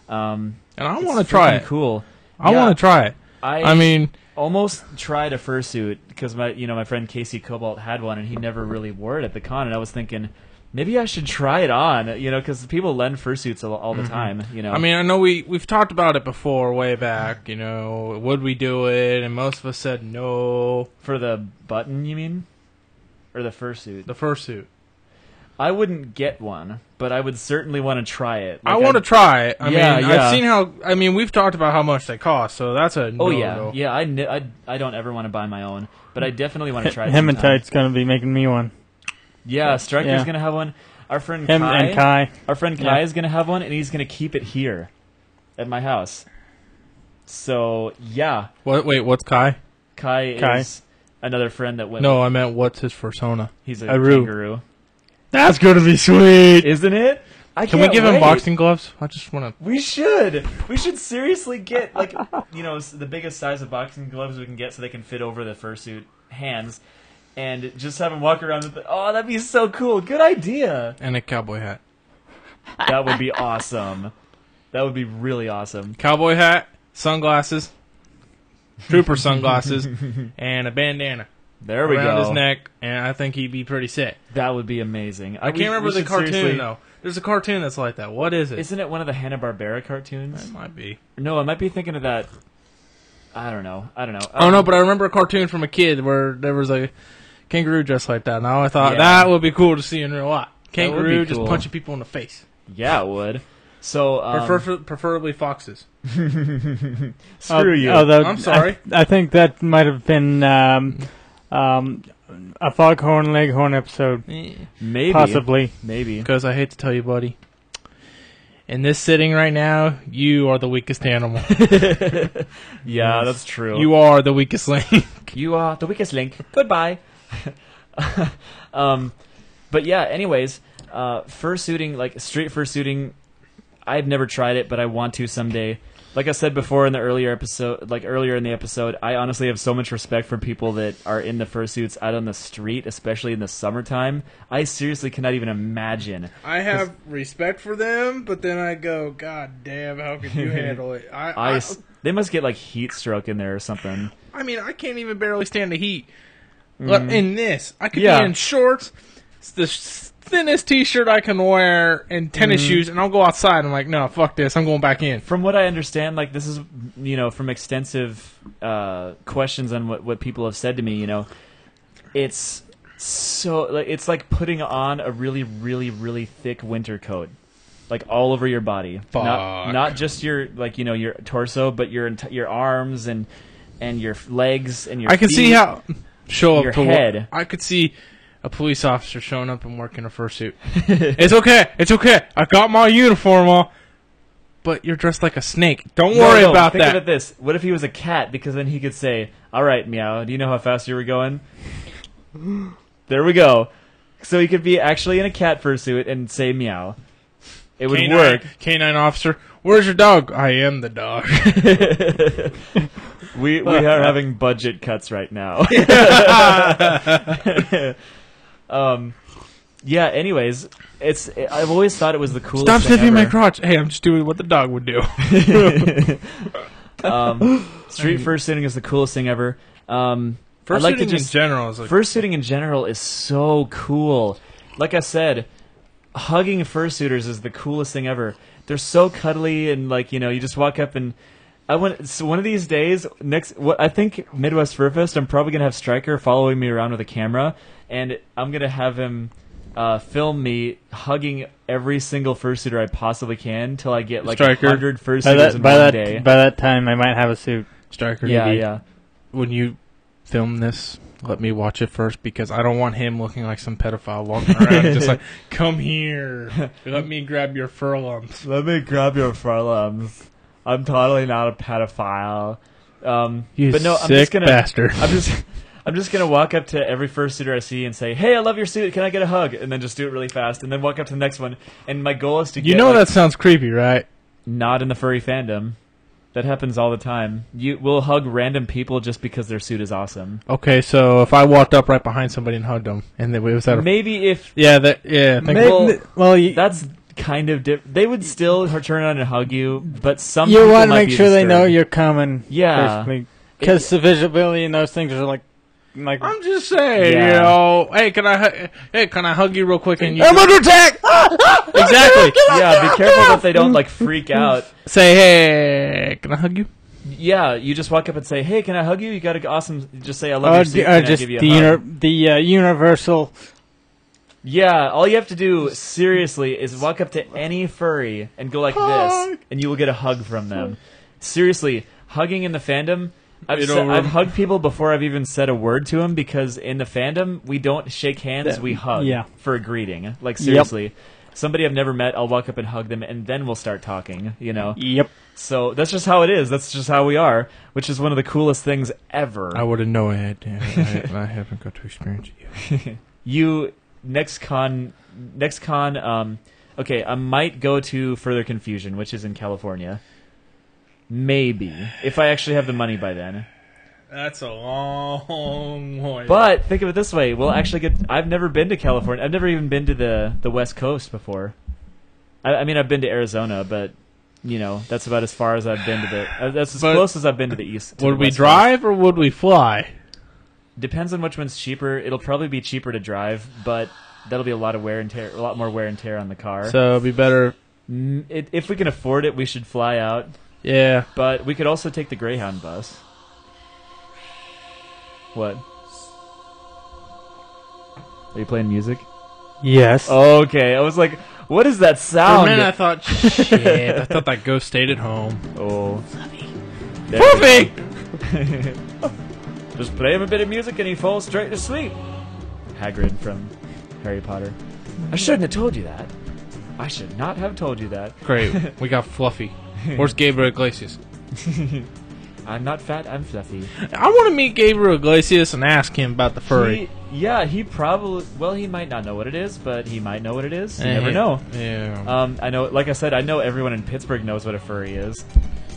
And I want to try it. Cool. I want to try it. I mean, almost tried a fursuit because my friend Casey Cobalt had one and he never really wore it at the con, and I was thinking maybe I should try it on, because people lend fursuits all the time, I mean, I know we've talked about it before, way back. Would we do it? And most of us said no. For the button, you mean, or the fursuit? The fursuit. I wouldn't get one, but I would certainly want to try it. I want to try it. I mean, yeah. I've seen how. I mean, we've talked about how much they cost, so that's a no. Oh yeah. I don't ever want to buy my own, but I definitely want to try it. Hematite's gonna be making me one. Yeah, Striker's gonna have one. Our friend Kai. Our friend Kai is gonna have one, and he's gonna keep it here, at my house. So yeah. Wait, what's Kai? Kai is another friend that went. No, I meant what's his persona? He's a Aru. kangaroo. That's gonna be sweet, isn't it? Can we give him boxing gloves? I just want to. We should. We should seriously get the biggest size of boxing gloves we can get, so they can fit over the fursuit hands, and just have him walk around with it. Oh, that'd be so cool. Good idea. And a cowboy hat. That would be awesome. That would be really awesome. Cowboy hat, sunglasses, trooper sunglasses, and a bandana. There we around go. his neck, and I think he'd be pretty sick. That would be amazing. I can't remember the cartoon, though. There's a cartoon that's like that. What is it? Isn't it one of the Hanna-Barbera cartoons? It might be. No, I might be thinking of that. I don't know. Oh, no, but I remember a cartoon from a kid where there was a kangaroo dressed like that. Now I thought that would be cool to see in real life. Kangaroo just punching people in the face. Yeah, it would. So, preferably foxes. Screw you. I'm sorry. I think that might have been a Foghorn Leghorn episode. Maybe. Possibly. Maybe. Because I hate to tell you, buddy, in this sitting right now, you are the weakest animal. Yeah, that's true. You are the weakest link. You are the weakest link. Goodbye. But yeah, anyways, fursuiting, like street fursuiting, I've never tried it, but I want to someday. Like I said before in the earlier in the episode, I honestly have so much respect for people that are in the fursuits out on the street, especially in the summertime. I seriously cannot even imagine. I have respect for them, but then I go, God damn, how could you handle it? They must get like heat stroke in there or something. I mean, I can't even barely stand the heat. In this, I could be in shorts, the thinnest t-shirt I can wear, and tennis shoes, and I'll go outside. I'm like, no, fuck this. I'm going back in. From what I understand, like this is, from extensive questions on what people have said to me, it's so it's like putting on a really, really, really thick winter coat, like all over your body. Fuck. Not just your your torso, but your arms and your legs and your. I can feet, see how show your up to head. Work. I could see a police officer showing up and working a fursuit. It's okay. It's okay. I got my uniform on. But you're dressed like a snake. Don't worry about think that. Think of it this. What if he was a cat? Because then he could say, all right, Meow, do you know how fast you were going? There we go. So he could be actually in a cat fursuit and say Meow. It would work. Canine officer, where's your dog? I am the dog. We are having budget cuts right now. Yeah, anyways, I've always thought it was the coolest Stop thing sniffing ever. my crotch. Hey, I'm just doing what the dog would do. Street fursuiting is the coolest thing ever. Fursuiting in general is like... Fursuiting in general is so cool. Like I said, hugging fursuiters is the coolest thing ever. They're so cuddly and you just walk up and so one of these days I think Midwest Furfest, I'm probably gonna have Stryker following me around with a camera, and I'm gonna have him film me hugging every single fursuiter I possibly can till I get like 100 fursuiters in one day. By that time, I might have a suit. Stryker, yeah. When you film this, let me watch it first, because I don't want him looking like some pedophile walking around just like, come here, let me grab your furlums. Let me grab your furlums. I'm totally not a pedophile. You but no, sick bastard. I'm just gonna walk up to every fursuiter I see and say, "Hey, I love your suit. Can I get a hug?" And then just do it really fast, and then walk up to the next one. And my goal is to get. That sounds creepy, right? Not in the furry fandom. That happens all the time. We'll hug random people just because their suit is awesome. Okay, so if I walked up right behind somebody and hugged them, and they was that maybe if that's kind of different. They would still turn around and hug you, but some you people want to might make be sure they disturbed. know you're coming. Yeah. Basically. Because the visibility and those things are like I'm just saying, Yeah. you know. Hey, can I hug you real quick? And you I'm under attack! exactly. Yeah, be careful that they don't like freak out. Say, hey, can I hug you? Yeah, you just walk up and say, "Hey, can I hug you?" You got to awesome. Just say, "I love your suit." Can I just give you a hug? the universal. Yeah, all you have to do, seriously, is walk up to any furry and go like this, and you will get a hug from them. Seriously, hugging in the fandom, I've hugged people before I've even said a word to them, because in the fandom, we don't shake hands, we hug for a greeting. Like, seriously. Somebody I've never met, I'll walk up and hug them, and then we'll start talking, you know? Yep. So that's just how it is. That's just how we are, which is one of the coolest things ever. I wouldn't know I haven't got to experience it yet. You... Next con, okay, I might go to Further Confusion, which is in California. Maybe. If I actually have the money by then. That's a long way. But, think of it this way, we'll actually get... I've never been to California. I've never even been to the West Coast before. I mean, I've been to Arizona, but, you know, that's about as far as I've been to the... That's as close as I've been to the East. Would we drive or would we fly? Depends on which one's cheaper. It'll probably be cheaper to drive, but that'll be a lot of wear and tear, a lot more wear and tear on the car. So it'd be better. If we can afford it, we should fly out. Yeah. But we could also take the Greyhound bus. What? Are you playing music? Yes. Okay, I was like, what is that For a sound? minute I thought, shit, I thought that ghost stayed at home. Oh. Fluffy! Just play him a bit of music and he falls straight to sleep. Hagrid from Harry Potter. I shouldn't have told you that. I should not have told you that. Great, we got Fluffy. Where's Gabriel Iglesias? I'm not fat, I'm fluffy. I want to meet Gabriel Iglesias and ask him about the furry. He probably... Well, he might not know what it is, but he might know what it is. You never know. Yeah. I know, like I said, I know everyone in Pittsburgh knows what a furry is.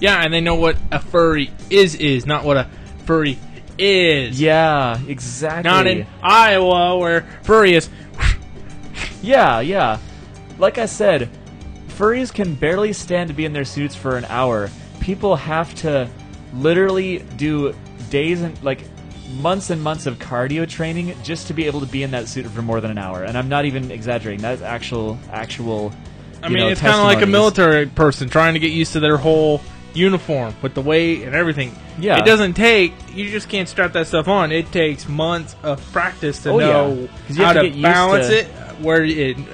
Yeah, and they know what a furry is, not what a furry is. Yeah, exactly. Not in Iowa, where furry is. Yeah. Like I said, furries can barely stand to be in their suits for an hour. People have to literally do days and, like, months and months of cardio training just to be able to be in that suit for more than an hour. And I'm not even exaggerating. That's actual. I mean, it's kind of like a military person trying to get used to their whole uniform with the weight and everything. Yeah. It doesn't take, you just can't strap that stuff on. It takes months of practice to know you how have to to get used balance to- it,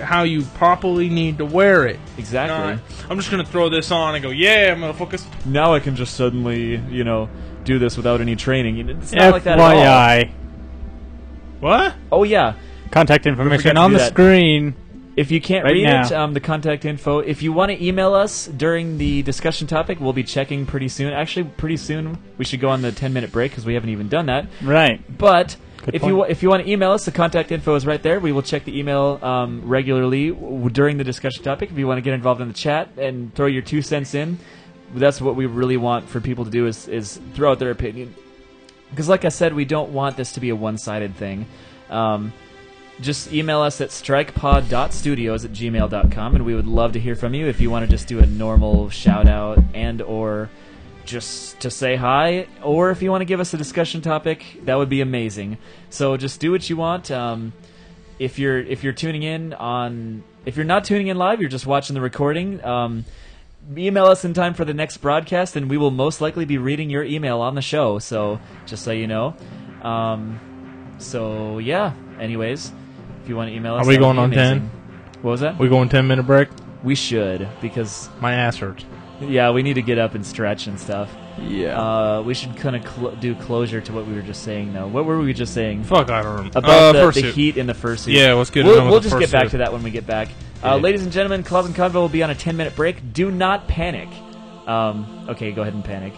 how you properly need to wear it. Exactly. Not, I'm just going to throw this on and go, yeah, I'm going to focus. Now I can just suddenly, do this without any training. It's not like that at all. FYI. What? Oh, yeah. Contact forgot information to on do the that. screen. If you can't Right read now. it, the contact info. If you want to email us during the discussion topic, we'll be checking pretty soon. Actually, pretty soon we should go on the 10-minute break because we haven't even done that. Right. But Good if point. you want to email us, the contact info is right there. We will check the email regularly during the discussion topic. If you want to get involved in the chat and throw your 2 cents in, that's what we really want for people to do is throw out their opinion. Because like I said, we don't want this to be a one-sided thing. Just email us at strikepod.studios@gmail.com, and we would love to hear from you. If you want to just do a normal shout-out and or just to say hi, or if you want to give us a discussion topic, that would be amazing. So just do what you want. If you're tuning in on... If you're not tuning in live, you're just watching the recording, email us in time for the next broadcast, and we will most likely be reading your email on the show, so just so you know. So, yeah. Anyways, if you want to email us... Are we that would going be on amazing. 10? What was that? We going 10-minute break? We should, because... My ass hurts. Yeah, we need to get up and stretch and stuff. Yeah. We should kind of do closure to what we were just saying, though. What were we just saying? Fuck, I don't remember. About the fursuit. heat in the fursuit. Yeah, let's get We'll just get back to that when we get back. Yeah. Ladies and gentlemen, Claus and Convo will be on a 10-minute break. Do not panic. Okay, go ahead and panic.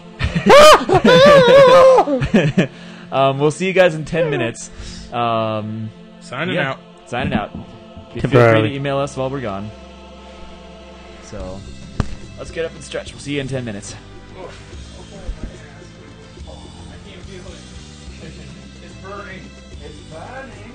We'll see you guys in 10 minutes. Signing out. Signing out. Feel free Temporarily. to email us while we're gone. So, let's get up and stretch. We'll see you in 10 minutes. It's burning. It's burning.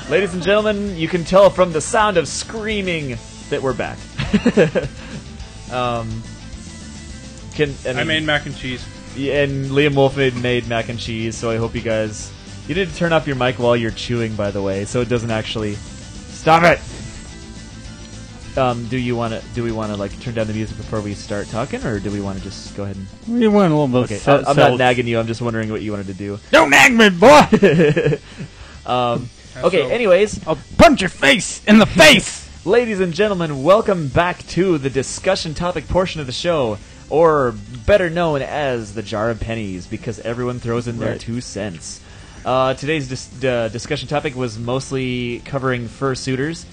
Ladies and gentlemen, you can tell from the sound of screaming that we're back. I made mac and cheese. And Liam Wolf made mac and cheese, so I hope you guys... You need to turn off your mic while you're chewing, by the way, so it doesn't actually... Stop it! Do we want to like turn down the music before we start talking, or do we want to just go ahead and... We want a little bit. Okay, I'm not nagging you. I'm just wondering what you wanted to do. Don't nag me, boy. Okay. Anyways, I'll punch your face in the face. ladies and gentlemen, welcome back to the discussion topic portion of the show, or better known as the Jar of Pennies, because everyone throws in their 2 cents. Today's discussion topic was mostly covering fursuiters.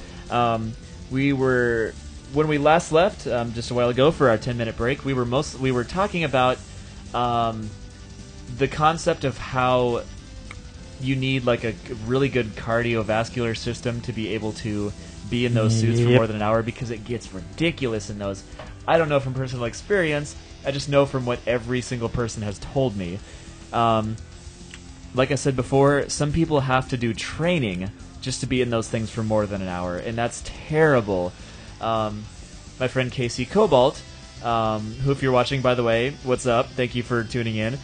When we last left, just a while ago for our 10-minute break, we were talking about the concept of how you need like a really good cardiovascular system to be able to be in those suits for more than an hour, because it gets ridiculous in those. I don't know from personal experience. I just know from what every single person has told me. Like I said before, some people have to do training just to be in those things for more than an hour, and that's terrible. My friend Casey Cobalt, who, if you're watching, by the way, what's up? Thank you for tuning in.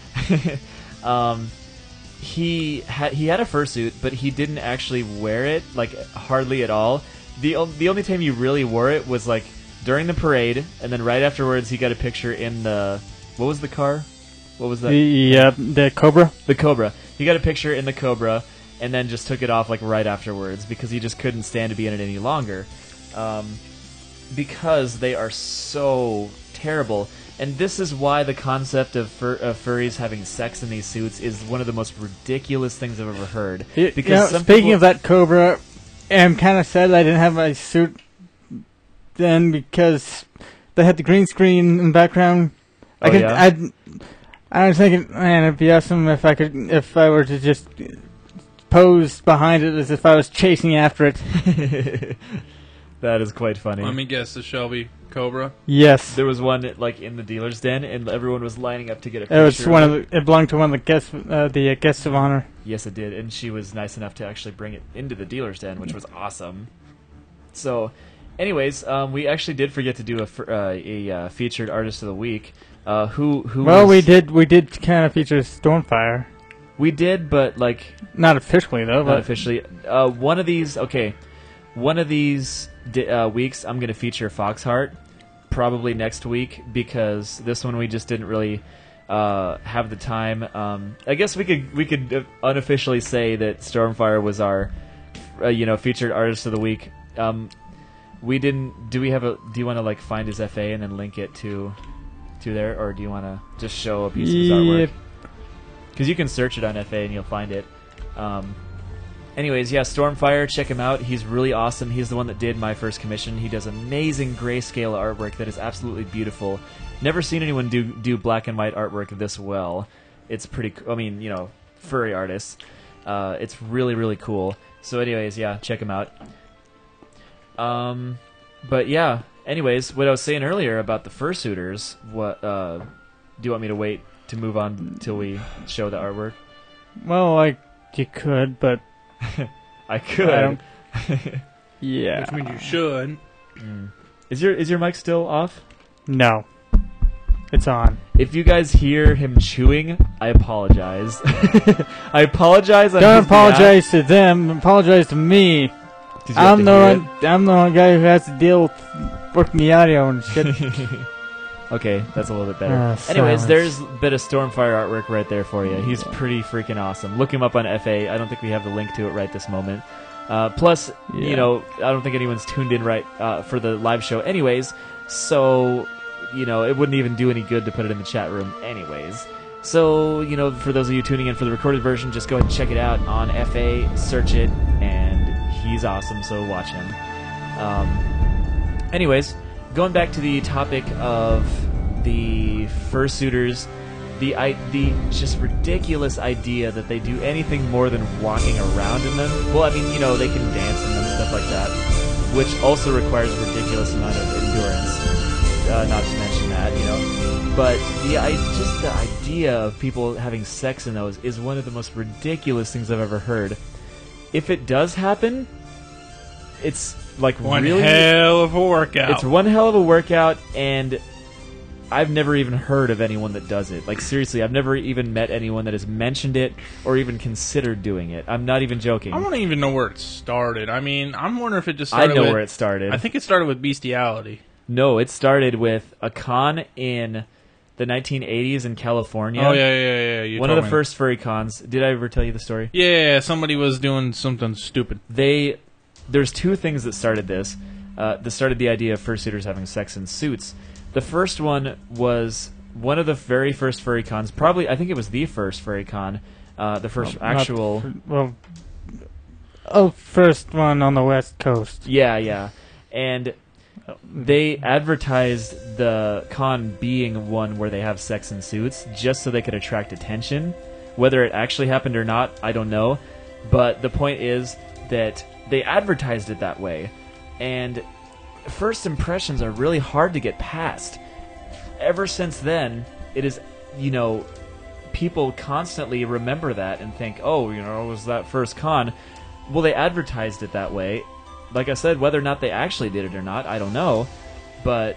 He had a fursuit, but he didn't actually wear it, like, hardly at all. The only time he really wore it was, like, during the parade, and then right afterwards he got a picture in the... What was the car? What was that? The Cobra? The Cobra. He got a picture in the Cobra, and then just took it off, like, right afterwards, because he just couldn't stand to be in it any longer. Because they are so terrible. And this is why the concept of furries having sex in these suits is one of the most ridiculous things I've ever heard. Because speaking of that Cobra, I'm kind of sad I didn't have my suit then, because they had the green screen in the background. I was thinking, man, it'd be awesome if I were to just pose behind it as if I was chasing after it. That is quite funny. Let me guess, the Shelby Cobra. Yes, there was one like in the dealer's den, and everyone was lining up to get a picture. It belonged to one of the guests of honor. Yes, it did, and she was nice enough to actually bring it into the dealer's den, which was awesome. So, anyways, we actually did forget to do a featured artist of the week. We did kind of feature Stormfire. We did, but like not officially though. Not officially. One of these weeks, I'm going to feature Foxheart, probably next week, because this one we just didn't really have the time. I guess we could unofficially say that Stormfire was our featured artist of the week. We didn't. Do you want to like find his FA and then link it to there, or do you want to just show a piece of his artwork? Because you can search it on FA and you'll find it. Anyways, yeah, Stormfire, check him out. He's really awesome. He's the one that did my first commission. He does amazing grayscale artwork that is absolutely beautiful. Never seen anyone do black and white artwork this well. It's pretty... furry artists. It's really, really cool. So anyways, yeah, check him out. But yeah, anyways, what I was saying earlier about the fursuiters, do you want me to wait to move on until we show the artwork? Well, you could, but... I could. Yeah. Which means you should. Is your mic still off? No. It's on. If you guys hear him chewing, I apologize. I apologize. Don't apologize to them. Apologize to me. I'm the one guy who has to deal with working the audio and shit. Okay, that's a little bit better. Anyways, there's a bit of Stormfire artwork right there for you. He's pretty freaking awesome. Look him up on FA. I don't think we have the link to it right this moment. Plus, I don't think anyone's tuned in right for the live show anyways, so, it wouldn't even do any good to put it in the chat room anyways. So, for those of you tuning in for the recorded version, just go ahead and check it out on FA, search it, and he's awesome, so watch him. Anyways, going back to the topic of the fursuiters, the just ridiculous idea that they do anything more than walking around in them. Well, I mean, they can dance in them and stuff like that, which also requires a ridiculous amount of endurance. Not to mention that, but just the idea of people having sex in those is one of the most ridiculous things I've ever heard. If it does happen, it's like One really hell of a workout. It's one hell of a workout, and I've never even heard of anyone that does it. Like, seriously, I've never even met anyone that has mentioned it or even considered doing it. I'm not even joking. I don't even know where it started. I mean, I'm wondering if it just started I know where it started. I think it started with bestiality. No, it started with a con in the 1980s in California. Oh, yeah. You one of told the me. first furry cons. Did I ever tell you the story? Yeah, somebody was doing something stupid. There's two things that started this. That started the idea of fursuiters having sex in suits. The first one was one of the very first furry cons. Probably, I think it was the first furry con. The first actual... First one on the West Coast. Yeah. And they advertised the con being one where they have sex in suits just so they could attract attention. Whether it actually happened or not, I don't know. But the point is that they advertised it that way. And first impressions are really hard to get past. Ever since then, it is, people constantly remember that and think, oh, it was that first con. Well, they advertised it that way. Like I said, whether or not they actually did it or not, I don't know. But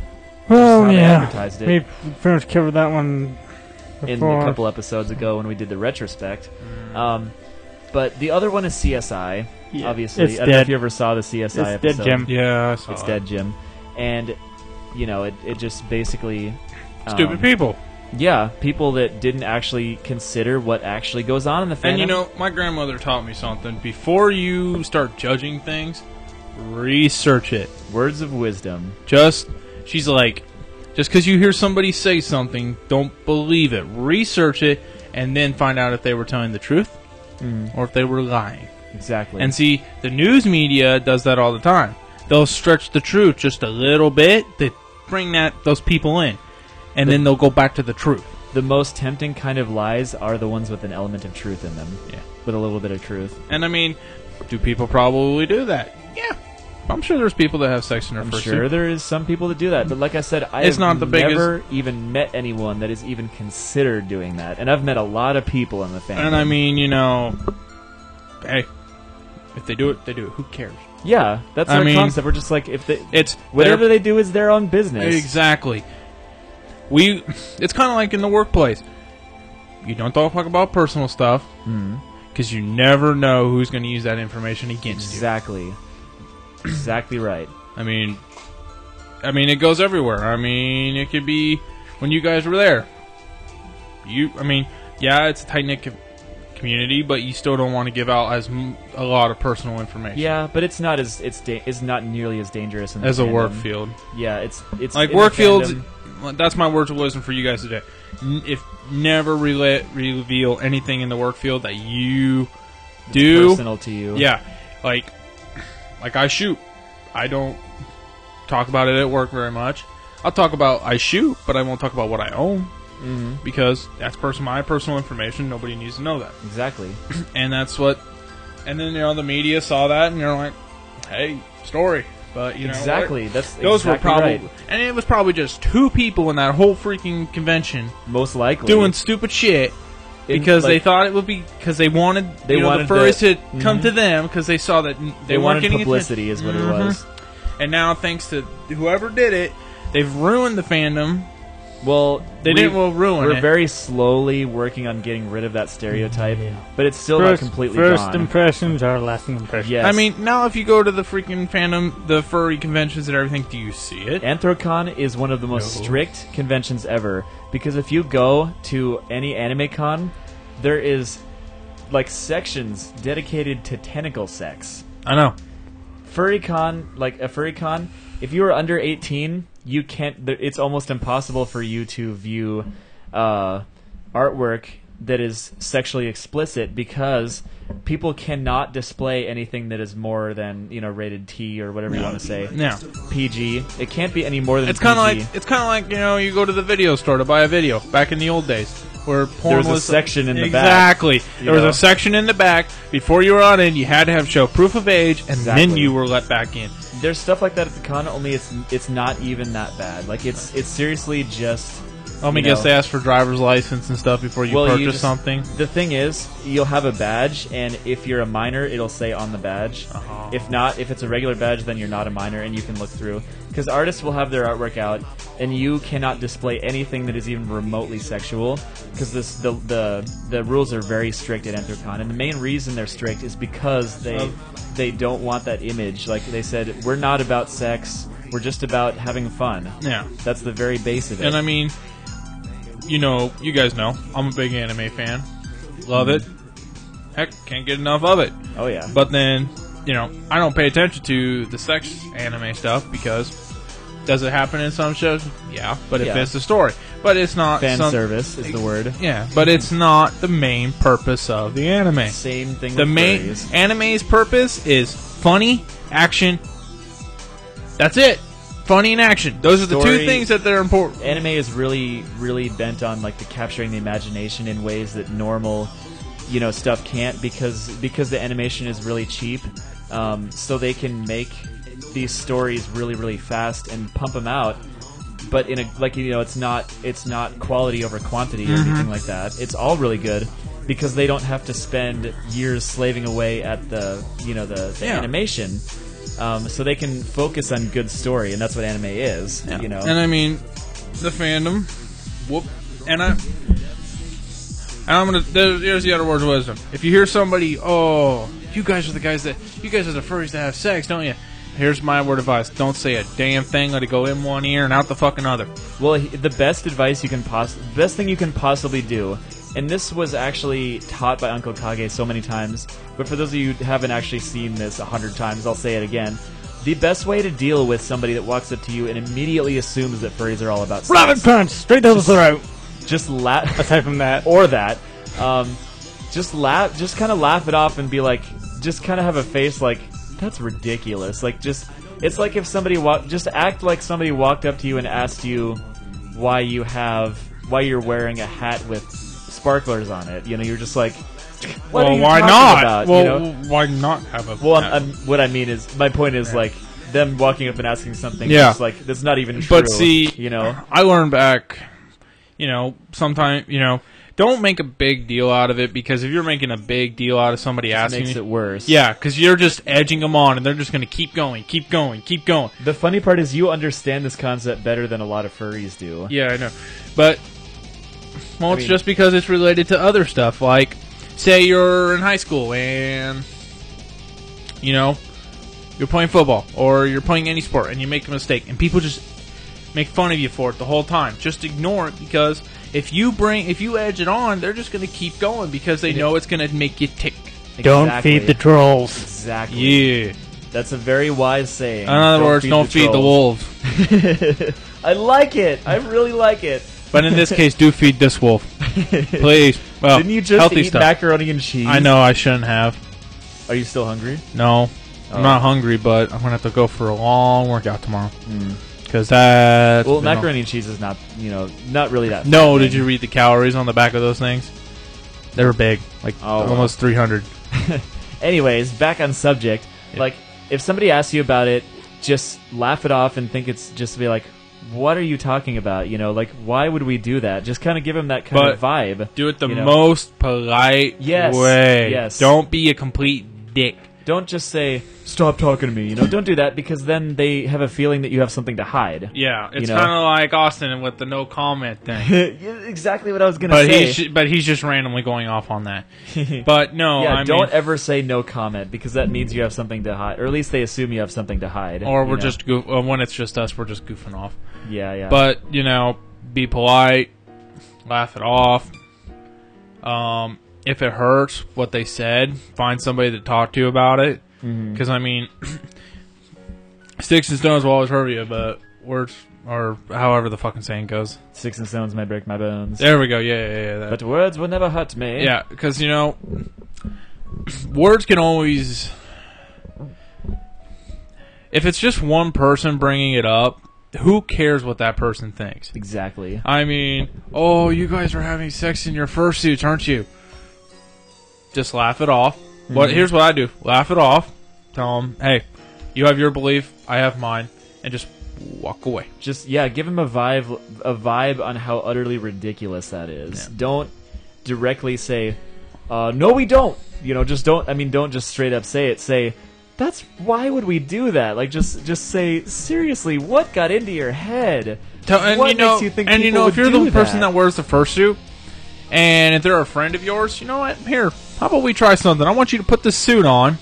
well, they yeah, advertised it. we pretty much covered that one before. In a couple episodes ago when we did the retrospect. But the other one is CSI. Yeah, obviously, it's I don't know dead. if you ever saw the CSI It's episode. dead, Jim. Yeah, I saw It's it. dead, Jim. And it just basically Stupid people. Yeah, people that didn't actually consider what actually goes on in the fandom. And my grandmother taught me something. Before you start judging things, research it. Words of wisdom. She's like, just because you hear somebody say something, don't believe it. Research it, and then find out if they were telling the truth or if they were lying. Exactly. And see, the news media does that all the time. They'll stretch the truth just a little bit to bring those people in, and then they'll go back to the truth. The most tempting kind of lies are the ones with an element of truth in them. Yeah. With a little bit of truth. And I mean, do people probably do that? Yeah. I'm sure there's people that have sex in their I'm first sure suit. there is some people that do that. But like I said, I It's have not the biggest- never even met anyone that has even considered doing that. And I've met a lot of people in the fandom. And I mean, hey, if they do it, they do it. Who cares? Yeah, that's our concept. We're just like, whatever they do is their own business. Exactly. It's kind of like in the workplace. You don't talk about personal stuff because you never know who's going to use that information against you. Exactly right. I mean, it goes everywhere. I mean, it could be when you guys were there. It's a tight-knit community, but you still don't want to give out a lot of personal information. Yeah, but it's not nearly as dangerous as a work field. Yeah, it's like work fields. That's my words of wisdom for you guys today. Never reveal anything in the work field that you do personal to you. Yeah, like I shoot. I don't talk about it at work very much. I'll talk about I shoot, but I won't talk about what I own. Because that's my personal information. Nobody needs to know that. Exactly. And that's what. And then the media saw that, and they're like, "Hey, story." But exactly. That's those exactly were probably, right. And it was probably just 2 people in that whole freaking convention, most likely doing stupid shit because they thought it would be because they wanted the furries to come to them because they saw that they weren't wanted getting publicity is what it was. And now, thanks to whoever did it, they've ruined the fandom. Well, they didn't ruin it. We're very slowly working on getting rid of that stereotype, but it's still not completely First gone. impressions are lasting impressions. Yes. I mean, now if you go to the freaking fandom, the furry conventions and everything, do you see it? Anthrocon is one of the most strict conventions ever, because if you go to any anime con, there is like sections dedicated to tentacle sex. I know. Furrycon, if you are under 18, you can't. It's almost impossible for you to view artwork that is sexually explicit because people cannot display anything that is more than rated T or whatever you want to say. Yeah. PG. It can't be any more than. It's kind of like you go to the video store to buy a video back in the old days. Where porn there was a section in the back. Exactly. There was a section in the back. Before you were on in, you had to show proof of age, and then you were let back in. There's stuff like that at the con, only it's not even that bad. Like it's seriously just Let me guess, they ask for driver's license and stuff before you purchase something. The thing is, you'll have a badge, and if you're a minor, it'll say on the badge. If not, if it's a regular badge, then you're not a minor, and you can look through. Because artists will have their artwork out, and you cannot display anything that is even remotely sexual, because the rules are very strict at Anthrocon. And the main reason they're strict is because they don't want that image. Like they said, we're not about sex, we're just about having fun. Yeah. That's the very base of it. And I mean, you guys know, I'm a big anime fan. Love it. Heck, can't get enough of it. Oh, yeah. But then, I don't pay attention to the sex anime stuff because does it happen in some shows? Yeah, but it fits the story. But it's not... Fan service is the word. Yeah, but it's not the main purpose of the anime. Same thing the with main furries. Anime's purpose is funny, action. That's it. Funny and action. Those are the two things that they're important. Anime is really, really bent on like the capturing the imagination in ways that normal, stuff can't because the animation is really cheap. So they can make these stories really, really fast and pump them out. But in it's not quality over quantity or anything like that. It's all really good because they don't have to spend years slaving away at the animation. So they can focus on good story, and that's what anime is. Yeah. And I mean, the fandom, I'm gonna. There's the other words of wisdom. If you hear somebody, you guys are the furries that have sex, don't you? Here's my word of advice: don't say a damn thing. Let it go in one ear and out the fucking other. Well, the best advice best thing you can possibly do. And this was actually taught by Uncle Kage so many times, but for those of you who haven't actually seen this 100 times, I'll say it again. The best way to deal with somebody that walks up to you and immediately assumes that furries are all about sex... Rabbit punch! Straight down the throat! Just laugh... Aside from that. Or that. Just kind of laugh it off and be like... Just kind of have a face like, that's ridiculous. Like, it's like if somebody just act like somebody walked up to you and asked you why you're wearing a hat with sparklers on it. You're just like, what are you why talking not? about? Well, why not have a? Well, what I mean is, my point is like them walking up and asking something. Yeah, that's like that's not even true. But see, I learned back. Sometimes don't make a big deal out of it because if you're making a big deal out of somebody asking, makes it worse. Yeah, because you're just edging them on, and they're just going to keep going. The funny part is you understand this concept better than a lot of furries do. Yeah, I know, but. Well, it's just because it's related to other stuff. Like, say you're in high school and, you're playing football or you're playing any sport and you make a mistake and people just make fun of you for it the whole time. Just ignore it because if you edge it on, they're just going to keep going because they know it's going to make you tick. Don't feed the trolls. Exactly. Yeah. That's a very wise saying. In other words, don't feed the wolves. I like it. I really like it. But in this case, do feed this wolf. Please. Well, didn't you just eat macaroni and cheese? I know, I shouldn't have. Are you still hungry? No. I'm not hungry, but I'm going to have to go for a long workout tomorrow. Because that's... Well, macaroni and cheese is not, not really that... No, did you read the calories on the back of those things? They were big. Almost 300. Anyways, back on subject. Yeah. Like, if somebody asks you about it, just laugh it off and think it's just to be like... What are you talking about? Why would we do that? Just kind of give him that kind of vibe. Do it the most polite way. Yes. Don't be a complete dick. Don't just say, stop talking to me. Don't do that because then they have a feling that you have something to hide. Yeah, it's kind of like Austin with the no comment thing. Exactly what I was going to say. But he's just randomly going off on that. But no, yeah, don't ever say no comment because that means you have something to hide. Or at least they assume you have something to hide. Or we're just when it's just us, we're just goofing off. Yeah. But, be polite, laugh it off. If it hurts what they said, find somebody to talk to about it. Because, sticks and stones will always hurt you, but words, or however the fucking saying goes. Sticks and stones may break my bones. There we go, yeah. But words will never hurt me. Yeah, because, words can always... If it's just one person bringing it up, who cares what that person thinks? Exactly. You guys are having sex in your fursuits, aren't you? Just laugh it off. Here's what I do. Laugh it off. Tell them, hey, you have your belief, I have mine. And just walk away. Just give him a vibe on how utterly ridiculous that is. Yeah. Don't directly say, "No, we don't." Just don't. I mean, don't just straight up say it. Say, "That's why would we do that?" Like, just say, seriously, what got into your head? What makes you think people would if you're do the person that wears the fursuit, and if they're a friend of yours, you know what? Here, how about we try something? I want you to put this suit on.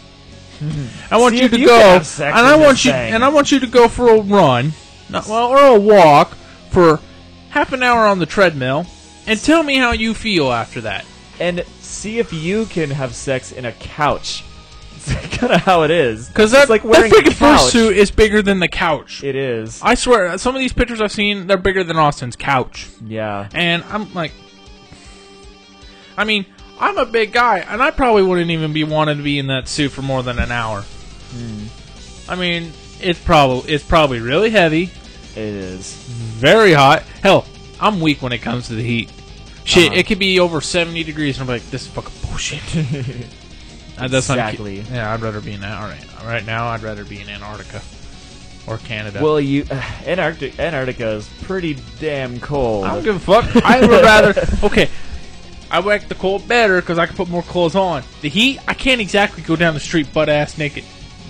I want you to go, and I want you to go for a run, or a walk for half an hour on the treadmill, and tell me how you feel after that. And see if you can have sex in a couch. It's kind of how it is. Because that freaking fursuit is bigger than the couch. It is. I swear, some of these pictures I've seen, they're bigger than Austin's couch. Yeah. And I'm like, I mean, I'm a big guy, and I probably wouldn't even be wanting to be in that suit for more than an hour. I mean, it's probably really heavy. It is. Very hot. Hell, I'm weak when it comes to the heat. Shit, it could be over 70 degrees, and I'm like, this is fucking bullshit. Exactly. Yeah, I'd rather be in that. All right. Right now, I'd rather be in Antarctica or Canada. Well, Antarctica is pretty damn cold. I don't give a fuck. I would rather. Okay, I like the cold better because I can put more clothes on. The heat, I can't exactly go down the street butt ass naked.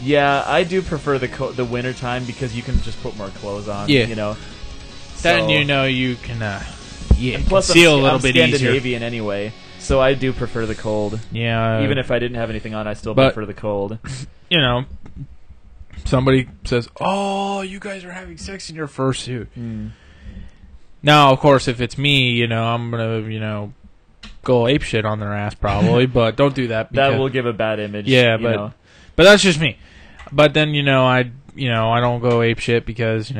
Yeah, I do prefer the winter time because you can just put more clothes on. Yeah, Then you can. And plus, conceal I'm a little bit Scandinavian easier. Anyway. So I do prefer the cold. Yeah. Even if I didn't have anything on, I still prefer the cold. Somebody says, "Oh, you guys are having sex in your fursuit." Now, of course, if it's me, I'm gonna, go apeshit on their ass probably, but don't do that. That will give a bad image. Yeah, but that's just me. But then I don't go apeshit because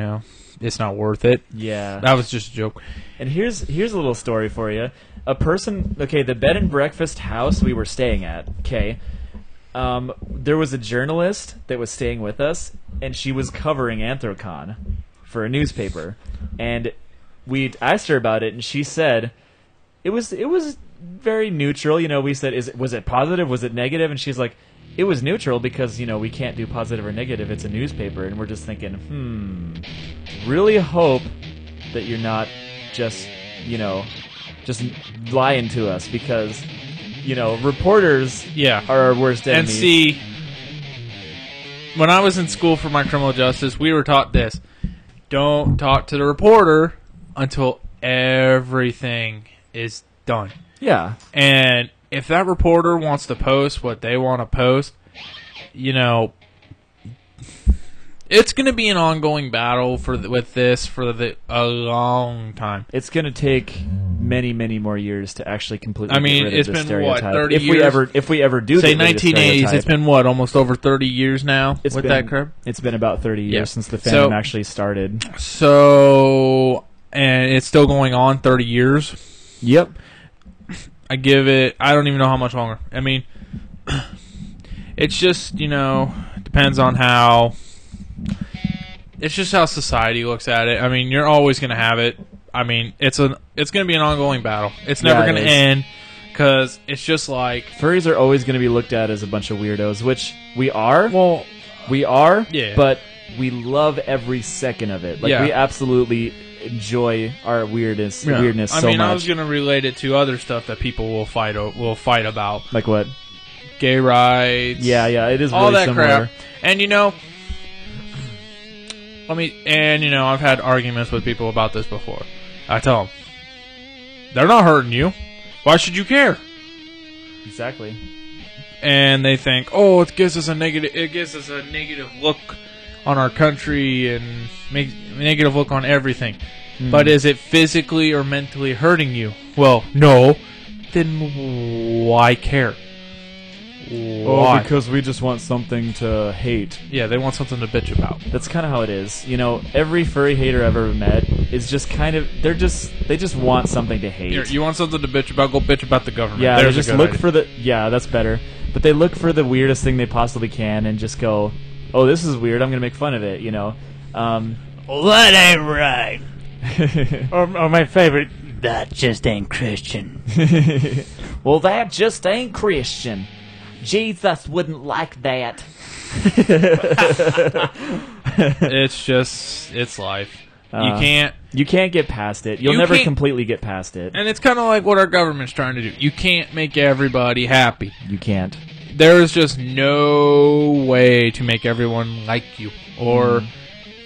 it's not worth it. Yeah. That was just a joke. And here's a little story for you. The bed and breakfast house we were staying at, there was a journalist that was staying with us, and she was covering Anthrocon for a newspaper. And we asked her about it, and she said it was very neutral. We said, was it positive? Was it negative? And she's like, it was neutral because, we can't do positive or negative. It's a newspaper. And we're just thinking, really hope that you're not just lying to us because, reporters are our worst enemies. And see, when I was in school for my criminal justice, we were taught this. Don't talk to the reporter until everything is done. Yeah. And if that reporter wants to post what they want to post, it's going to be an ongoing battle with this for a long time. It's going to take many, many more years to actually completely get rid of it's this been stereotype. 30 if years? If we ever do say get rid of 1980s, it's been almost over 30 years now that crap? It's been about 30 years since the fandom actually started. So, and it's still going on 30 years. Yep. I don't even know how much longer. I mean, it's just, depends on how... It's just how society looks at it. I mean, you're always going to have it. I mean, it's going to be an ongoing battle. It's never going to end because it's just like... Furries are always going to be looked at as a bunch of weirdos, which we are. Well, we are, yeah. But we love every second of it. We absolutely enjoy our weirdness so much. I was going to relate it to other stuff that people will fight about. Like what? Gay rights. Yeah, it is all really that similar. crap. And I've had arguments with people about this before. I tell them, they're not hurting you. Why should you care? Exactly. And they think, oh, it gives us a negative look on our country and negative look on everything. But is it physically or mentally hurting you? Well, no. Then why care? Why? Oh, because we just want something to hate. Yeah, they want something to bitch about. That's kind of how it is. Every furry hater I've ever met is just kind of they just want something to hate. Here, you want something to bitch about? Go bitch about the government. Yeah, There's they just look for that's better. But they look for the weirdest thing they possibly can and just go, "Oh, this is weird. I'm gonna make fun of it." Well, that ain't right. or my favorite, that just ain't Christian. Well, that just ain't Christian. Jesus wouldn't like that. It's life. You can't get past it. You'll never completely get past it. And it's kind of like what our government's trying to do. You can't make everybody happy. You can't. There is just no way to make everyone like you or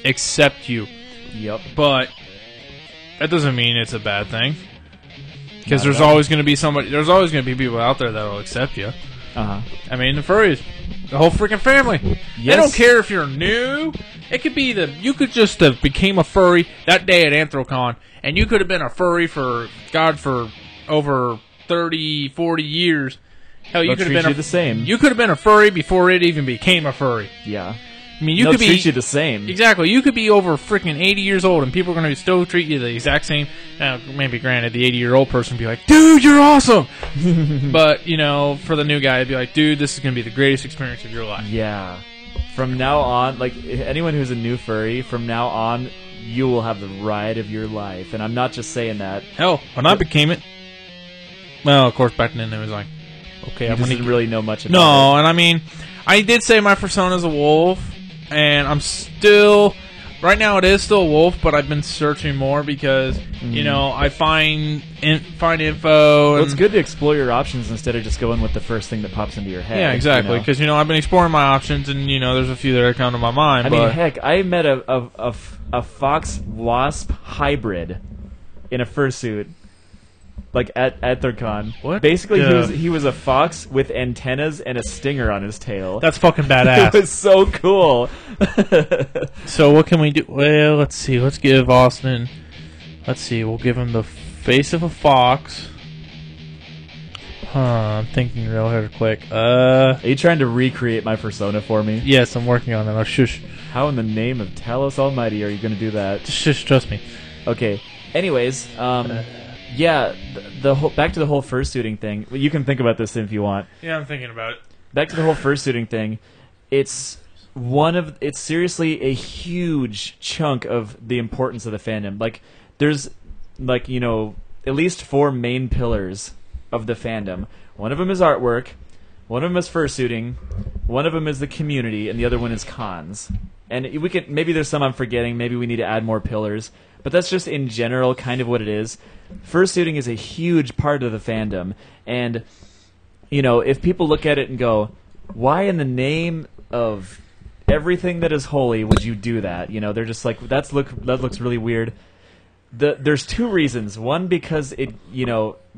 accept you. Yep. But that doesn't mean it's a bad thing. Because there's always going to be there's always going to be people out there that will accept you. Uh-huh. I mean, the furries, the whole freaking family. Yes. They don't care if you're new. It could be you could just have became a furry that day at Anthrocon, and you could have been a furry for over 30, 40 years. Hell, you could have been the same. You could have been a furry before it even became a furry. Yeah. I mean, you could treat you the same. Exactly. You could be over freaking 80 years old, and people are going to still treat you the exact same. Now, maybe granted, the 80-year-old person would be like, "Dude, you're awesome." But for the new guy, it'd be like, "Dude, this is going to be the greatest experience of your life." Yeah. From now on, like anyone who's a new furry, from now on, you will have the ride of your life, and I'm not just saying that. Hell, when I became it, well, of course, back then it was like, okay, I didn't really know much about it. No, and I mean, I did say my persona's a wolf. And I'm still, right now it is still a wolf, but I've been searching more because, I find info. Well, it's good to explore your options instead of just going with the first thing that pops into your head. Yeah, exactly. Because, I've been exploring my options, and, there's a few that come to my mind. I mean, heck, I met a fox-wasp hybrid in a fursuit. Like at ThirCon. What? Basically, he was a fox with antennas and a stinger on his tail. That's fucking badass. It was so cool. So what can we do? Well, let's see. Let's give Austin. Let's see. We'll give him the face of a fox. I'm thinking real hard quick. Are you trying to recreate my persona for me? Yes, I'm working on it. Oh, shush. How in the name of Talos Almighty are you going to do that? Shush, trust me. Okay. Anyways, yeah, the whole back to the whole fursuiting thing. You can think about this if you want. Yeah, I'm thinking about it. Back to the whole fursuiting thing. It's seriously a huge chunk of the importance of the fandom. Like there's at least 4 main pillars of the fandom. One of them is artwork, one of them is fursuiting, one of them is the community, and the other one is cons. And maybe there's some I'm forgetting, maybe we need to add more pillars, but that's just in general kind of what it is. Fursuiting is a huge part of the fandom, and if people look at it and go, why in the name of everything that is holy would you do that? They're just like, that looks really weird. There's 2 reasons. One, because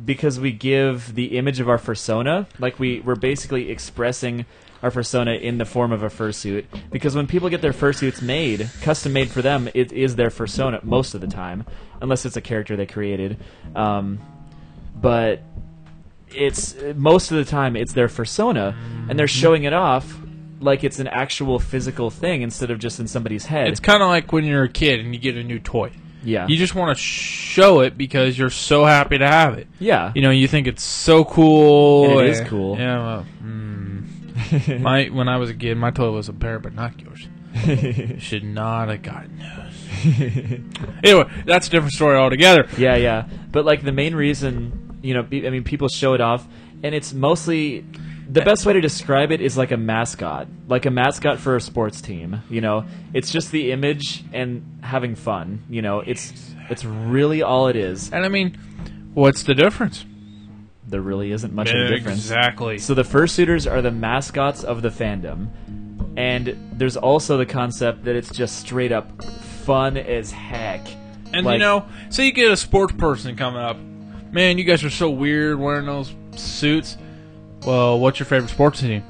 because we give the image of our persona, like we're basically expressing our persona in the form of a fursuit. Because when people get their fursuits made, custom made for them, it is their persona most of the time, unless it's a character they created. But it's most of the time it's their persona, and they're showing it off like it's an actual physical thing instead of just in somebody's head. It's kind of like when you're a kid and you get a new toy. Yeah. You just want to show it because you're so happy to have it. Yeah. You think it's so cool. And it is cool. Yeah. Well, when I was a kid, my toy was a pair of binoculars. Should not have gotten those. Anyway, that's a different story altogether. Yeah. But like the main reason, people show it off, and it's mostly the best way to describe it is like a mascot for a sports team. It's just the image and having fun. It's really all it is. And I mean, what's the difference? There really isn't much of a difference. Exactly. So the fursuiters are the mascots of the fandom, and there's also the concept that it's just straight up fun as heck. And say you get a sports person coming up, man, you guys are so weird wearing those suits. Well, what's your favorite sports team?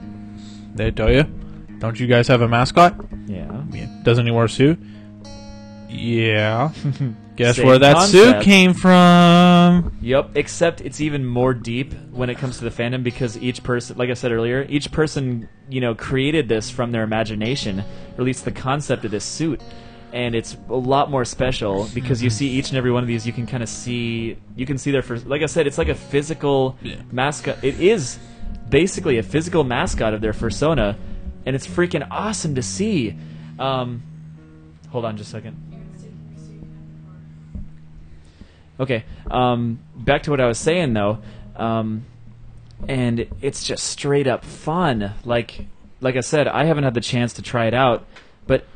They tell you. Don't you guys have a mascot? Yeah. Doesn't he wear a suit? Yeah. Guess Same where that concept. suit came from. Yep, except it's even more deep when it comes to the fandom because each person, like I said earlier, each person, created this from their imagination, or at least the concept of this suit. And it's a lot more special because you see each and every one of these, you can see their first, like I said, it's like a physical mascot. It is basically a physical mascot of their persona, and it's freaking awesome to see. Hold on just a second. Okay, back to what I was saying though, and it's just straight up fun. Like I said, I haven't had the chance to try it out, But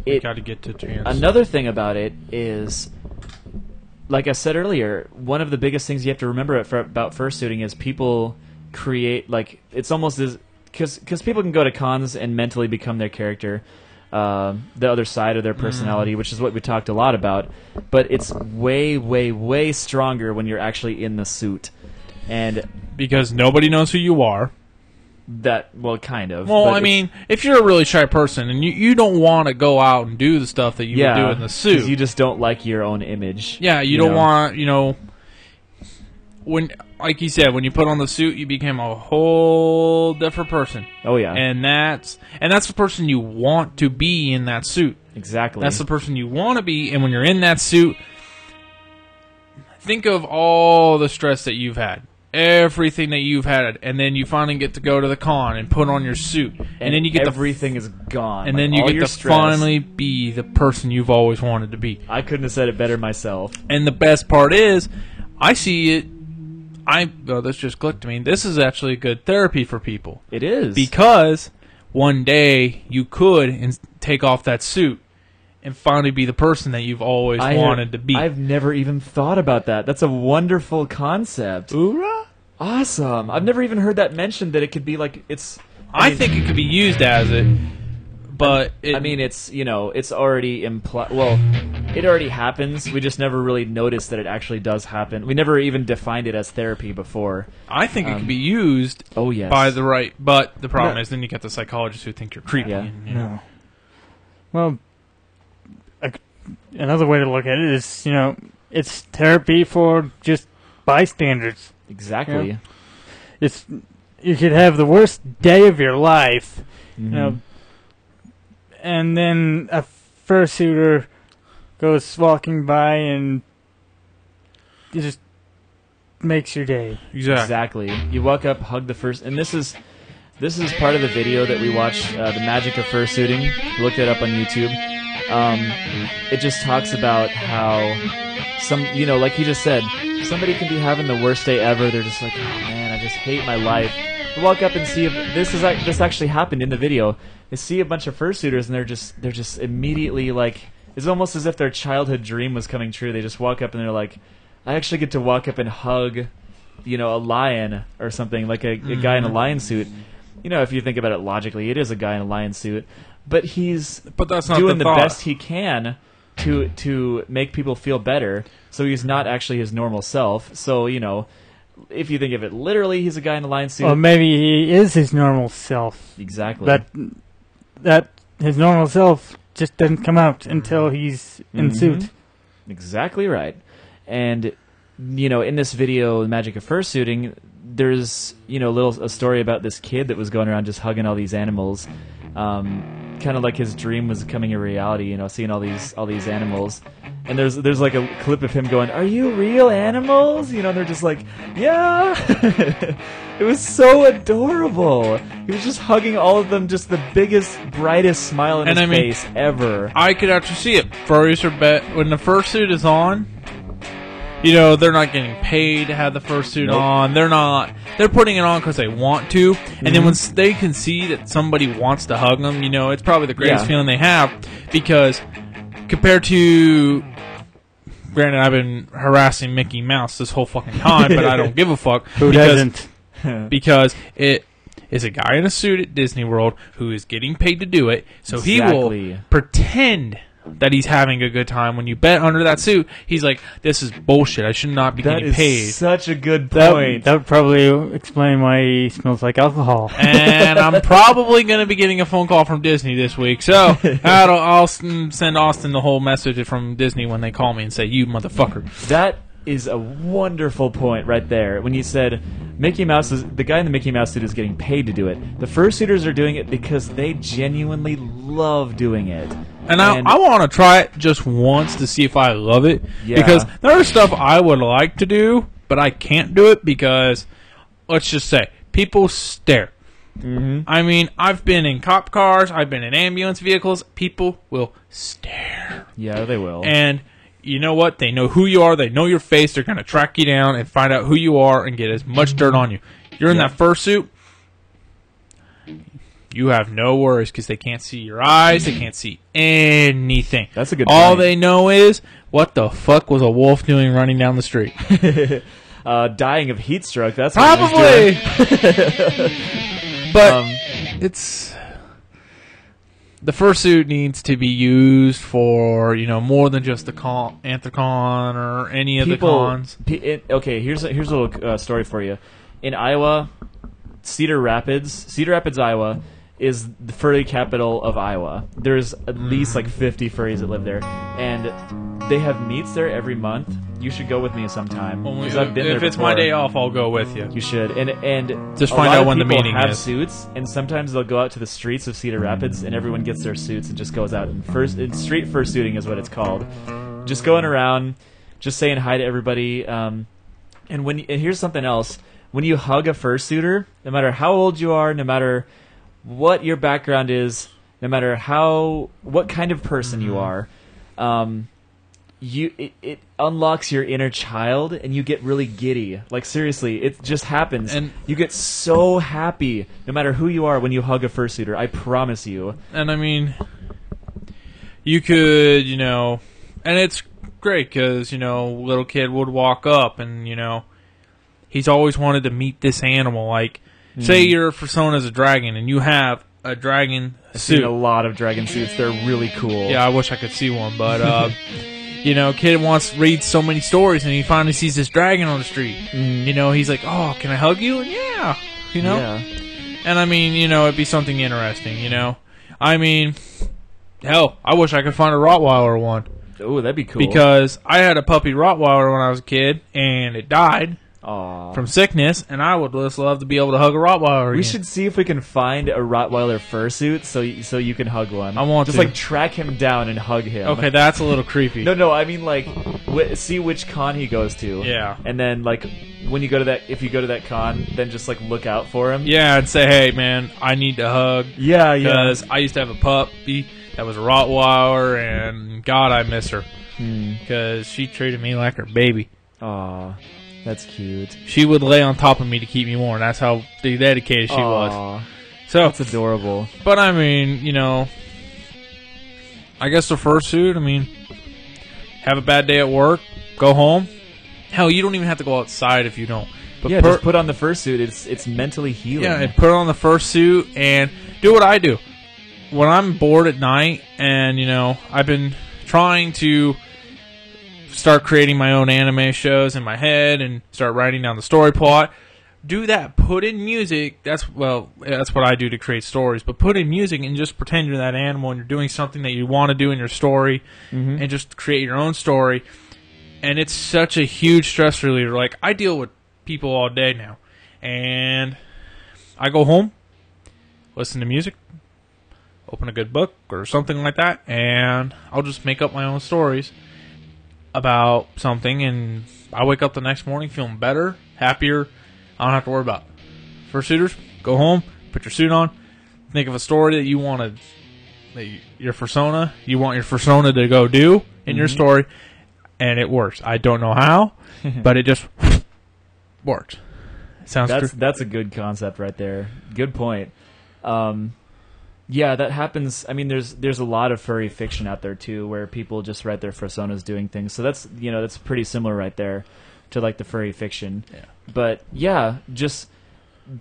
got to get to chance. Another thing about it is, like I said earlier, one of the biggest things you have to remember about fursuiting is people create, like, it's almost as, because people can go to cons and mentally become their character, the other side of their personality, which is what we talked a lot about, but it's way, way, way stronger when you're actually in the suit. And because nobody knows who you are. Well, kind of. Well, I mean, if you're a really shy person and you don't want to go out and do the stuff that you would do in the suit. You just don't like your own image. Yeah, you don't want, when, like you said, when you put on the suit, you become a whole different person. Oh, yeah. And that's the person you want to be in that suit. Exactly. That's the person you want to be, and when you're in that suit, think of all the stress that you've had. Everything that you've had, and then you finally get to go to the con and put on your suit, and then you get everything is gone, and then you get to finally be the person you've always wanted to be. I couldn't have said it better myself. And the best part is, I see it. This just clicked to me. This is actually good therapy for people. It is, because one day you could take off that suit and finally be the person that you've always wanted to be. I've never even thought about that. That's a wonderful concept. Hoorah! Awesome. I've never even heard that mentioned, that it could be like, it's... I think it could be used as it, but... it's, it's already implied... Well, it already happens. We just never really noticed that it actually does happen. We never even defined it as therapy before. I think it could be used by the right... But the problem is then you get the psychologists who think you're creepy. Yeah. And, Well, another way to look at it is, it's therapy for just bystanders. Exactly. You could have the worst day of your life, and then a fursuiter goes walking by and it just makes your day. Exactly. You walk up, hug the first, and this is part of the video that we watched, The Magic of Fursuiting. Look it up on YouTube. It just talks about how like he just said, somebody can be having the worst day ever. They're just like, oh man, I just hate my life. You walk up and see if this actually happened in the video. They see a bunch of fursuiters and they're just immediately like, it's almost as if their childhood dream was coming true. They just walk up and they're like, I actually get to walk up and hug, a lion or something, like a guy in a lion suit. If you think about it logically, it is a guy in a lion suit. But that's not doing the best he can to make people feel better. So he's not actually his normal self. So, if you think of it literally, he's a guy in a lion suit. Well, maybe he is his normal self. Exactly. But that his normal self just doesn't come out until he's in suit. Exactly right. And, in this video, The Magic of Fursuiting, there's, a story about this kid that was going around just hugging all these animals. Kind of like his dream was becoming a reality, seeing all these animals. And there's like a clip of him going, "Are you real animals?" And they're just like, "Yeah." It was so adorable. He was just hugging all of them, just the biggest, brightest smile on his face ever. I could actually see it. Furries are when the fursuit is on. They're not getting paid to have the fursuit on. They're putting it on because they want to. And then once they can see that somebody wants to hug them, it's probably the greatest feeling they have. Because compared to, granted, I've been harassing Mickey Mouse this whole fucking time, but I don't give a fuck. Who doesn't? Because it is a guy in a suit at Disney World who is getting paid to do it. So he will pretend that he's having a good time. When you bet under that suit, he's like, this is bullshit. I should not be getting paid. That is such a good point. That would probably explain why he smells like alcohol. And I'm probably going to be getting a phone call from Disney this week. So I'll send Austin the whole message from Disney when they call me and say, you motherfucker. That is a wonderful point right there. When you said the guy in the Mickey Mouse suit is getting paid to do it. The fursuiters are doing it because they genuinely love doing it. And I want to try it just once to see if I love it. Yeah. Because there is stuff I would like to do, but I can't do it because, let's just say, people stare. I mean, I've been in cop cars, I've been in ambulance vehicles. People will stare. Yeah, they will. And you know what? They know who you are. They know your face. They're going to track you down and find out who you are and get as much dirt on you. You're in that fursuit. You have no worries because they can't see your eyes. They can't see anything. That's a good All point. they know is, what the fuck was a wolf doing running down the street? Dying of heat stroke. That's what Probably. But it's... The fursuit needs to be used for, more than just the Anthrocon or any of the cons. Okay, here's a little story for you. In Iowa, Cedar Rapids, Iowa, is the furry capital of Iowa. There's at least like 50 furries that live there, and they have meets there every month. You should go with me sometime. I've been there if it's my day off, I'll go with you. You should, and just find out when the meeting have is. Suits, and sometimes they'll go out to the streets of Cedar Rapids, and everyone gets their suits and just goes out and street fursuiting is what it's called. Just going around, just saying hi to everybody. And here's something else: when you hug a fursuiter, no matter how old you are, no matter what your background is, no matter what kind of person you are, it unlocks your inner child, and you get really giddy. Like, seriously, it just happens. And you get so happy, no matter who you are, when you hug a fursuiter. I promise you. And I mean, you could, and it's great because, little kid would walk up and, he's always wanted to meet this animal. Like, say your persona is a dragon and you have a dragon I've suit. seen a lot of dragon suits. They're really cool. Yeah, I wish I could see one, but kid reads so many stories and he finally sees this dragon on the street. He's like, "Oh, can I hug you?" And yeah. And I mean, it'd be something interesting. I mean, hell, I wish I could find a Rottweiler one. Oh, that'd be cool. Because I had a puppy Rottweiler when I was a kid, and it died. Aww. From sickness, and I would just love to be able to hug a Rottweiler again. We should see if we can find a Rottweiler fursuit so you can hug one. I want just to. Like track him down and hug him. Okay, that's a little creepy. No, I mean like see which con he goes to. Yeah. And then like when you go to if you go to that con, then just like look out for him. Yeah, and say, "Hey man, I need to hug." Yeah. Because I used to have a puppy that was a Rottweiler, and God, I miss her. Because she treated me like her baby. Aw. That's cute. She would lay on top of me to keep me warm. That's how dedicated she was. So that's adorable. But I mean, I guess the fursuit. I mean, have a bad day at work, go home. Hell, you don't even have to go outside if you don't. But yeah, just put on the fursuit. It's mentally healing. Yeah, and put on the fursuit and do what I do when I'm bored at night. And I've been trying to start creating my own anime shows in my head and start writing down the story plot. Do that. Put in music. That's what I do to create stories. But put in music and just pretend you're that animal and you're doing something that you want to do in your story, and just create your own story. And it's such a huge stress reliever. Like, I deal with people all day now, and I go home, listen to music, open a good book or something like that, and I'll just make up my own stories about something, and I wake up the next morning feeling better, happier. I don't have to worry about it. Fursuiters, go home, put your suit on, think of a story that you want your persona to go do in your story, and it works. I don't know how, but it just works. That's a good concept right there. Good point. Yeah, that happens. I mean, there's a lot of furry fiction out there too, where people just write their personas doing things. So that's that's pretty similar right there to like the furry fiction. Yeah. But yeah, just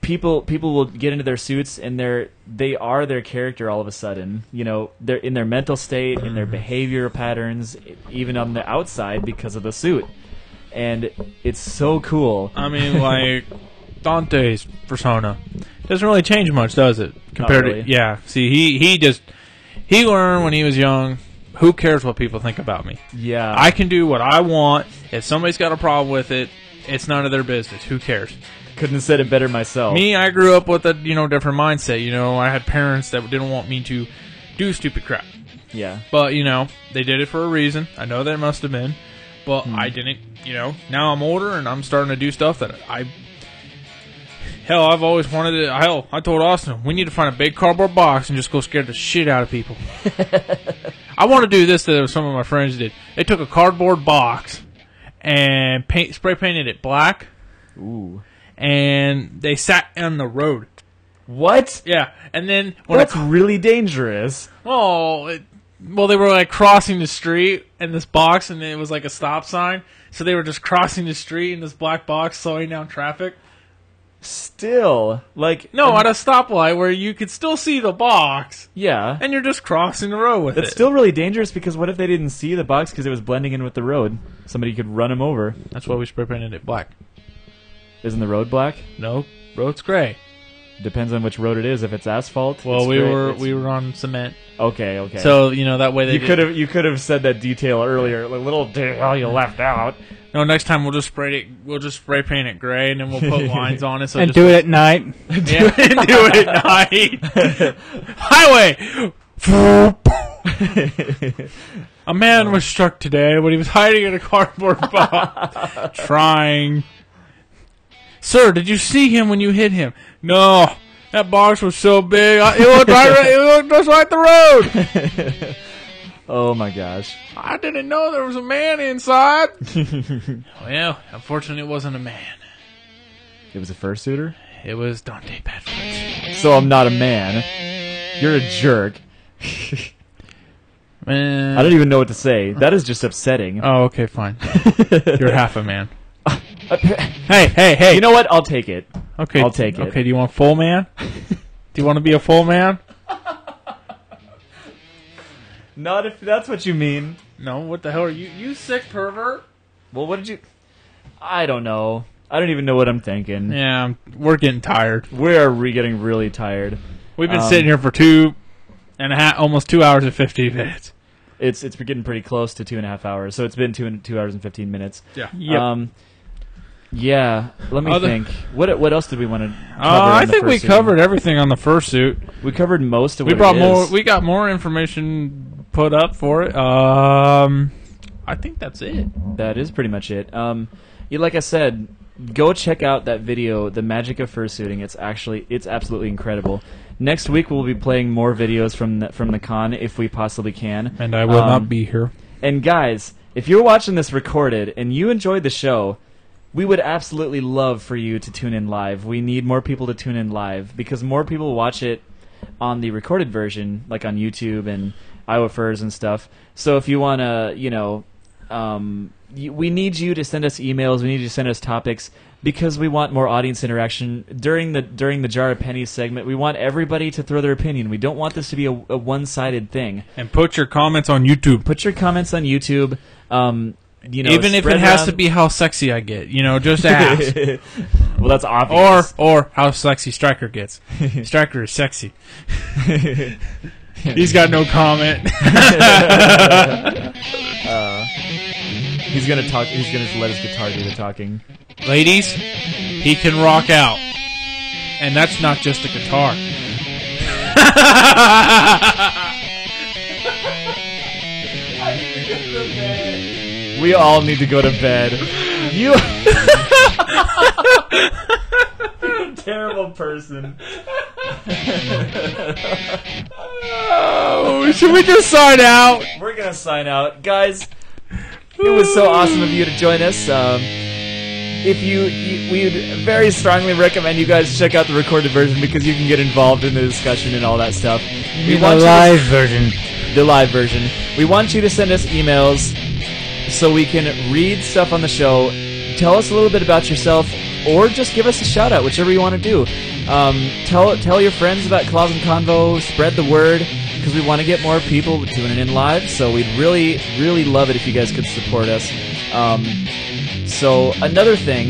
people will get into their suits and they are their character all of a sudden. They're in their mental state, in their behavior patterns, even on the outside because of the suit, and it's so cool. I mean, like Dante's persona doesn't really change much, does it? Compared Not really. to see, he learned when he was young. Who cares what people think about me? Yeah, I can do what I want. If somebody's got a problem with it, it's none of their business. Who cares? Couldn't have said it better myself. Me, I grew up with a different mindset. I had parents that didn't want me to do stupid crap. Yeah, but they did it for a reason. I know there must have been, but I didn't. Now I'm older and I'm starting to do stuff that I've always wanted to. Hell, I told Austin, we need to find a big cardboard box and just go scare the shit out of people. I want to do this that some of my friends did. They took a cardboard box and spray painted it black. Ooh. And they sat on the road What? Yeah, and then when That's really dangerous. well, they were like crossing the street in this box, and it was like a stop sign. So they were just crossing the street in this black box, slowing down traffic. Still, like No, at a stoplight where you could still see the box, yeah, and you're just crossing the road with it. it's still really dangerous because what if they didn't see the box because it was blending in with the road? Somebody could run them over. That's why we spray painted it black. Isn't the road black? No, road's gray. Depends on which road it is. If it's asphalt, Well, it's we gray. were on cement, Okay. so that way they you could have said that detail earlier. Like little detail you left out. No, next time we'll just spray paint it gray, and then we'll put lines on it. So And just, do it at night. yeah, and do it at night. Highway. A man was struck today when he was hiding in a cardboard box, trying. Sir, did you see him when you hit him? No, that box was so big. It looked just like the road. Oh my gosh. I didn't know there was a man inside. Well, unfortunately, it wasn't a man. It was a fursuiter? It was Dante Padfoot. So I'm not a man. You're a jerk. Man. I don't even know what to say. That is just upsetting. Oh, okay, fine. You're half a man. Hey. You know what? I'll take it. Okay, I'll take it. Okay, do you want full man? Do you want to be a full man? Not if that's what you mean. No, what the hell are you? You sick pervert? Well, what did you... I don't know. I don't even know what I'm thinking. Yeah, we're getting tired. Where are we getting really tired? We've been sitting here for 2.5, almost 2 hours and 15 minutes. It's getting pretty close to 2.5 hours. So it's been 2 hours and 15 minutes. Yeah. Yep. Yeah. Let me think. What else did we want to cover? I think we covered everything on the fursuit. We covered most of We what brought it more. is. We got more information put up for it. I think that's it. That is pretty much it. Like I said, go check out that video, The Magic of Fursuiting. It's absolutely incredible. Next week we'll be playing more videos from the con if we possibly can. And I will not be here. And guys, if you're watching this recorded and you enjoyed the show, we would absolutely love for you to tune in live. We need more people to tune in live because more people watch it on the recorded version, like on YouTube and Iowa Furs and stuff. So if you want to, we need you to send us emails. We need you to send us topics because we want more audience interaction during the Jar of Pennies segment. We want everybody to throw their opinion. We don't want this to be a one-sided thing. And put your comments on YouTube. Put your comments on YouTube. Even if it has to be how sexy I get, just ask. Well, that's obvious. Or how sexy Stryker gets. Stryker is sexy. He's got no comment. He's gonna talk. He's gonna let his guitar do the talking. Ladies, he can rock out, and that's not just a guitar. We all need to go to bed. You You're a terrible person. Oh, should we just sign out? We're gonna sign out, guys. It was so awesome of you to join us. We would very strongly recommend you guys check out the recorded version because you can get involved in the discussion and all that stuff. The live version. The live version. We want you to send us emails so we can read stuff on the show. Tell us a little bit about yourself, or just give us a shout out, whichever you want to do. Tell your friends about Claws and Convo. Spread the word because we want to get more people tuning in live. So we'd really, really love it if you guys could support us. So another thing,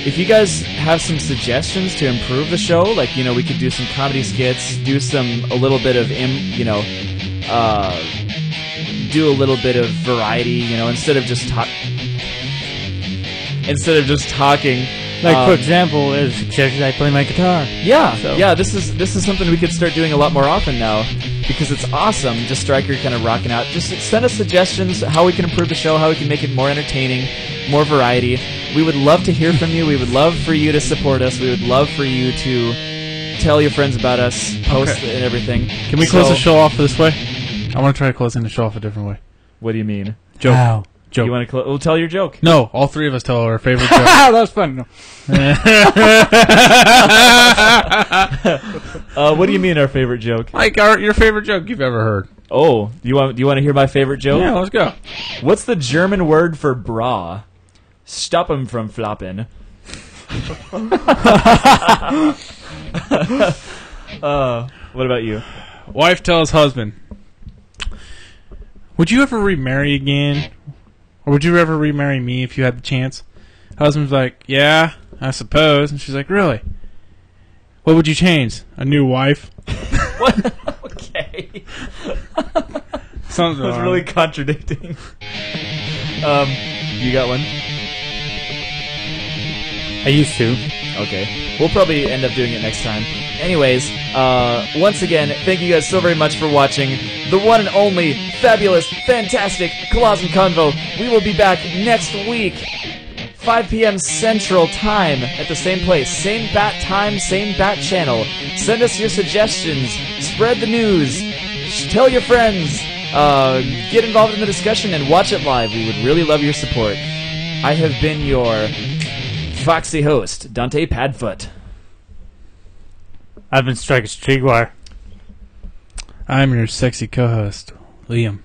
if you guys have some suggestions to improve the show, like we could do some comedy skits, do a little bit of do a little bit of variety, instead of just talking. Like, for example, as suggested, I play my guitar. Yeah, this is something we could start doing a lot more often now because it's awesome. Just Stryker kind of rocking out. Just send us suggestions how we can improve the show, how we can make it more entertaining, more variety. We would love to hear from you. We would love for you to support us. We would love for you to tell your friends about us, post and everything. Can we close the show off this way? I want to try closing the show off a different way. What do you mean? Joke. Joke. You want to? We'll tell your joke. No, all three of us tell our favorite joke. that was fun. What do you mean our favorite joke? Like your favorite joke you've ever heard. Oh, do you want to hear my favorite joke? Yeah, let's go. What's the German word for bra? Stop 'em from flopping. What about you? Wife tells husband, would you ever remarry again? Or would you ever remarry me if you had the chance? Husband's like, yeah, I suppose. And she's like, really? What would you change? A new wife? What? Okay. Sounds That was really contradicting. You got one? I used to. Okay. We'll probably end up doing it next time. Anyways, once again, thank you guys so very much for watching the one and only fabulous, fantastic Colossum Convo. We will be back next week, 5 p.m. Central Time at the same place. Same bat time, same bat channel. Send us your suggestions. Spread the news. Tell your friends. Get involved in the discussion and watch it live. We would really love your support. I have been your foxy host, Dante Padfoot. I've been Striker Streetwire. I'm your sexy co-host, Liam.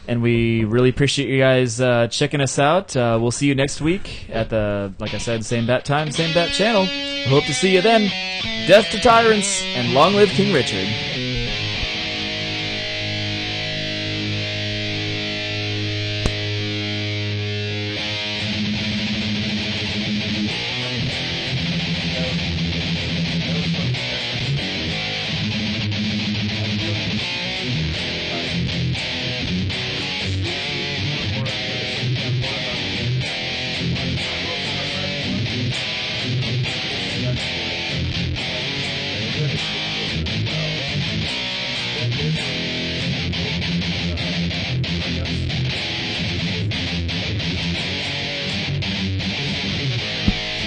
And we really appreciate you guys checking us out. We'll see you next week at the, like I said, same bat time, same bat channel. Hope to see you then. Death to tyrants, and long live King Richard.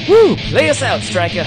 Woo! Play us out, Striker.